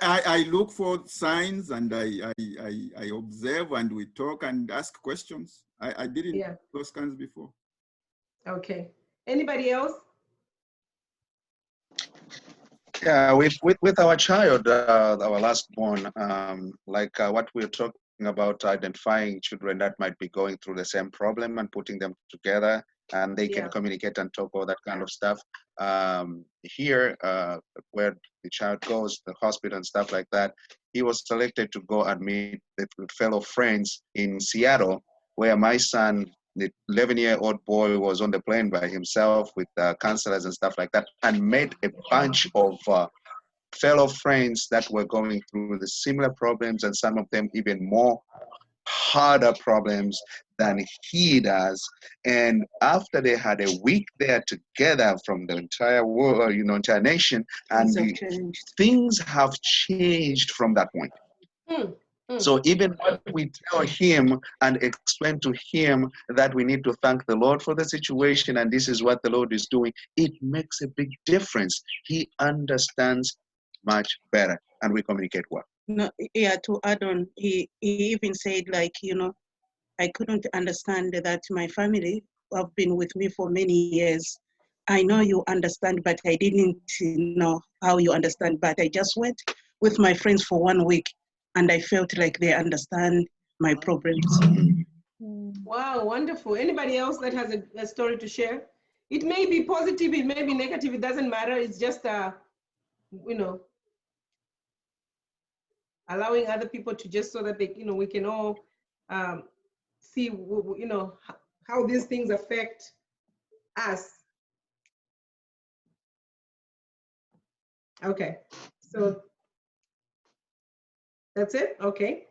I look for signs, and I observe, and we talk and ask questions. I didn't do those kinds before. Okay. Anybody else? Yeah, with our child, our last born, like what we're talking about, identifying children that might be going through the same problem and putting them together, and they can communicate and talk, all that kind of stuff. Here, where the child goes, the hospital and stuff like that, he was selected to go and meet with fellow friends in Seattle, where my son, the 11-year-old boy, was on the plane by himself with counselors and stuff like that, and met a bunch of fellow friends that were going through the similar problems, and some of them even more harder problems than he does. And after they had a week there together from the entire world, you know, entire nation, and things have changed from that point. So even when we tell him and explain to him that we need to thank the Lord for the situation and this is what the Lord is doing, it makes a big difference. He understands much better and we communicate well. No, yeah, to add on, he even said, like, you know, I couldn't understand that my family have been with me for many years. I know you understand, but I didn't know how you understand. But I just went with my friends for 1 week and I felt like they understand my problems. Wow, wonderful. Anybody else that has a story to share? It may be positive, it may be negative, it doesn't matter. It's just, you know, allowing other people to just so that they, you know, we can all see, you know, how these things affect us. Okay, so that's it. Okay.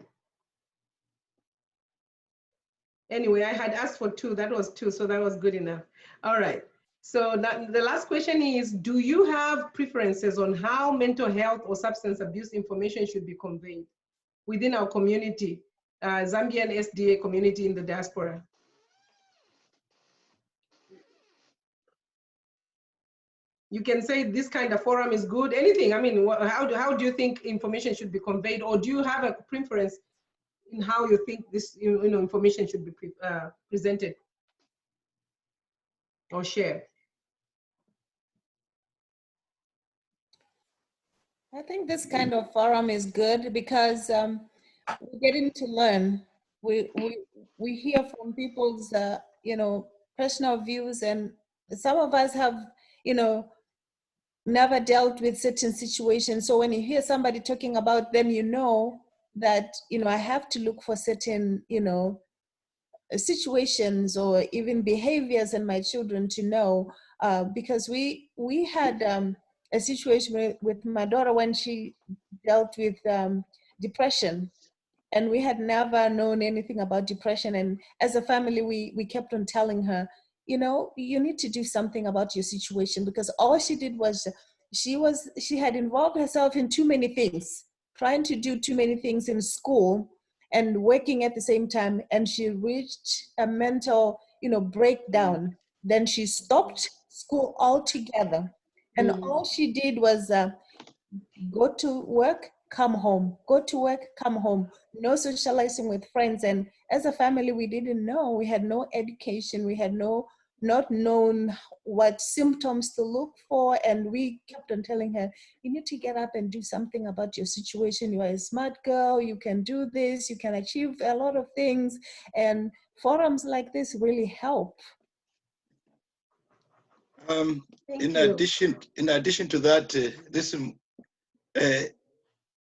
Anyway, I had asked for 2. That was 2, so that was good enough. All right. So the last question is, do you have preferences on how mental health or substance abuse information should be conveyed within our community, Zambian SDA community in the diaspora? You can say this kind of forum is good, anything. I mean, how do you think information should be conveyed, or do you have a preference in how you think this information should be presented or shared? I think this kind of forum is good because we're getting to learn. We hear from people's you know, personal views, and some of us have, you know, never dealt with certain situations. So when you hear somebody talking about them, you know that, you know, I have to look for certain, you know, situations or even behaviors in my children to know, because we had a situation with my daughter when she dealt with depression, And we had never known anything about depression. And as a family, we kept on telling her, you know, you need to do something about your situation, because all she did was she had involved herself in too many things, trying to do too many things in school and working at the same time, and she reached a mental, you know, breakdown. Then she stopped school altogether, and all she did was go to work, come home, go to work, come home, no socializing with friends. And as a family, we didn't know, we had no education, we had not known what symptoms to look for. And we kept on telling her, you need to get up and do something about your situation. You are a smart girl, you can do this, you can achieve a lot of things. And forums like this really help. In addition to that,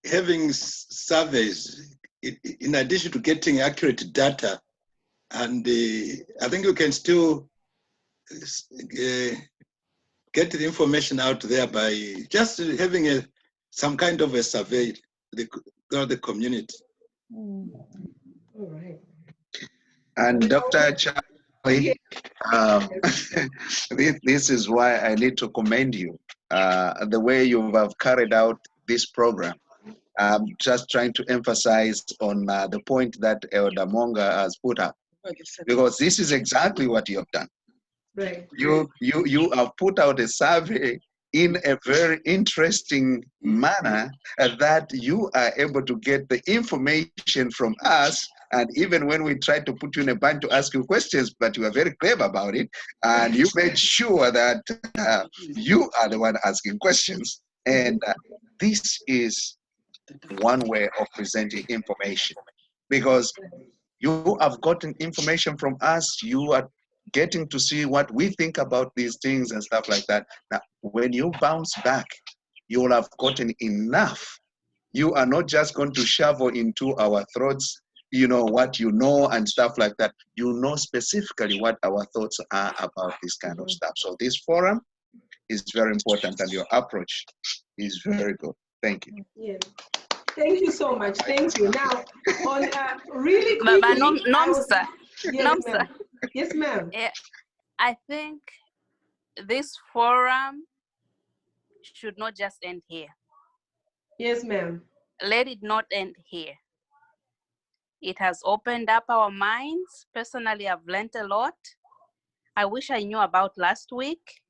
having surveys, in addition to getting accurate data, and I think you can still get the information out there by just having some kind of a survey throughout the community. All right. And Dr. Charlie, this is why I need to commend you. The way you have carried out this program. I'm just trying to emphasize on the point that Elder Monga has put up, because this is exactly what you have done. Right. You have put out a survey in a very interesting manner that you are able to get the information from us. And even when we tried to put you in a bind to ask you questions, but you were very clever about it, and you made sure that you are the one asking questions. And this is one way of presenting information, because you have gotten information from us, you are getting to see what we think about these things and stuff like that. Now, when you bounce back, you will have gotten enough. You are not just going to shovel into our throats, you know, what you know and stuff like that. You know specifically what our thoughts are about this kind of stuff. So this forum is very important, and your approach is very good. Thank you. Yes. Thank you so much. Thank you. Now, on really But quickly, Nomsa, yes, ma'am. Yes, ma'am. I think this forum should not just end here. Yes, ma'am. Let it not end here. It has opened up our minds. Personally, I've learned a lot. I wish I knew about last week.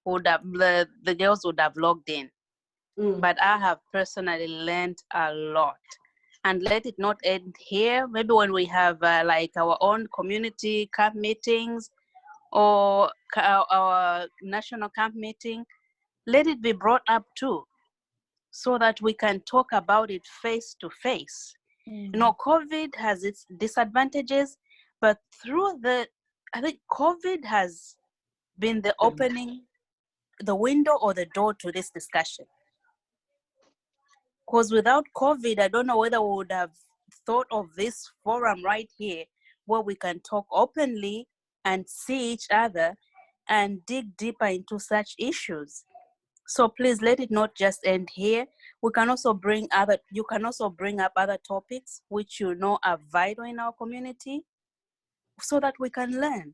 The girls would have logged in. But I have personally learned a lot. And let it not end here. Maybe when we have like our own community camp meetings or our national camp meeting, let it be brought up too, so that we can talk about it face to face. You know, COVID has its disadvantages, but I think COVID has been the opening, the window or the door to this discussion. Because without COVID, I don't know whether we would have thought of this forum right here, where we can talk openly and see each other and dig deeper into such issues. So please let it not just end here. We can also you can also bring up other topics which you know are vital in our community, so that we can learn.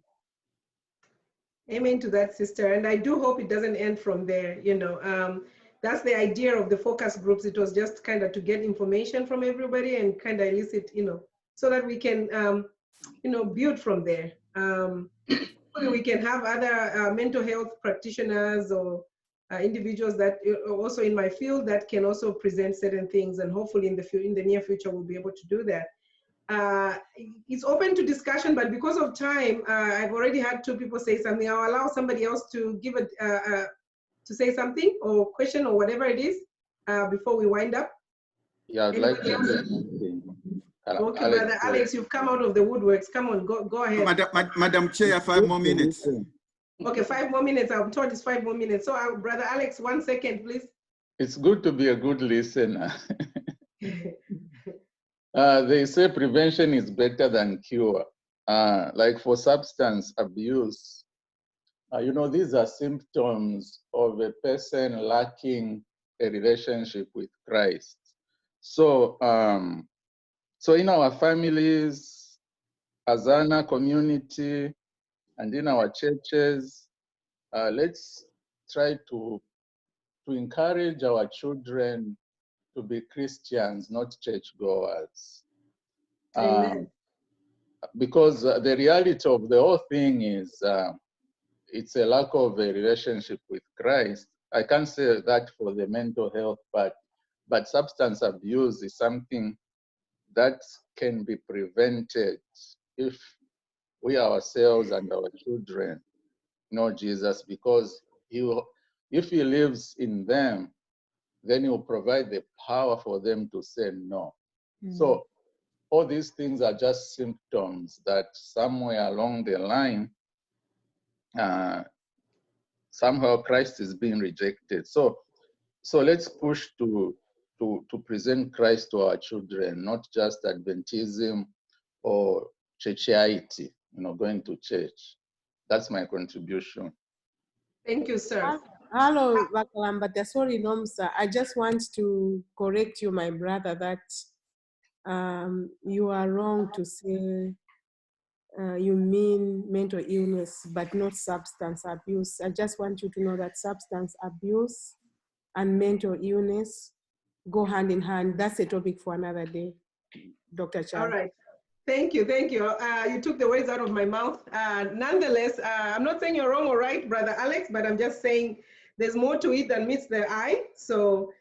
Amen to that, sister. And I do hope it doesn't end from there. You know, that's the idea of the focus groups. It was just kind of to get information from everybody and kind of elicit, you know, so that we can, you know, build from there. We can have other mental health practitioners or individuals that also in my field that can also present certain things, and hopefully in the near future we'll be able to do that. It's open to discussion, but because of time, I've already had 2 people say something. I'll allow somebody else to give to say something or question or whatever it is before we wind up. Yeah, I'd like to say something. Okay, Brother Alex, you've come out of the woodworks. Come on, go ahead. Madam Chair, 5 more minutes. Okay, 5 more minutes. I'm told it's 5 more minutes. So, Brother Alex, 1 second, please. It's good to be a good listener. They say prevention is better than cure. Like for substance abuse, you know, these are symptoms of a person lacking a relationship with Christ. So So in our families, Azana community, and in our churches, let's try to encourage our children to be Christians, not churchgoers. Amen. Because the reality of the whole thing is it's a lack of a relationship with Christ. I can't say that for the mental health, but substance abuse is something that can be prevented if we ourselves and our children know Jesus, because if he lives in them, then he will provide the power for them to say no. So all these things are just symptoms that somewhere along the line, somehow Christ is being rejected. So let's push to present Christ to our children, not just Adventism or churchianity, going to church. That's my contribution. Thank you, sir. Hello, Bakalambata. Sorry, Nomsa. I just want to correct you, my brother, that you are wrong to say you mean mental illness, but not substance abuse. I just want you to know that substance abuse and mental illness go hand in hand. That's a topic for another day, Dr. Chan. All right. Thank you. Thank you. You took the words out of my mouth. Nonetheless, I'm not saying you're wrong or right, Brother Alex, but I'm just saying there's more to it than meets the eye. So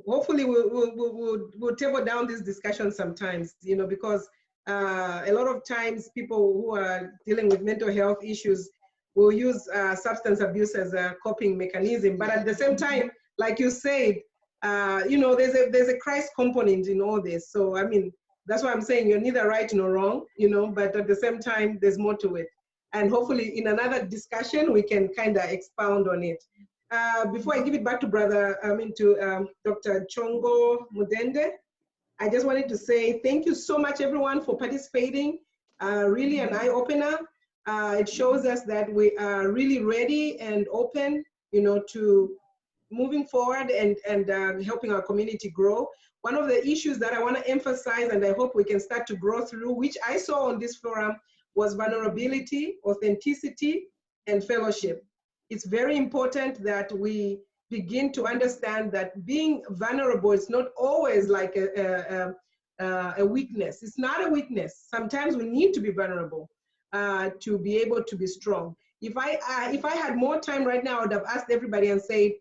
hopefully we'll table down this discussion sometimes, because a lot of times people who are dealing with mental health issues will use substance abuse as a coping mechanism. But at the same time, like you said, there's a Christ component in all this. So, I mean, that's why I'm saying you're neither right nor wrong, but at the same time, there's more to it. And hopefully in another discussion, we can kind of expound on it. Before I give it back to Dr. Chongo Mudende, I just wanted to say thank you so much, everyone, for participating. Really an eye-opener. It shows us that we are really ready and open, to moving forward and helping our community grow. One of the issues that I want to emphasize, and I hope we can start to grow through, which I saw on this forum, was vulnerability, authenticity, and fellowship. It's very important that we begin to understand that being vulnerable is not always like a weakness. It's not a weakness. Sometimes we need to be vulnerable to be able to be strong. If I had more time right now, I would have asked everybody and said,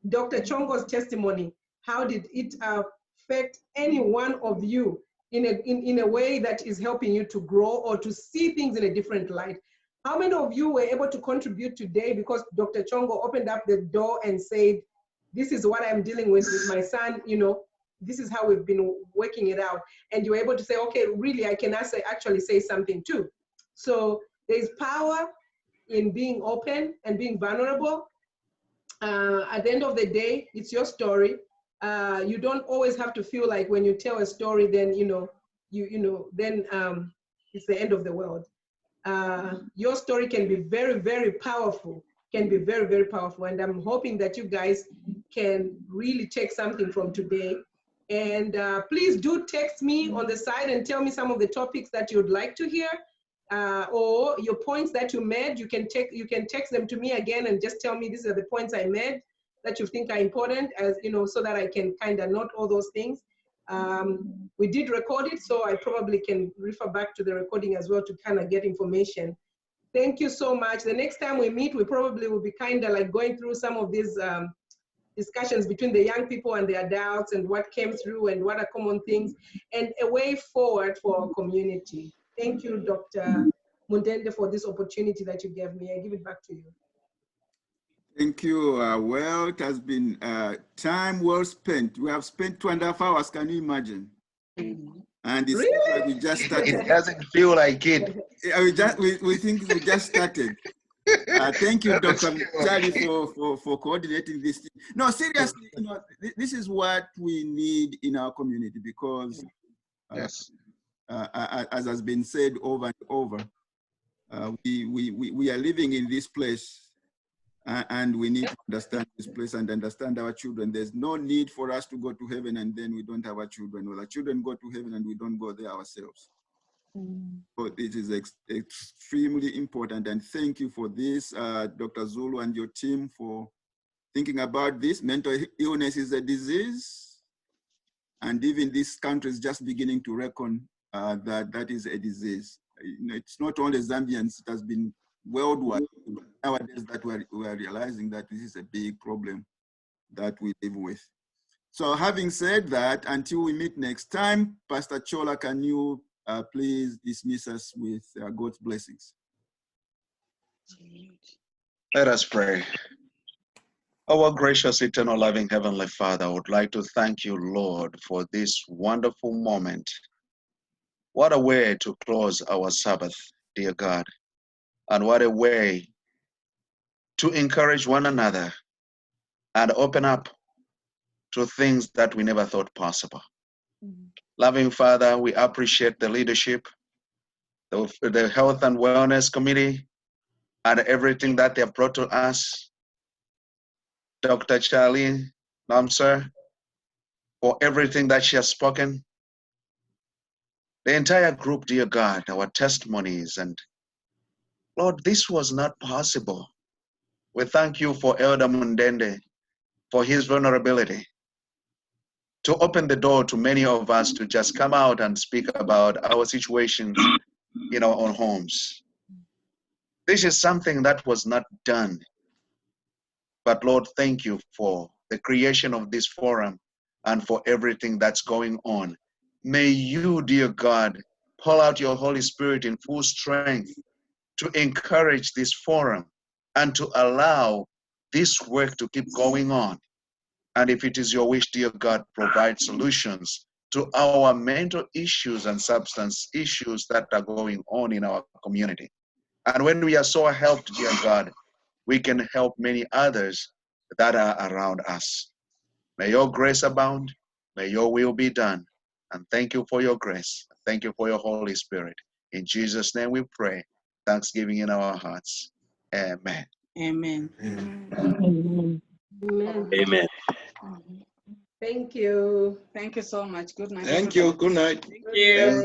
Dr. Chongo's testimony, how did it affect any one of you in a way that is helping you to grow or to see things in a different light? How many of you were able to contribute today because Dr. Chongo opened up the door and said, this is what I'm dealing with my son, this is how we've been working it out. And you were able to say, okay, really, I can actually say something too. So there's power in being open and being vulnerable. At the end of the day, it's your story. You don't always have to feel like when you tell a story, then it's the end of the world. Your story can be very, very powerful. Can be very, very powerful. And I'm hoping that you guys can really take something from today. And please do text me on the side and tell me some of the topics that you'd like to hear. Or your points that you made, you can text them to me again and just tell me these are the points I made that you think are important, as so that I can kind of note all those things. We did record it, so I probably can refer back to the recording as well to kind of get information. Thank you so much. The next time we meet, we probably will be kind of like going through some of these discussions between the young people and the adults and what came through and what are common things and a way forward for our community. Thank you, Dr. Mudende, for this opportunity that you gave me. I give it back to you. Thank you. Well, it has been time well spent. We have spent 2.5 hours, can you imagine? And it's really? like we just started. It doesn't feel like it. We think we just started. Thank you, Dr. Charlie, for coordinating this thing. No, seriously, this is what we need in our community because, yes, as has been said over and over, we are living in this place And we need to understand this place and understand our children. There's no need for us to go to heaven and then we don't have our children. Well, our children go to heaven and we don't go there ourselves. So it is extremely important. And thank you for this, Dr. Zulu and your team, for thinking about this. Mental illness is a disease. And even this country is just beginning to reckon that that is a disease. You know, it's not only Zambians, it has been worldwide. Nowadays that we are realizing that this is a big problem that we live with. So having said that, until we meet next time, Pastor Chola, can you please dismiss us with God's blessings? Let us pray. Our gracious, eternal, loving Heavenly Father, I would like to thank you, Lord, for this wonderful moment. What a way to close our Sabbath, dear God. And what a way to encourage one another and open up to things that we never thought possible. Loving Father, we appreciate the leadership, the Health and Wellness Committee, and everything that they have brought to us. Dr. Charlie Namsar, for everything that she has spoken. The entire group, dear God, our testimonies, and Lord, this was not possible. We thank you for Elder Mundende, for his vulnerability, to open the door to many of us to just come out and speak about our situations in our own homes. This is something that was not done. But Lord, thank you for the creation of this forum and for everything that's going on. May you, dear God, pour out your Holy Spirit in full strength to encourage this forum and to allow this work to keep going on. And if it is your wish, dear God, provide solutions to our mental issues and substance issues that are going on in our community. And when we are so helped, dear God, we can help many others that are around us. May your grace abound. May your will be done. And thank you for your grace. Thank you for your Holy Spirit. In Jesus' name we pray. Thanksgiving in our hearts. Amen. Amen. Amen. Amen. Thank you. Thank you so much. Good night. Thank you. Good night. Good night.